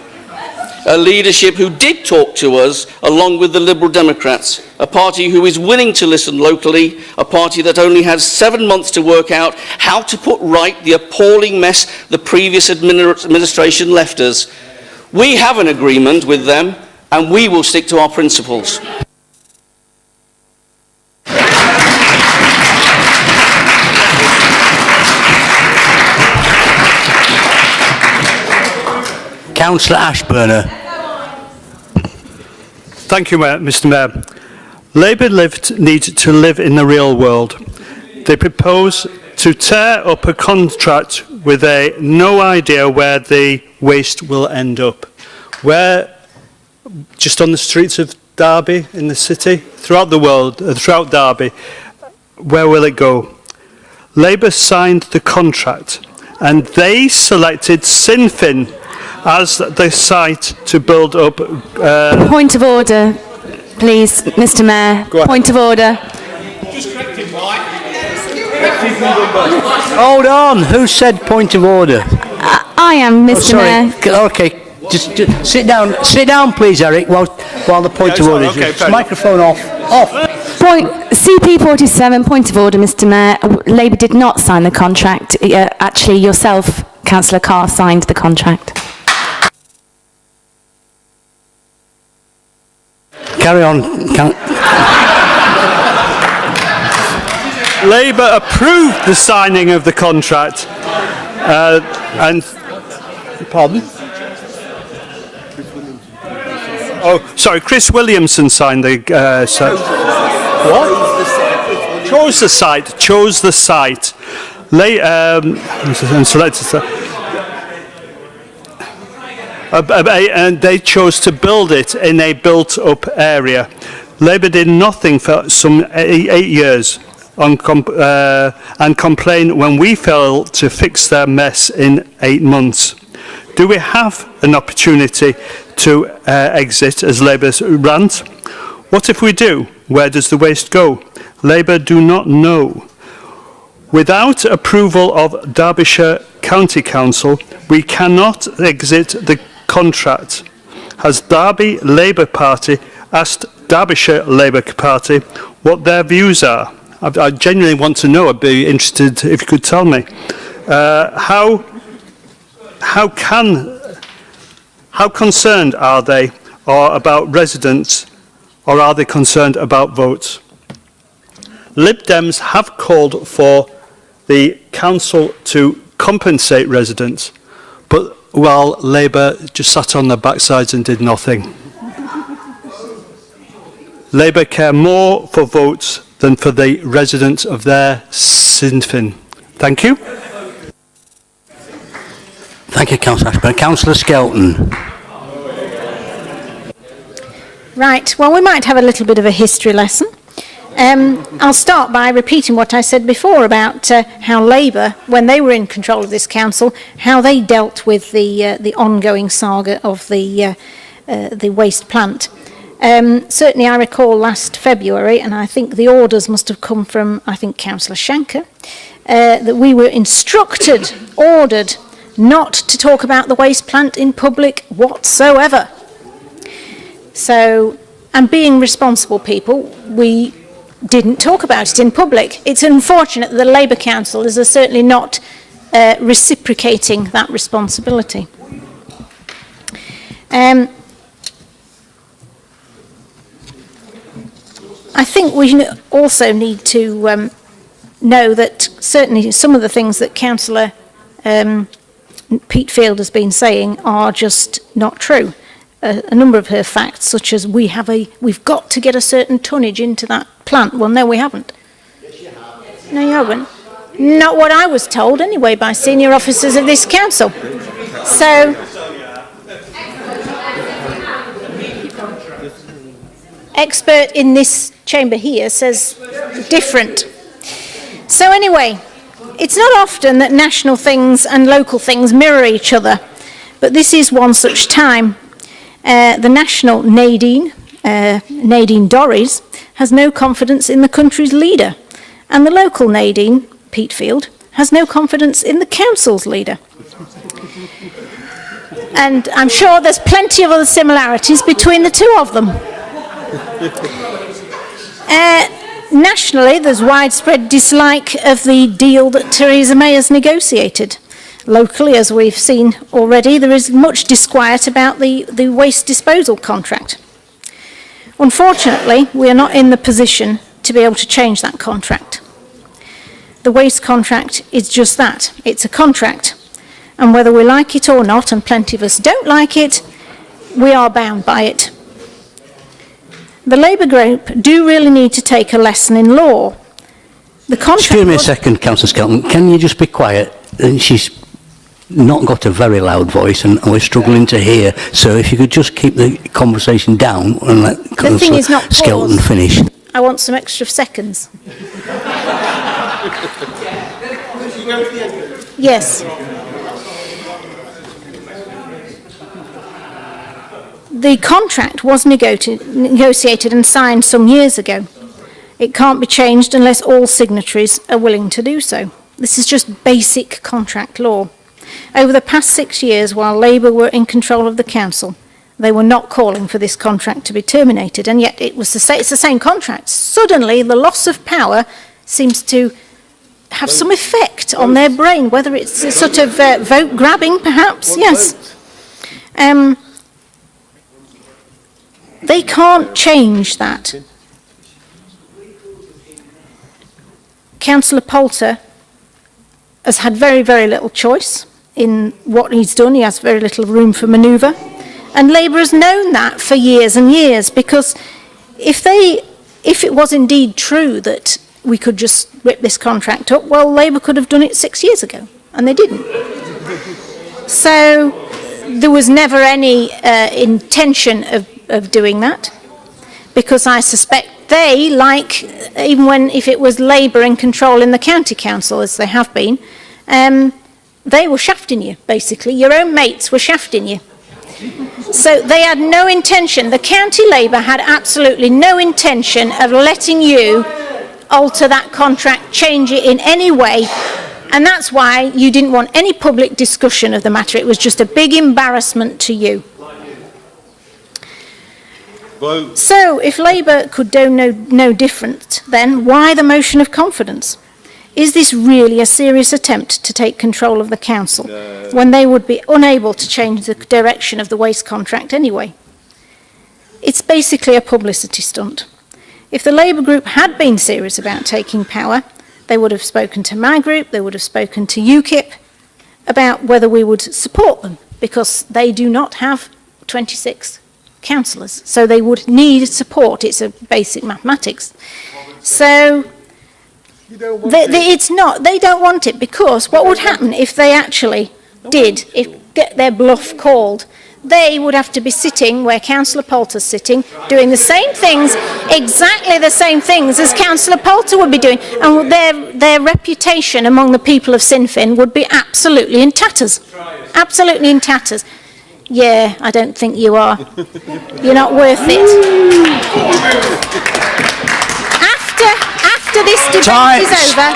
[SPEAKER 9] A leadership who did talk to us, along with the Liberal Democrats, a party who is willing to listen locally, a party that only has 7 months to work out how to put right the appalling mess the previous administration left us. We have an agreement with them, and we will stick to our principles.
[SPEAKER 3] Councillor Ashburner.
[SPEAKER 2] Thank you, Mr Mayor. Labour need to live in the real world. They propose to tear up a contract with no idea where the waste will end up. Where, just on the streets of Derby, in the city, throughout the world, throughout Derby, where will it go? Labour signed the contract and they selected Sinfin as the site to build up...
[SPEAKER 10] Point of order. Please, Mr Mayor, point of order.
[SPEAKER 3] Hold on, who said point of order?
[SPEAKER 10] I am, Mr Mayor.
[SPEAKER 3] Okay, just sit down please, Eric, while the point of order is.
[SPEAKER 22] Okay,
[SPEAKER 3] Microphone off.
[SPEAKER 10] CP 47, point of order, Mr Mayor. Labour did not sign the contract. Actually, yourself, Councillor Carr, signed the contract.
[SPEAKER 3] Carry on.
[SPEAKER 2] Labour approved the signing of the contract. And pardon? Oh, sorry, Chris Williamson signed the... what? Chose the site. And selected... and they chose to build it in a built-up area. Labour did nothing for some 8 years and complained when we failed to fix their mess in 8 months. Do we have an opportunity to exit as Labour's rant? What if we do? Where does the waste go? Labour do not know. Without approval of Derbyshire County Council, we cannot exit the contract. Has Derby Labour Party asked Derbyshire Labour Party what their views are? I genuinely want to know. I'd be interested if you could tell me. How concerned are they about residents, or are they concerned about votes? Lib Dems have called for the council to compensate residents, but while Labour just sat on their backsides and did nothing. Labour care more for votes than for the residents of their Sinfin. Thank you.
[SPEAKER 3] Thank you, Councillor Ashburn. Councillor Skelton.
[SPEAKER 5] Right, well, we might have a little bit of a history lesson. I'll start by repeating what I said before about how Labour, when they were in control of this council, how they dealt with the ongoing saga of the waste plant. Certainly I recall last February, and I think the orders must have come from, I think, Councillor Shanker, that we were ordered not to talk about the waste plant in public whatsoever. So, and being responsible people, we didn't talk about it in public. It's unfortunate that the Labour councillors are certainly not reciprocating that responsibility. I think we also need to know that certainly some of the things that Councillor Pete Field has been saying are just not true. A number of her facts, such as we've got to get a certain tonnage into that plant. Well, no, we haven't. Yes, you have. No, you haven't. Not what I was told, anyway, by senior officers of this council. So, expert in this chamber here says different. So anyway, it's not often that national things and local things mirror each other, but this is one such time. The national Nadine Dorries, has no confidence in the country's leader, and the local Nadine, Pete Field, has no confidence in the council's leader. And I'm sure there's plenty of other similarities between the two of them. Nationally, there's widespread dislike of the deal that Theresa May has negotiated. Locally, as we've seen already, there is much disquiet about the waste disposal contract. Unfortunately, we are not in the position to be able to change that contract. The waste contract is just that. It's a contract. And whether we like it or not, and plenty of us don't like it, we are bound by it. The Labour group do really need to take a lesson in law. The contract.
[SPEAKER 3] Excuse me a second, Councillor Skelton. Can you just be quiet? She's not got a very loud voice and we're struggling to hear. So if you could just keep the conversation down and let Councillor Skelton finish.
[SPEAKER 5] I want some extra seconds. Yes. the contract was negotiated and signed some years ago. It can't be changed unless all signatories are willing to do so. This is just basic contract law. Over the past 6 years, while Labour were in control of the council, they were not calling for this contract to be terminated, and yet it's the same contract. Suddenly, the loss of power seems to have some effect on their brain, whether it's a sort of vote grabbing, perhaps. Yes. They can't change that. Councillor Poulter has had very, very little choice in what he's done. He has very little room for manoeuvre. And Labour has known that for years and years, because if it was indeed true that we could just rip this contract up, well, Labour could have done it 6 years ago, and they didn't. So there was never any intention of doing that, because I suspect they, like, even if it was Labour in control in the county council, as they have been, they were shafting you, basically. Your own mates were shafting you. So they had no intention, the county Labour had absolutely no intention of letting you alter that contract, change it in any way, and that's why you didn't want any public discussion of the matter. It was just a big embarrassment to you. So if Labour could do no different, then why the motion of confidence? Is this really a serious attempt to take control of the council when they would be unable to change the direction of the waste contract anyway? It's basically a publicity stunt. If the Labour group had been serious about taking power, they would have spoken to my group, they would have spoken to UKIP about whether we would support them, because they do not have 26 councillors, so they would need support. It's a basic mathematics. So they don't want it, because what would happen if they actually did get their bluff called? They would have to be sitting where Councillor Poulter's sitting, doing the same things, exactly the same things as Councillor Poulter would be doing, and their reputation among the people of Sinn Féin would be absolutely in tatters. Absolutely in tatters. Yeah, I don't think you are. You're not worth it. After this debate is over...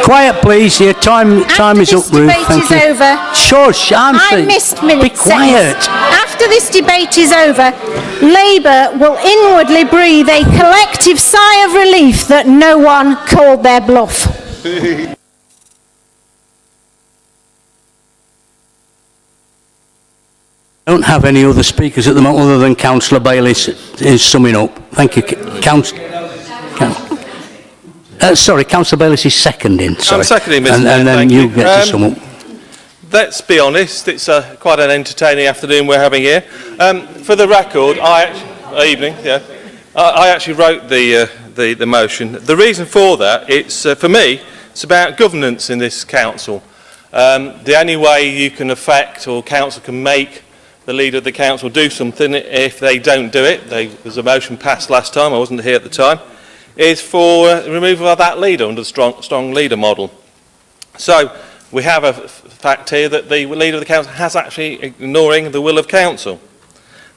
[SPEAKER 3] Quiet please, your time is up, Ruth.
[SPEAKER 5] After this debate is over...
[SPEAKER 3] Shush,
[SPEAKER 5] I missed minutes.
[SPEAKER 3] Be quiet.
[SPEAKER 5] After this debate is over, Labour will inwardly breathe a collective sigh of relief that no one called their bluff.
[SPEAKER 3] Don't have any other speakers at the moment other than Councillor Bailey is summing up. Thank you, sorry, Councillor Bailey is seconding. Sorry.
[SPEAKER 1] I'm seconding, Mr. Mayor.
[SPEAKER 3] And then you get to sum up.
[SPEAKER 1] Let's be honest, it's quite an entertaining afternoon we're having here. For the record, I actually wrote the motion. The reason for that, it's for me, it's about governance in this council. The only way you can affect, or council can make the leader of the council do something, if they don't do it, there was a motion passed last time, I wasn't here at the time, is for removal of that leader under the strong leader model. So we have a fact here that the leader of the council has actually ignoring the will of council.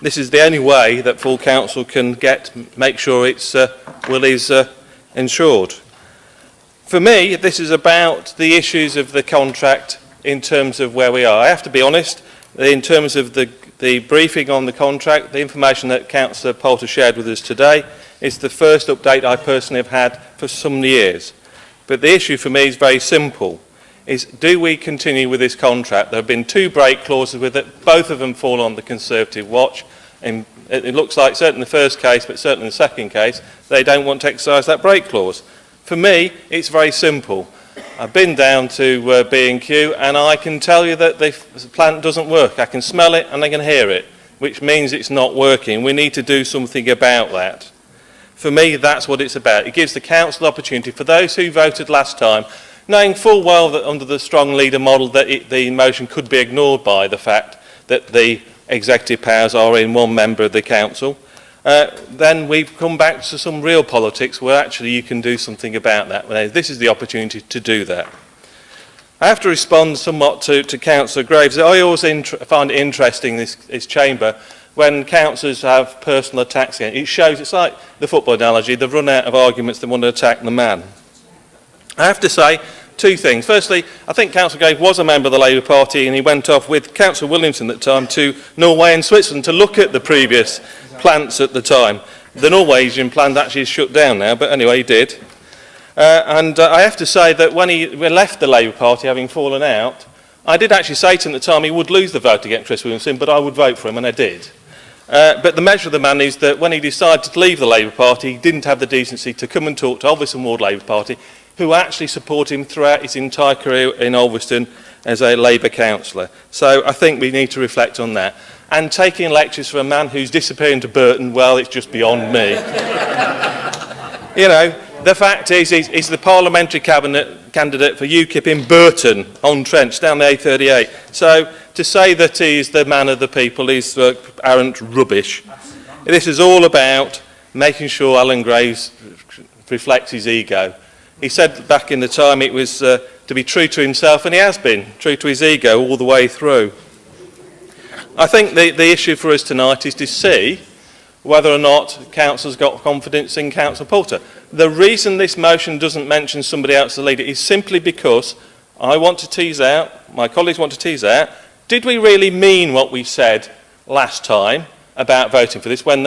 [SPEAKER 1] This is the only way that full council can make sure its will is ensured. For me, this is about the issues of the contract in terms of where we are. I have to be honest, in terms of the briefing on the contract, the information that Councillor Poulter shared with us today is the first update I personally have had for some years. But the issue for me is very simple, is do we continue with this contract? There have been 2 break clauses with it, both of them fall on the Conservative watch, and it looks like, certainly in the first case, but certainly in the second case, they don't want to exercise that break clause. For me, it's very simple. I've been down to B&Q and I can tell you that the plant doesn't work. I can smell it and I can hear it, which means it's not working. We need to do something about that. For me, that's what it's about. It gives the council the opportunity, for those who voted last time, knowing full well that under the strong leader model that the motion could be ignored by the fact that the executive powers are in one member of the council, then we've come back to some real politics where actually you can do something about that. This is the opportunity to do that. I have to respond somewhat to Councillor Graves. I always find it interesting, this chamber, when councillors have personal attacks against it shows, it's like the football analogy, they've run out of arguments, they want to attack the man. I have to say two things. Firstly, I think Councillor Grave was a member of the Labour Party and he went off with Councillor Williamson at the time to Norway and Switzerland to look at the previous plants at the time. The Norwegian plant actually is shut down now, but anyway, he did. And I have to say that when he left the Labour Party, having fallen out, I did actually say to him at the time he would lose the vote against Chris Williamson, but I would vote for him, and I did. But the measure of the man is that when he decided to leave the Labour Party, he didn't have the decency to come and talk to Ulverston Ward Labour Party, who actually support him throughout his entire career in Ulverston as a Labour councillor. So I think we need to reflect on that. And taking lectures from a man who's disappearing to Burton, well, it's just beyond me. You know, the fact is, he's the parliamentary cabinet candidate for UKIP in Burton on Trent, down the A38. So to say that he's the man of the people is arrant rubbish. This is all about making sure Alan Graves reflects his ego. He said back in the time it was to be true to himself, and he has been true to his ego all the way through. I think the issue for us tonight is to see whether or not council's got confidence in Councillor Poulter. The reason this motion doesn't mention somebody else to lead it is simply because I want to tease out, my colleagues want to tease out, did we really mean what we said last time about voting for this when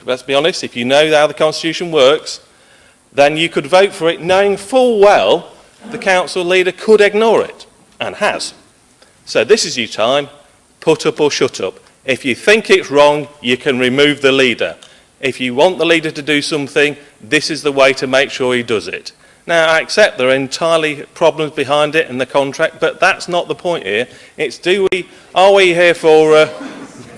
[SPEAKER 1] let's be honest, if you know how the Constitution works, then you could vote for it knowing full well the council leader could ignore it, and has. So this is your time, put up or shut up. If you think it's wrong, you can remove the leader. If you want the leader to do something, this is the way to make sure he does it. Now, I accept there are entirely problems behind it in the contract, but that's not the point here. It's are we here for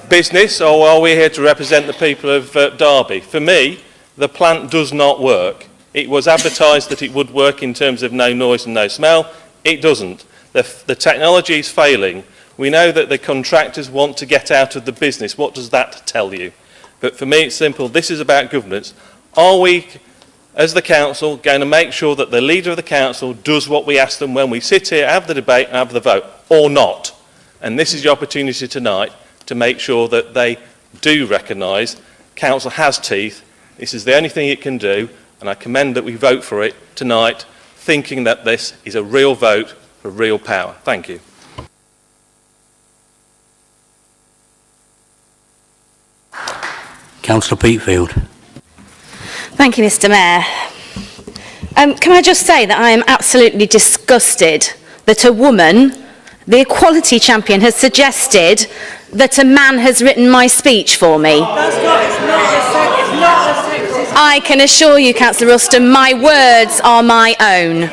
[SPEAKER 1] business, or are we here to represent the people of Derby? For me, the plant does not work. It was advertised that it would work in terms of no noise and no smell. It doesn't. The technology is failing. We know that the contractors want to get out of the business. What does that tell you? But for me, it's simple. This is about governance. Are we, as the council, going to make sure that the leader of the council does what we ask them when we sit here, have the debate and have the vote, or not? And this is your opportunity tonight to make sure that they do recognise council has teeth. This is the only thing it can do, and I commend that we vote for it tonight, thinking that this is a real vote for real power. Thank you.
[SPEAKER 3] Councillor Peatfield.
[SPEAKER 10] Thank you, Mr. Mayor. Can I just say that I am absolutely disgusted that a woman, the equality champion, has suggested that a man has written my speech for me. I can assure you, Councillor Ruston, my words are my own.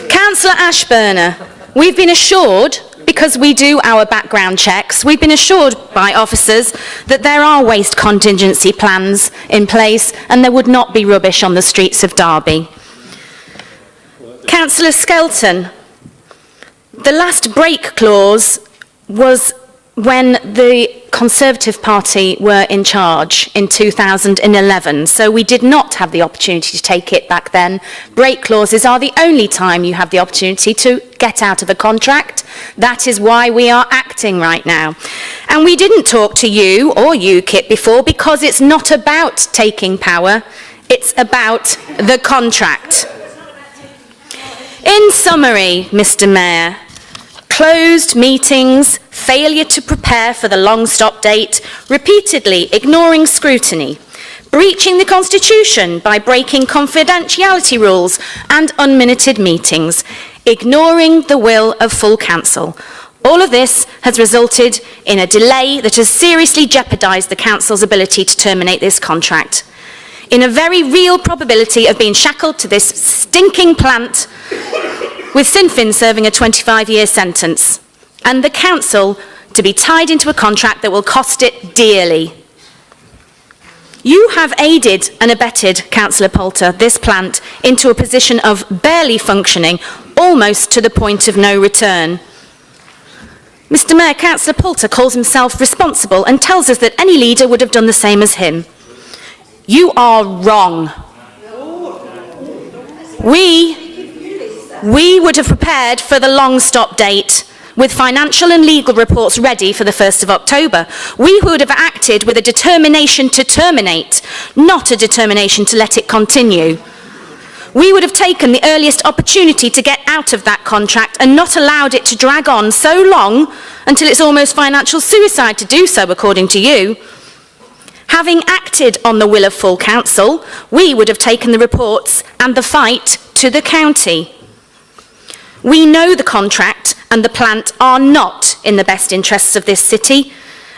[SPEAKER 10] Councillor Ashburner, we've been assured, because we do our background checks, we've been assured by officers that there are waste contingency plans in place and there would not be rubbish on the streets of Derby. Councillor Skelton, the last break clause was when the Conservative Party were in charge in 2011, so we did not have the opportunity to take it back then. Break clauses are the only time you have the opportunity to get out of a contract. That is why we are acting right now. And we didn't talk to you or UKIP before because it's not about taking power, it's about the contract. In summary, Mr. Mayor, closed meetings, failure to prepare for the long stop date, repeatedly ignoring scrutiny, breaching the Constitution by breaking confidentiality rules and unminuted meetings, ignoring the will of full council. All of this has resulted in a delay that has seriously jeopardised the council's ability to terminate this contract. In a very real probability of being shackled to this stinking plant with Sinn Féin serving a 25-year sentence, and the council to be tied into a contract that will cost it dearly. You have aided and abetted, Councillor Poulter, this plant into a position of barely functioning, almost to the point of no return. Mr. Mayor, Councillor Poulter calls himself responsible and tells us that any leader would have done the same as him. You are wrong. We would have prepared for the long stop date. with financial and legal reports ready for the 1st of October. We would have acted with a determination to terminate, not a determination to let it continue. We would have taken the earliest opportunity to get out of that contract and not allowed it to drag on so long until it's almost financial suicide to do so, according to you. Having acted on the will of full council, we would have taken the reports and the fight to the county. We know the contract and the plant are not in the best interests of this city,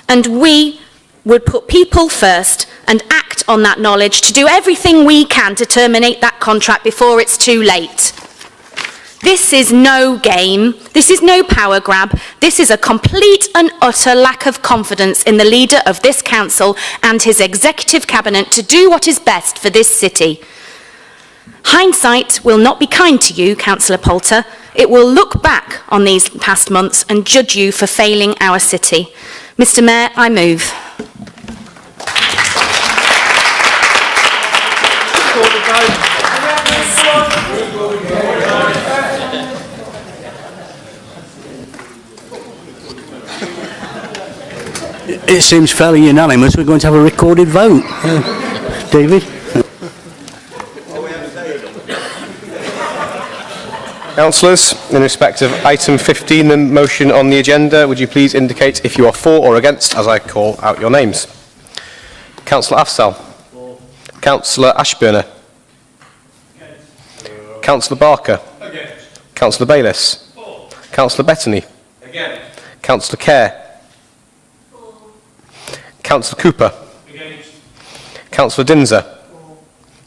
[SPEAKER 10] and we would put people first and act on that knowledge to do everything we can to terminate that contract before it's too late. This is no game, this is no power grab, this is a complete and utter lack of confidence in the leader of this council and his executive cabinet to do what is best for this city. Hindsight will not be kind to you, Councillor Poulter. It will look back on these past months and judge you for failing our city. Mr. Mayor, I move.
[SPEAKER 3] It seems fairly unanimous. We're going to have a recorded vote. David?
[SPEAKER 4] Councillors, in respect of item 15, the motion on the agenda, would you please indicate if you are for or against as I call out your names? Councillor Afzal. Councillor Ashburner. Councillor Barker. Councillor Bayliss. Councillor Bettany. Councillor Kerr. Councillor Cooper. Councillor Dinser.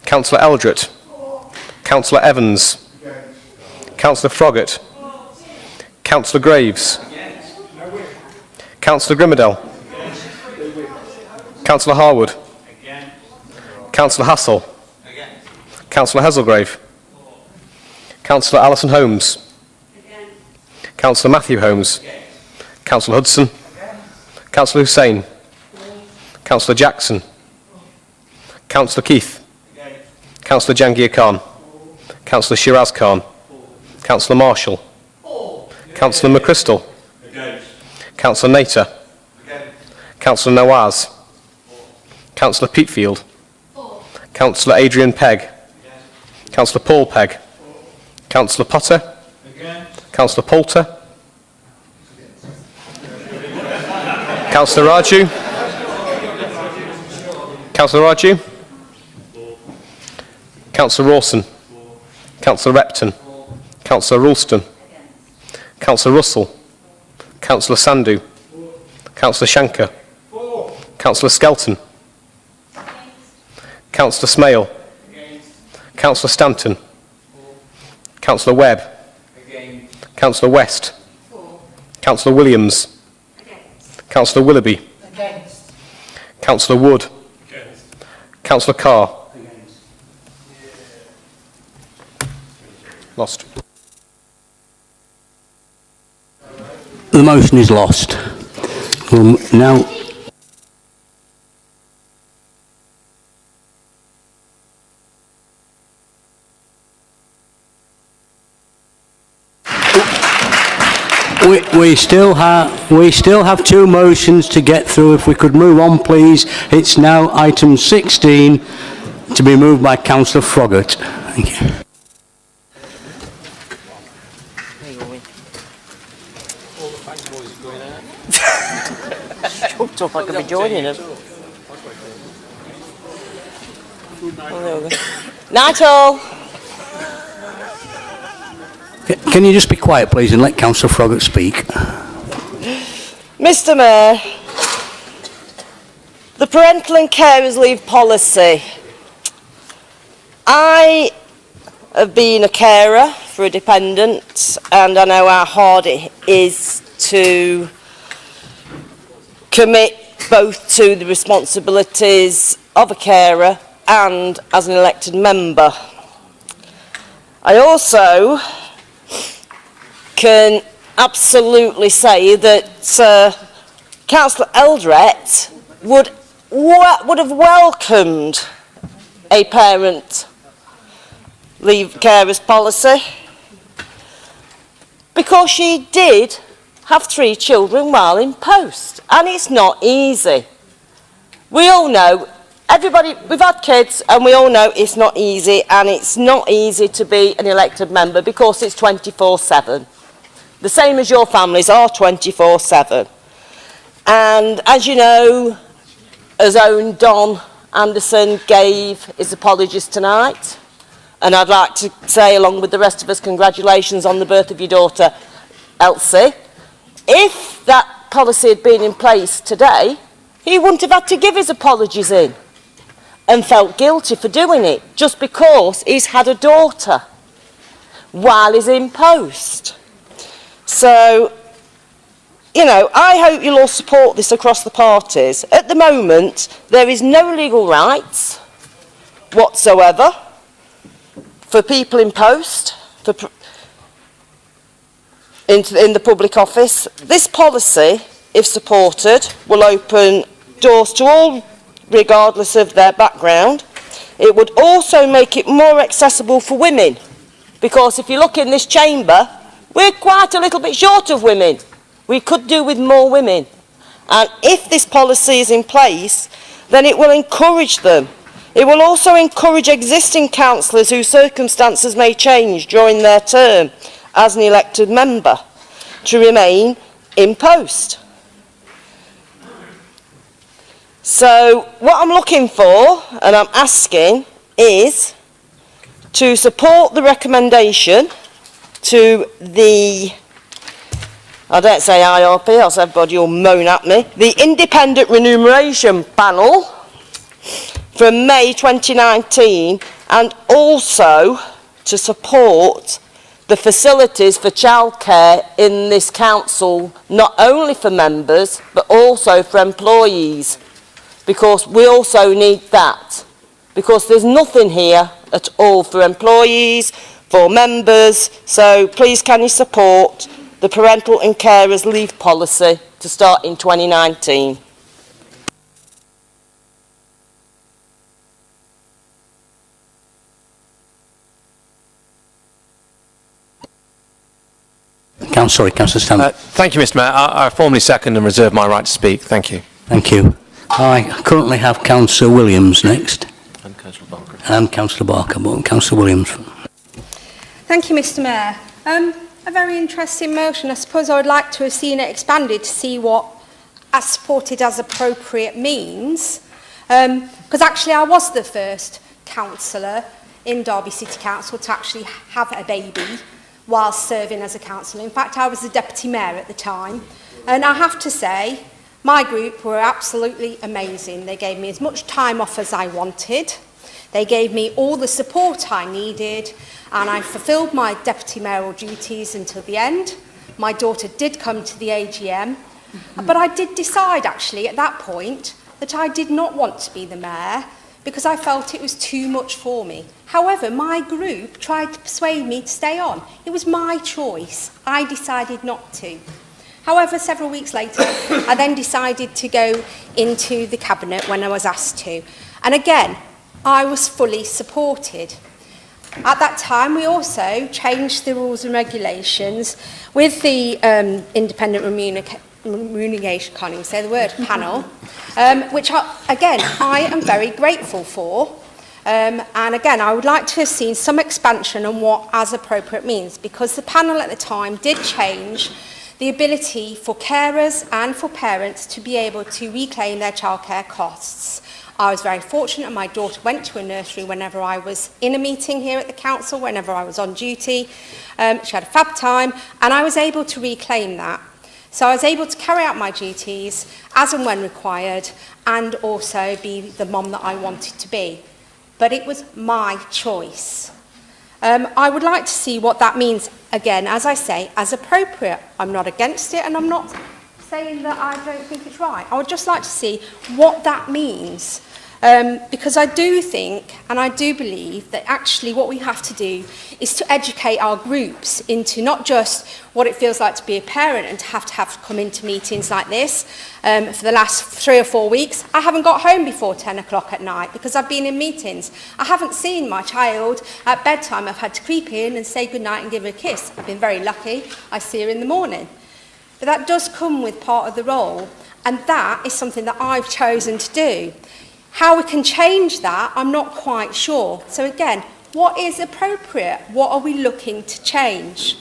[SPEAKER 4] Councillor Eldred. Councillor Evans. Councillor Froggatt. Councillor Graves. Councillor Grimmerdale. Councillor Harwood. Councillor Hassel. Councillor Heselgrave. Councillor Alison Holmes. Councillor Matthew Holmes. Councillor Hudson. Councillor Hussain. Councillor Jackson. Councillor Keith. Councillor Jangir Khan. Councillor Shiraz Khan. Councillor Marshall. Councillor McChrystal. Councillor Nater. Councillor Nawaz. Councillor Peatfield. Councillor Adrian Pegg. Councillor Paul Pegg. Councillor Potter. Councillor Poulter. Councillor Raju. Councillor Raju. Councillor Rawson. Councillor Repton. Councillor Ralston. Councillor Russell. Councillor Sandhu. Councillor Shankar. Councillor Skelton. Councillor Smale. Councillor Stanton. Councillor Webb. Councillor West. Councillor Williams. Councillor Willoughby. Councillor Wood. Councillor Carr. Lost.
[SPEAKER 3] The motion is lost. Now, we still have two motions to get through. If we could move on, please. It's now item 16 to be moved by Councillor Froggatt. Thank you.
[SPEAKER 7] Up, I could be joining us. Night all.
[SPEAKER 3] Can you just be quiet, please, and let Councillor Froggatt speak?
[SPEAKER 7] Mr. Mayor, the parental and carers leave policy. I have been a carer for a dependent, and I know how hard it is to commit both to the responsibilities of a carer and as an elected member. I also can absolutely say that Councillor Eldred would have welcomed a parent leave carers policy, because she did have 3 children while in post, and it's not easy. We all know, everybody, we've had kids, and we all know it's not easy, and it's not easy to be an elected member because it's 24/7. The same as your families are 24/7. And as you know, his own Don Anderson gave his apologies tonight. And I'd like to say, along with the rest of us, congratulations on the birth of your daughter, Elsie. If that policy had been in place today, he wouldn't have had to give his apologies in and felt guilty for doing it just because he's had a daughter while he's in post. So, you know, I hope you'll all support this across the parties. At the moment, there is no legal rights whatsoever for people in post, in the public office. This policy, if supported, will open doors to all, regardless of their background. It would also make it more accessible for women, because if you look in this chamber, we're quite a little bit short of women. We could do with more women. And if this policy is in place, then it will encourage them. It will also encourage existing councillors whose circumstances may change during their term as an elected member to remain in post. So what I'm looking for, and I'm asking, is to support the recommendation to the, I don't say IRP, else everybody will moan at me, the Independent Remuneration Panel from May 2019, and also to support the facilities for childcare in this council, not only for members, but also for employees, because we also need that, because there's nothing here at all for employees, for members. So please can you support the parental and carers leave policy to start in 2019.
[SPEAKER 3] Councillor Stanley.
[SPEAKER 11] Thank you, Mr. Mayor. I formally second and reserve my right to speak. Thank you.
[SPEAKER 3] Thank you. I currently have Councillor Williams next.
[SPEAKER 11] And Councillor Barker.
[SPEAKER 3] And Councillor Barker, but Councillor Williams.
[SPEAKER 21] Thank you, Mr. Mayor. A very interesting motion. I suppose I would like to have seen it expanded to see what as supported as appropriate means. Because actually I was the first councillor in Derby City Council to actually have a baby whilst serving as a councillor. In fact, I was the deputy mayor at the time. And I have to say, my group were absolutely amazing. They gave me as much time off as I wanted. They gave me all the support I needed, and I fulfilled my deputy mayoral duties until the end. My daughter did come to the AGM, but I did decide actually at that point that I did not want to be the mayor because I felt it was too much for me. However, my group tried to persuade me to stay on. It was my choice. I decided not to. However, several weeks later, I then decided to go into the cabinet when I was asked to. And again, I was fully supported. At that time, we also changed the rules and regulations with the Independent Remuneration, can't even say the word, panel, which, again, I am very grateful for. And again, I would like to have seen some expansion on what as appropriate means, because the panel at the time did change the ability for carers and for parents to be able to reclaim their childcare costs. I was very fortunate, and my daughter went to a nursery whenever I was in a meeting here at the council, whenever I was on duty. She had a fab time, and I was able to reclaim that. So I was able to carry out my duties as and when required, and also be the mum that I wanted to be. But it was my choice. I would like to see what that means, again, as I say, as appropriate. I'm not against it, and I'm not saying that I don't think it's right. I would just like to see what that means. Because I do think, and I do believe, that actually what we have to do is to educate our groups into not just what it feels like to be a parent and to have come into meetings like this. For the last 3 or 4 weeks, I haven't got home before 10 o'clock at night because I've been in meetings. I haven't seen my child at bedtime. I've had to creep in and say goodnight and give her a kiss. I've been very lucky. I see her in the morning. But that does come with part of the role, and that is something that I've chosen to do. How we can change that, I'm not quite sure. So again, what is appropriate? What are we looking to change?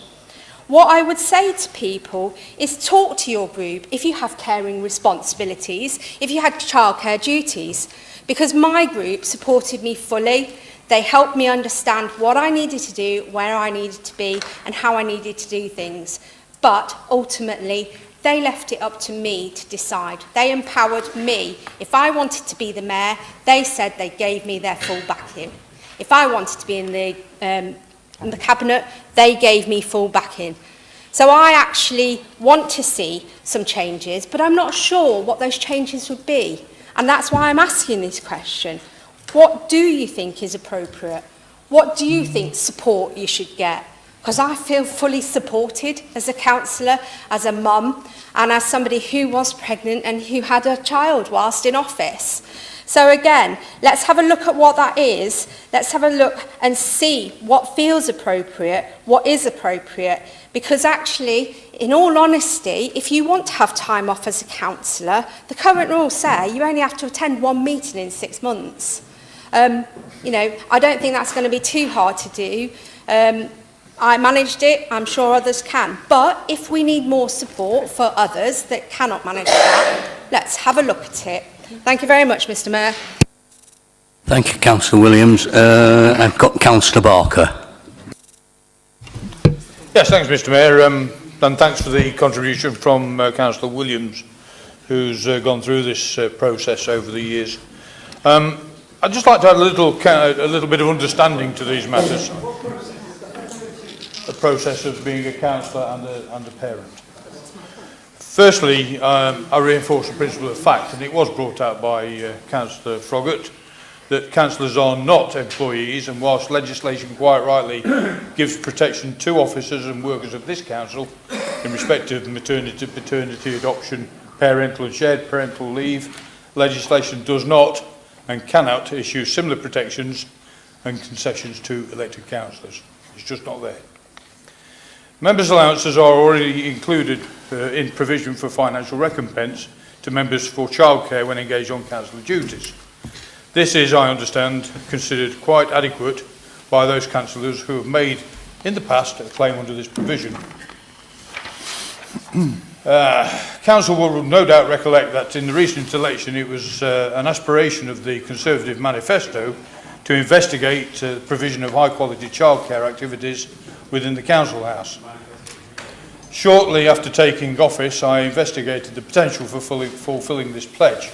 [SPEAKER 21] What I would say to people is talk to your group if you have caring responsibilities, if you had childcare duties, because my group supported me fully. They helped me understand what I needed to do, where I needed to be, and how I needed to do things. But ultimately, they left it up to me to decide. They empowered me. If I wanted to be the mayor, they said they gave me their full backing. If I wanted to be in the cabinet, they gave me full backing. So I actually want to see some changes, but I'm not sure what those changes would be. And that's why I'm asking this question. What do you think is appropriate? What do you think support you should get? Because I feel fully supported as a councillor, as a mum, and as somebody who was pregnant and who had a child whilst in office. So again, let's have a look at what that is. Let's have a look and see what feels appropriate, what is appropriate. Because actually, in all honesty, if you want to have time off as a councillor, the current rules say you only have to attend one meeting in 6 months. You know, I don't think that's going to be too hard to do. I managed it, I'm sure others can. But if we need more support for others that cannot manage that, let's have a look at it. Thank you very much, Mr. Mayor.
[SPEAKER 3] Thank you, Councillor Williams. I've got Councillor Barker.
[SPEAKER 6] Yes, thanks, Mr. Mayor, and thanks for the contribution from Councillor Williams, who's gone through this process over the years. I'd just like to add a little bit of understanding to these matters. The process of being a councillor and a parent. Firstly, I reinforce the principle of fact, and it was brought out by Councillor Froggatt, that councillors are not employees, and whilst legislation quite rightly gives protection to officers and workers of this council in respect of maternity, paternity, adoption, parental and shared parental leave, legislation does not and cannot issue similar protections and concessions to elected councillors. It's just not there. Members' allowances are already included in provision for financial recompense to members for childcare when engaged on councillor duties. This is, I understand, considered quite adequate by those councillors who have made in the past a claim under this provision. Council will no doubt recollect that in the recent election it was an aspiration of the Conservative manifesto to investigate the provision of high quality childcare activities within the council house. Shortly after taking office, I investigated the potential for fulfilling this pledge.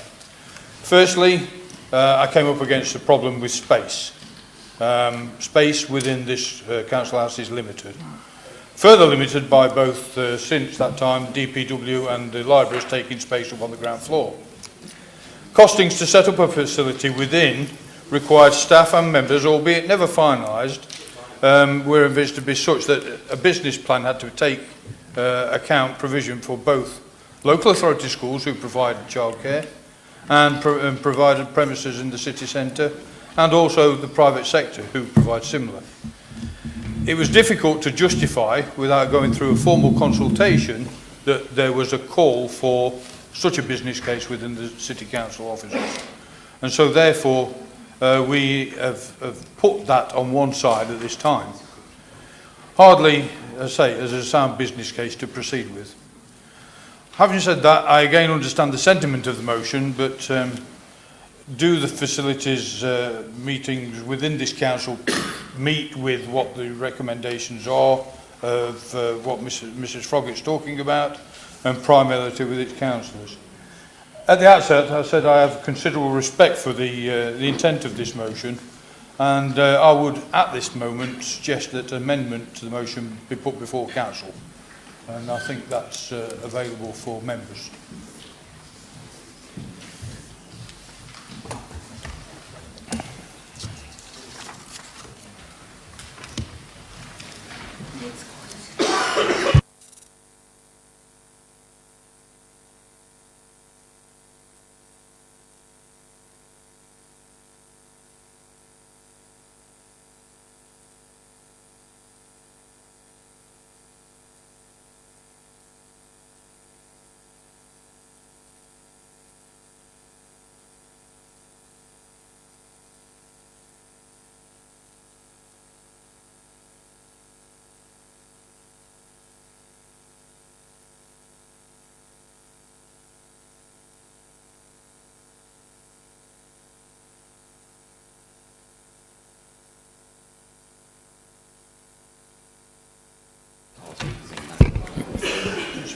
[SPEAKER 6] Firstly, I came up against a problem with space. Space within this council house is limited. Further limited by both, since that time, DPW and the library has taken space up on the ground floor. Costings to set up a facility within required staff and members, albeit never finalised, were envisaged to be such that a business plan had to take account provision for both local authority schools who provide childcare and provided premises in the city centre, and also the private sector who provide similar. It was difficult to justify, without going through a formal consultation, that there was a call for such a business case within the City Council offices. And so therefore we have put that on one side at this time. Hardly, as I say, as a sound business case to proceed with. Having said that, I again understand the sentiment of the motion, but do the facilities meetings within this council meet with what the recommendations are of what Mrs. Froggatt's talking about, and primarily with its councillors? At the outset, I said I have considerable respect for the intent of this motion, and I would, at this moment, suggest that an amendment to the motion be put before council, and I think that's available for members.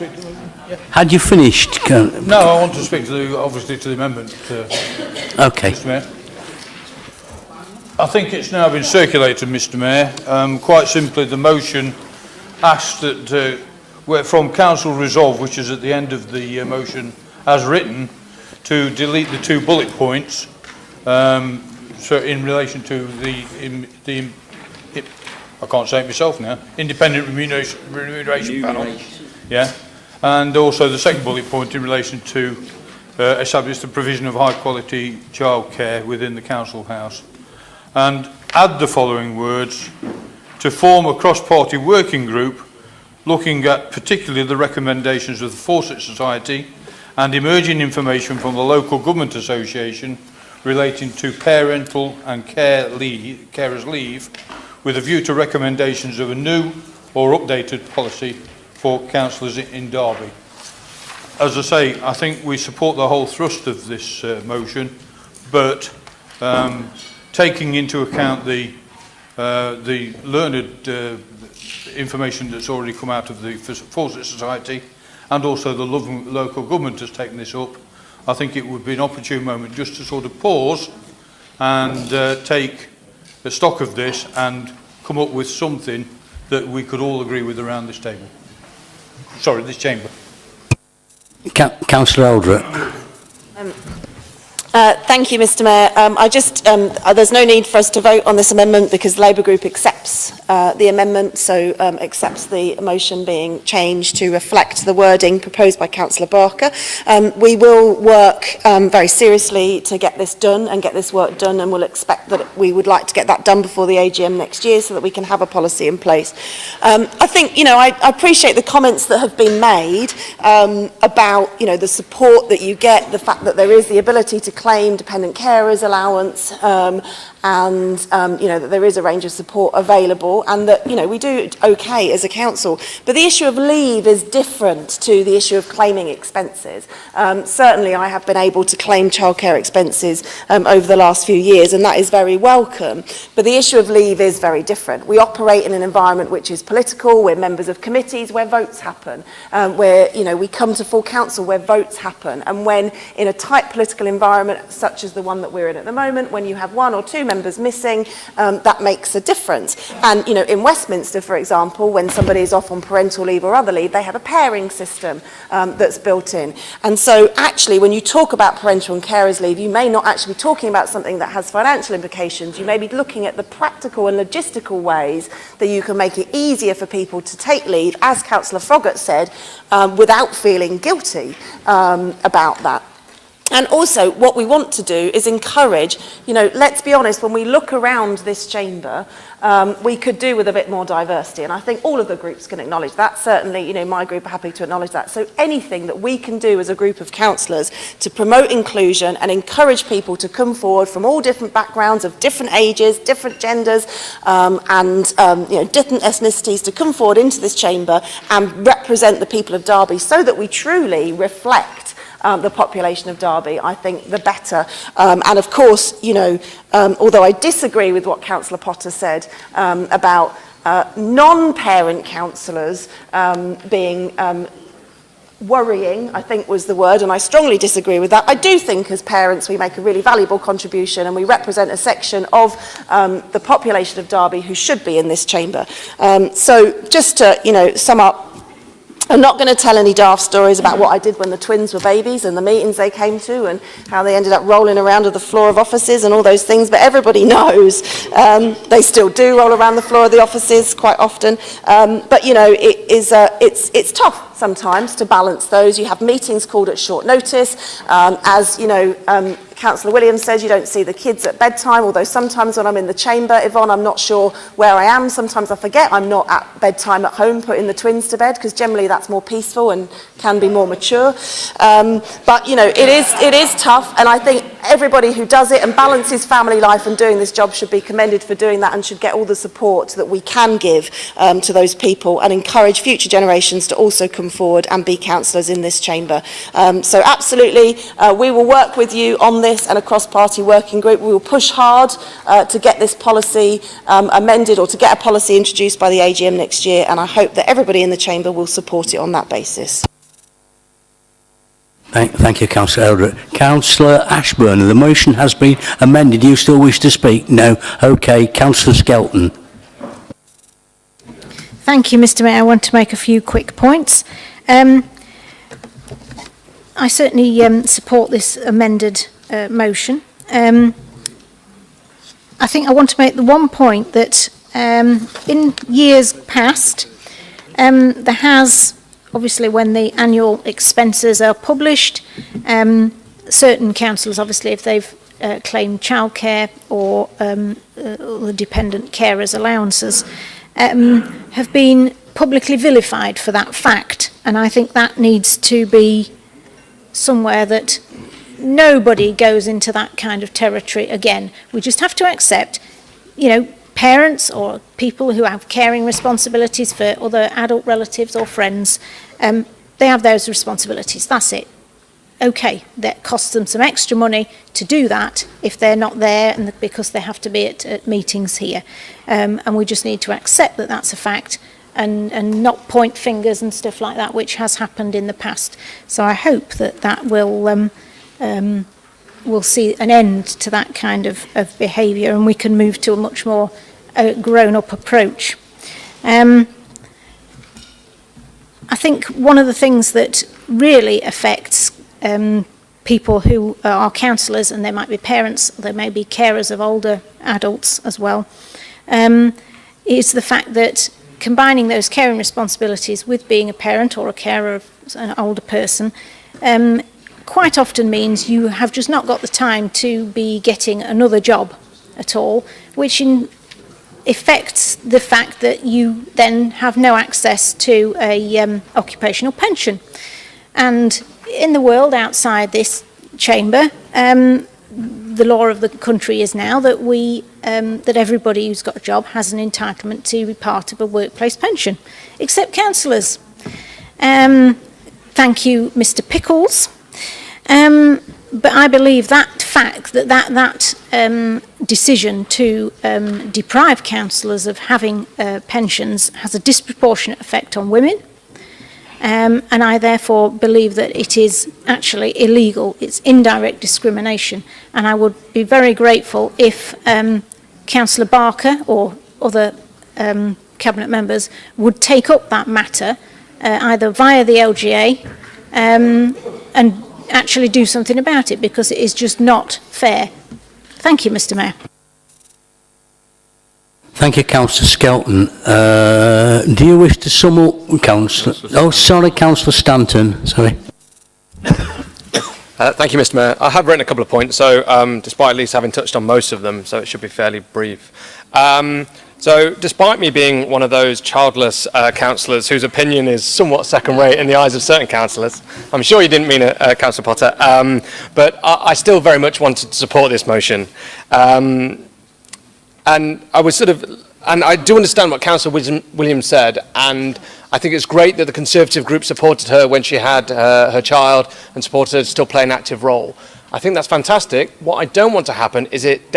[SPEAKER 6] speak to the... Yeah.
[SPEAKER 3] Had you finished?
[SPEAKER 6] No, I want to speak to the, obviously to the amendment.
[SPEAKER 3] Okay.
[SPEAKER 6] Mr. Mayor. I think it's now been circulated, Mr. Mayor. Quite simply, the motion asked that from Council Resolve, which is at the end of the motion as written, to delete the 2 bullet points. So in relation to I can't say it myself now, independent remuneration panel. Yeah. And also the second bullet point in relation to establish the provision of high quality childcare within the council house. And add the following words: to form a cross-party working group looking at particularly the recommendations of the Fawcett Society and emerging information from the local government association relating to parental and carers leave, with a view to recommendations of a new or updated policy for councillors in Derby. As I say, I think we support the whole thrust of this motion, but taking into account the learned information that's already come out of the Fawcett Society, and also the local government has taken this up, I think it would be an opportune moment just to sort of pause and take a stock of this and come up with something that we could all agree with around this table. Sorry, this chamber.
[SPEAKER 3] Councillor Eldred.
[SPEAKER 8] Thank you, Mr. Mayor. There's no need for us to vote on this amendment because the Labour Group accepts the amendment, so accepts the motion being changed to reflect the wording proposed by Councillor Barker. We will work very seriously to get this done and get this work done, and we'll expect that we would like to get that done before the AGM next year so that we can have a policy in place. I think, I appreciate the comments that have been made about, the support that you get, the fact that there is the ability to claim dependent carers allowance, and that there is a range of support available, and that we do okay as a council. But the issue of leave is different to the issue of claiming expenses. Certainly I have been able to claim childcare expenses over the last few years, and that is very welcome. But the issue of leave is very different. We operate in an environment which is political. We're members of committees where votes happen, where we come to full council where votes happen, and when in a tight political environment such as the one that we're in at the moment, when you have 1 or 2 members missing, that makes a difference. And in Westminster, for example, when somebody is off on parental leave or other leave, they have a pairing system that's built in. And so actually when you talk about parental and carers leave, you may not actually be talking about something that has financial implications. You may be looking at the practical and logistical ways that you can make it easier for people to take leave, as Councillor Froggatt said, without feeling guilty about that. And also, what we want to do is encourage, let's be honest, when we look around this chamber, we could do with a bit more diversity. And I think all of the groups can acknowledge that. Certainly, my group are happy to acknowledge that. So anything that we can do as a group of councillors to promote inclusion and encourage people to come forward from all different backgrounds, of different ages, different genders, and different ethnicities, to come forward into this chamber and represent the people of Derby so that we truly reflect the population of Derby, I think the better. And of course, although I disagree with what Councillor Potter said about non-parent councillors being worrying, I think was the word, and I strongly disagree with that. I do think as parents we make a really valuable contribution, and we represent a section of the population of Derby who should be in this chamber. So just to sum up, I'm not going to tell any daft stories about what I did when the twins were babies and the meetings they came to and how they ended up rolling around to the floor of offices and all those things, but everybody knows they still do roll around the floor of the offices quite often. But it's tough sometimes to balance those. You have meetings called at short notice. As Councillor Williams says, you don't see the kids at bedtime, although sometimes when I'm in the chamber, Yvonne, I'm not sure where I am. Sometimes I forget I'm not at bedtime at home putting the twins to bed, because generally that's more peaceful and can be more mature. But it is tough, and I think everybody who does it and balances family life and doing this job should be commended for doing that, and should get all the support that we can give to those people, and encourage future generations to also come forward and be councillors in this chamber. So absolutely, we will work with you on this and a cross-party working group. We will push hard to get this policy amended, or to get a policy introduced by the AGM next year, and I hope that everybody in the chamber will support it on that basis.
[SPEAKER 3] Thank you, Councillor Eldred. Councillor Ashburn, the motion has been amended. Do you still wish to speak? No. Okay. Councillor Skelton.
[SPEAKER 5] Thank you, Mr. Mayor. I want to make a few quick points. I certainly support this amended motion. I think I want to make the one point that in years past, there has, obviously when the annual expenses are published, certain councillors, obviously if they've claimed childcare or the dependent carers allowances, have been publicly vilified for that fact. And I think that needs to be somewhere that nobody goes into that kind of territory again. We just have to accept, you know, parents or people who have caring responsibilities for other adult relatives or friends, they have those responsibilities. That's it. Okay, that costs them some extra money to do that if they're not there and because they have to be at meetings here. And we just need to accept that that's a fact and not point fingers and stuff like that, which has happened in the past. So I hope that that will we'll see an end to that kind of behaviour and we can move to a much more grown-up approach. I think one of the things that really affects people who are councillors, and they might be parents, they may be carers of older adults as well, is the fact that combining those caring responsibilities with being a parent or a carer of an older person quite often means you have just not got the time to be getting another job at all, which affects the fact that you then have no access to a occupational pension. And in the world outside this chamber, the law of the country is now that that everybody who's got a job has an entitlement to be part of a workplace pension, except councillors. Thank you, Mr. Pickles. But I believe that fact, that decision to deprive councillors of having pensions has a disproportionate effect on women. And I therefore believe that it is actually illegal. It's indirect discrimination. And I would be very grateful if Councillor Barker or other Cabinet members would take up that matter either via the LGA and actually do something about it, because it is just not fair. Thank you, Mr. Mayor.
[SPEAKER 3] Thank you, Councillor Skelton. Do you wish to sum up, Councillor? Oh, sorry, Councillor Stanton. Sorry.
[SPEAKER 11] Thank you, Mr. Mayor. I have written a couple of points, so despite at least having touched on most of them, so it should be fairly brief. So despite me being one of those childless councillors whose opinion is somewhat second-rate in the eyes of certain councillors, I'm sure you didn't mean it, Councillor Potter, but I still very much wanted to support this motion. And I was and I do understand what Councillor Williams said, and I think it's great that the Conservative group supported her when she had her child and supported her to still play an active role. I think that's fantastic. What I don't want to happen is it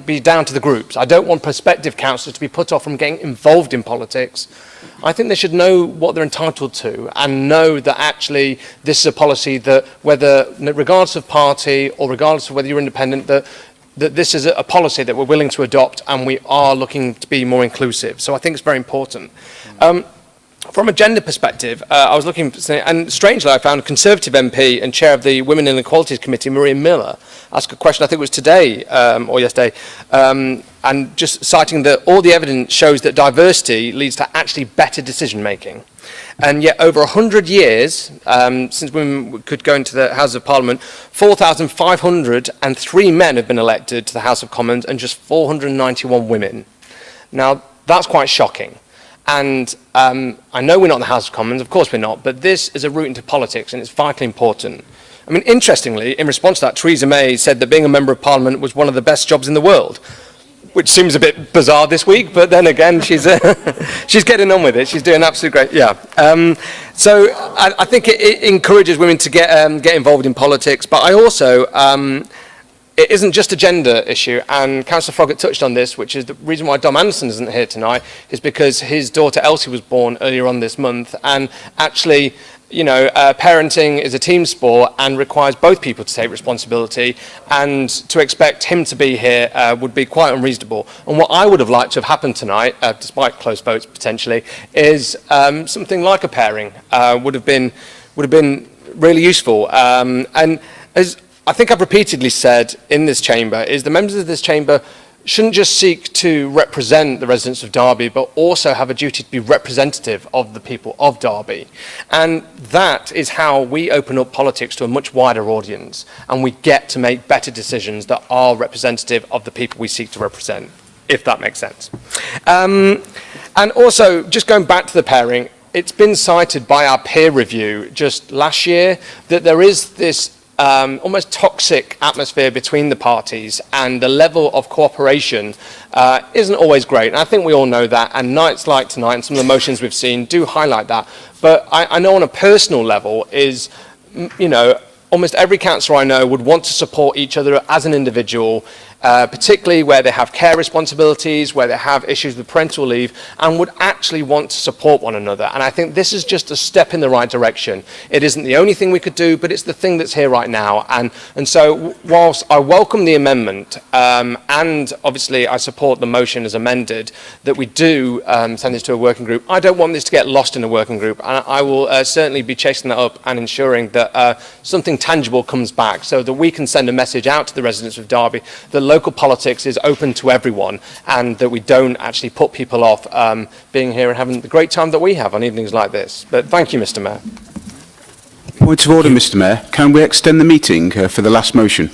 [SPEAKER 11] be down to the groups. I don't want prospective councillors to be put off from getting involved in politics. I think they should know what they're entitled to and know that actually this is a policy that, whether regardless of party or regardless of whether you're independent, that this is a policy that we're willing to adopt and we are looking to be more inclusive. So I think it's very important. From a gender perspective, I was looking, and strangely I found a Conservative MP and chair of the Women and Equalities Committee, Maria Miller, ask a question, I think it was today or yesterday, and just citing that all the evidence shows that diversity leads to actually better decision making. And yet over 100 years, since women could go into the House of Parliament, 4,503 men have been elected to the House of Commons and just 491 women. Now, that's quite shocking. And I know we're not in the House of Commons, of course we're not, but this is a route into politics and it's vitally important. I mean, interestingly, in response to that, Theresa May said that being a Member of Parliament was one of the best jobs in the world, which seems a bit bizarre this week, but then again, she's she's getting on with it. She's doing absolutely great, yeah. So I think it encourages women to get involved in politics, but I also, it isn't just a gender issue, and Councillor Froggatt touched on this, which is the reason why Dom Anderson isn't here tonight, is because his daughter Elsie was born earlier on this month, and actually you know, parenting is a team sport and requires both people to take responsibility, and to expect him to be here would be quite unreasonable. And what I would have liked to have happened tonight, despite close votes potentially, is something like a pairing would have been really useful. And as I think I've repeatedly said in this chamber, is the members of this chamber shouldn't just seek to represent the residents of Derby, but also have a duty to be representative of the people of Derby. And that is how we open up politics to a much wider audience, and we get to make better decisions that are representative of the people we seek to represent, if that makes sense. And also, just going back to the pairing, it's been cited by our peer review just last year that there is this almost toxic atmosphere between the parties, and the level of cooperation isn't always great. And I think we all know that, and nights like tonight and some of the motions we've seen do highlight that. But I know on a personal level is, you know, almost every councillor I know would want to support each other as an individual, particularly where they have care responsibilities, where they have issues with parental leave, and would actually want to support one another. And I think this is just a step in the right direction. It isn't the only thing we could do, but it's the thing that's here right now. And so whilst I welcome the amendment, and obviously I support the motion as amended, that we do send this to a working group, I don't want this to get lost in a working group. And I will certainly be chasing that up and ensuring that something tangible comes back, so that we can send a message out to the residents of Derby that local politics is open to everyone, and that we don't actually put people off being here and having the great time that we have on evenings like this. But thank you, Mr. Mayor.
[SPEAKER 20] Point of order, Mr. Mayor. Can we extend the meeting for the last motion?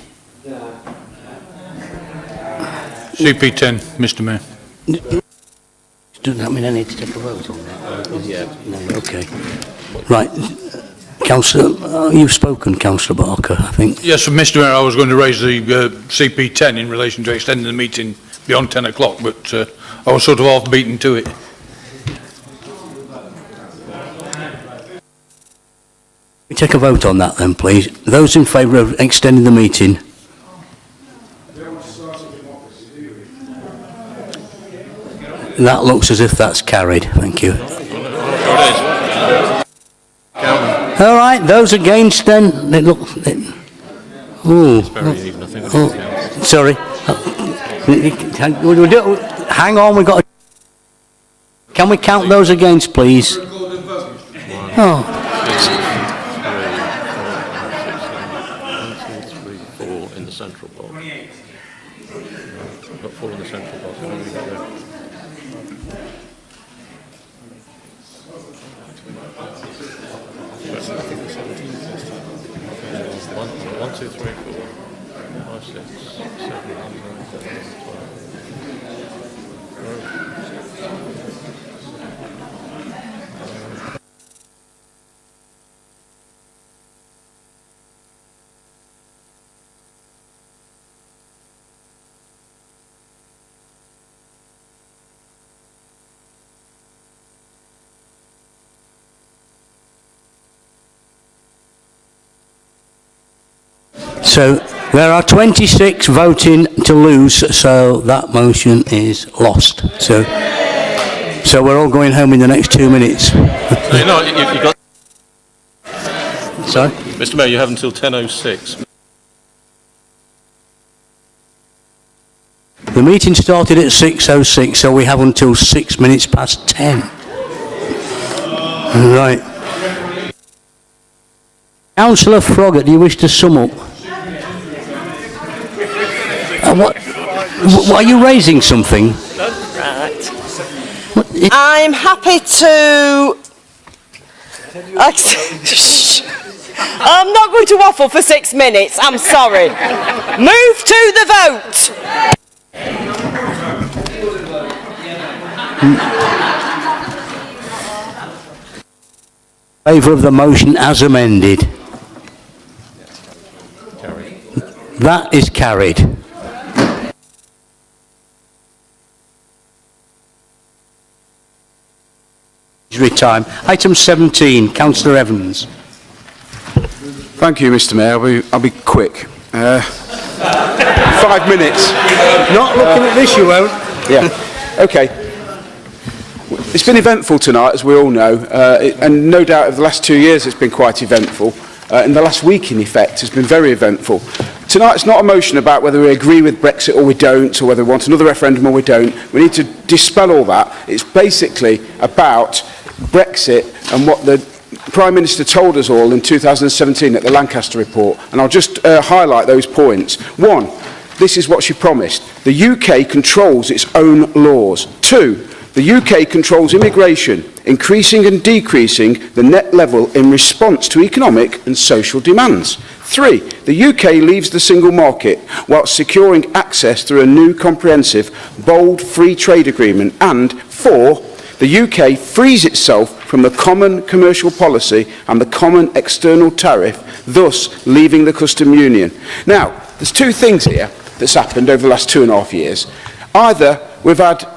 [SPEAKER 6] CP10, Mr. Mayor.
[SPEAKER 3] Doesn't that mean I need to take a vote on that? Yeah. No, okay. Right. Councillor, you've spoken, Councillor Barker, I think.
[SPEAKER 6] Yes, Mr. Mayor, I was going to raise the CP10 in relation to extending the meeting beyond 10 o'clock, but I was sort of off-beaten to it.
[SPEAKER 3] We take a vote on that then, please. Those in favour of extending the meeting? That looks as if that's carried. Thank you. All right, those against then? Sorry. Hang on, we've got. Can we count those against, please? Oh.
[SPEAKER 13] 4 in the central box. Got 4 in the central box. One, two, three, 4, 5, 6, 7, 8, 12.
[SPEAKER 3] So there are 26 voting to lose, so that motion is lost. So we're all going home in the next 2 minutes.
[SPEAKER 13] So you know, you've got.
[SPEAKER 3] Sorry?
[SPEAKER 13] Mr. Mayor, you have until 10:06.
[SPEAKER 3] The meeting started at 6:06, so we have until 6 minutes past 10. Right. Councillor Froggatt, do you wish to sum up? What are you raising something?
[SPEAKER 7] Right. I'm happy to. I'm not going to waffle for 6 minutes. I'm sorry. Move to the vote.
[SPEAKER 3] Favour of the motion as amended. That is carried. Time. Item 17, Councillor Evans.
[SPEAKER 20] Thank you, Mr. Mayor. I'll be quick. 5 minutes.
[SPEAKER 3] Not looking at this, you won't.
[SPEAKER 20] Yeah. Okay. It's been eventful tonight, as we all know, and no doubt over the last 2 years it's been quite eventful. In the last week, in effect, has been very eventful. Tonight's not a motion about whether we agree with Brexit or we don't, or whether we want another referendum or we don't. We need to dispel all that. It's basically about Brexit and what the Prime Minister told us all in 2017 at the Lancaster report. And I'll just highlight those points. One, this is what she promised. The UK controls its own laws. Two, the UK controls immigration, increasing and decreasing the net level in response to economic and social demands. Three, the UK leaves the single market whilst securing access through a new comprehensive, bold free trade agreement. And four, the UK frees itself from the common commercial policy and the common external tariff, thus leaving the custom union. Now, there's two things here that's happened over the last 2.5 years. Either we've had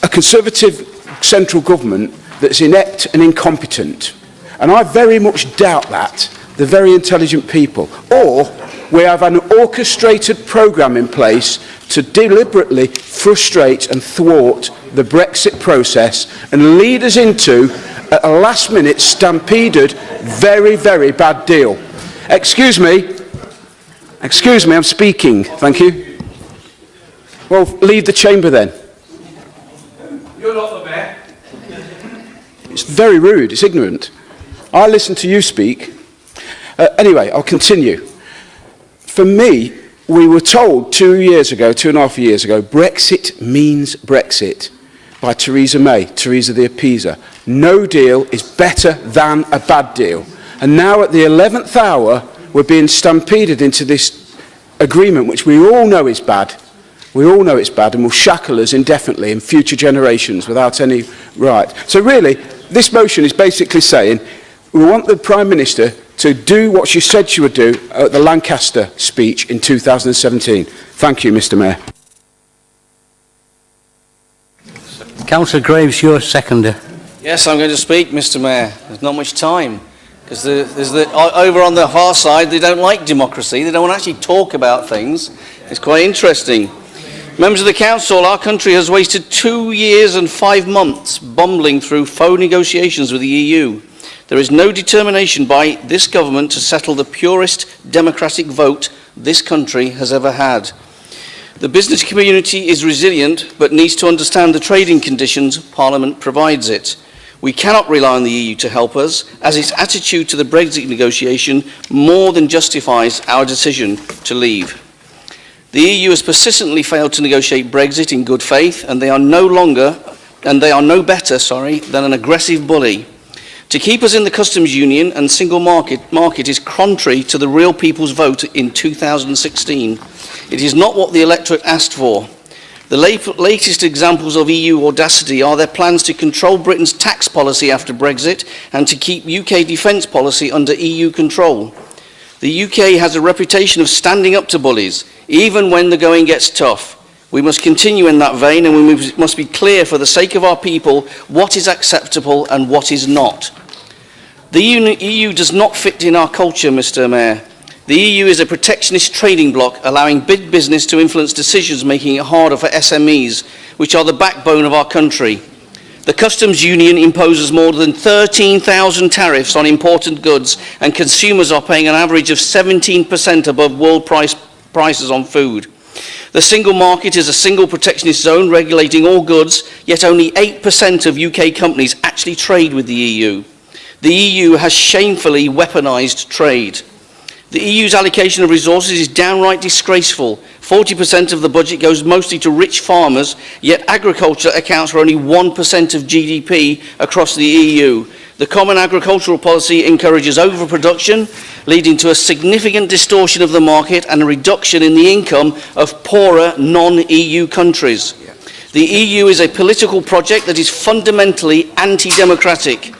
[SPEAKER 20] a Conservative central government that's inept and incompetent, and I very much doubt that. They're very intelligent people. Or we have an orchestrated programme in place to deliberately frustrate and thwart the Brexit process and lead us into a last-minute stampeded, very, very bad deal. Excuse me, I'm speaking, thank you. Well, leave the chamber then.
[SPEAKER 12] You're not the mayor.
[SPEAKER 20] It's very rude, it's ignorant. I listen to you speak. Anyway, I'll continue. For me, we were told 2.5 years ago, Brexit means Brexit, by Theresa May, Theresa the Appeaser. No deal is better than a bad deal. And now at the 11th hour, we're being stampeded into this agreement, which we all know is bad. We all know it's bad and will shackle us indefinitely in future generations without any right. So really, this motion is basically saying we want the Prime Minister to do what she said she would do at the Lancaster speech in 2017. Thank you, Mr. Mayor.
[SPEAKER 3] Councillor Graves, your seconder.
[SPEAKER 9] Yes, I'm going to speak, Mr. Mayor. There's not much time. Because over on the far side, they don't like democracy. They don't want to actually talk about things. It's quite interesting. Members of the Council, our country has wasted 2 years and 5 months bumbling through faux negotiations with the EU. There is no determination by this government to settle the purest democratic vote this country has ever had. The business community is resilient but needs to understand the trading conditions Parliament provides it. We cannot rely on the EU to help us, as its attitude to the Brexit negotiation more than justifies our decision to leave. The EU has persistently failed to negotiate Brexit in good faith, and they are no better than an aggressive bully. To keep us in the customs union and single market is contrary to the real people's vote in 2016. It is not what the electorate asked for. The latest examples of EU audacity are their plans to control Britain's tax policy after Brexit and to keep UK defence policy under EU control. The UK has a reputation of standing up to bullies, even when the going gets tough. We must continue in that vein, and we must be clear for the sake of our people what is acceptable and what is not. The EU does not fit in our culture, Mr. Mayor. The EU is a protectionist trading bloc, allowing big business to influence decisions, making it harder for SMEs, which are the backbone of our country. The customs union imposes more than 13,000 tariffs on important goods, and consumers are paying an average of 17% above world prices on food. The single market is a single protectionist zone regulating all goods, yet only 8% of UK companies actually trade with the EU. The EU has shamefully weaponised trade. The EU's allocation of resources is downright disgraceful. 40% of the budget goes mostly to rich farmers, yet agriculture accounts for only 1% of GDP across the EU. The Common Agricultural Policy encourages overproduction, leading to a significant distortion of the market and a reduction in the income of poorer non-EU countries. The EU is a political project that is fundamentally anti-democratic.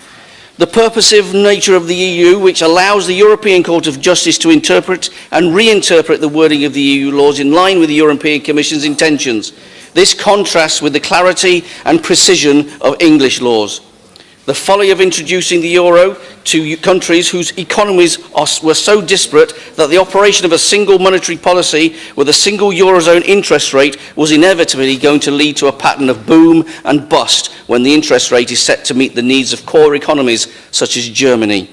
[SPEAKER 9] The purposive nature of the EU, which allows the European Court of Justice to interpret and reinterpret the wording of the EU laws in line with the European Commission's intentions. This contrasts with the clarity and precision of English laws. The folly of introducing the euro to countries whose economies were so disparate that the operation of a single monetary policy with a single eurozone interest rate was inevitably going to lead to a pattern of boom and bust when the interest rate is set to meet the needs of core economies such as Germany.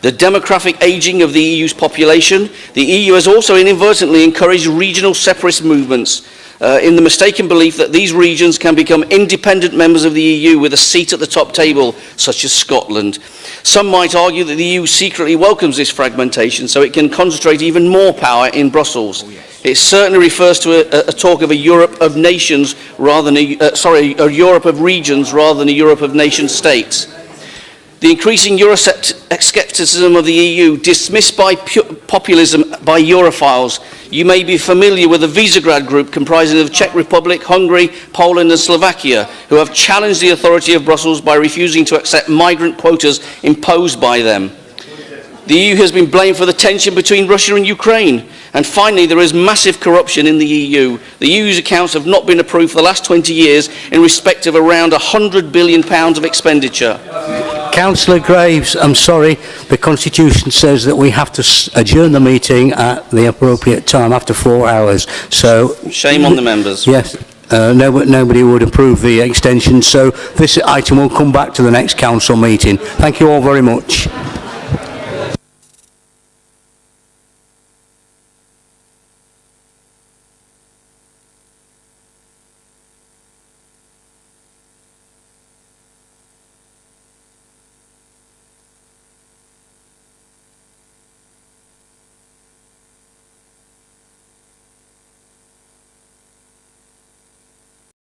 [SPEAKER 9] The demographic ageing of the EU's population, the EU has also inadvertently encouraged regional separatist movements in the mistaken belief that these regions can become independent members of the EU with a seat at the top table, such as Scotland. Some might argue that the EU secretly welcomes this fragmentation so it can concentrate even more power in Brussels. It certainly refers to a talk of a Europe of nations rather than a Europe of regions rather than a Europe of nation states. The increasing Euroscepticism of the EU, dismissed by populism by Europhiles. You may be familiar with the Visegrad group comprising of the Czech Republic, Hungary, Poland and Slovakia, who have challenged the authority of Brussels by refusing to accept migrant quotas imposed by them. The EU has been blamed for the tension between Russia and Ukraine. And finally, there is massive corruption in the EU. The EU's accounts have not been approved for the last 20 years in respect of around £100 billion of expenditure.
[SPEAKER 3] Councillor Graves, I'm sorry, the Constitution says that we have to adjourn the meeting at the appropriate time after 4 hours. So
[SPEAKER 9] shame on the members.
[SPEAKER 3] Yes, nobody would approve the extension, so this item will come back to the next council meeting. Thank you all very much.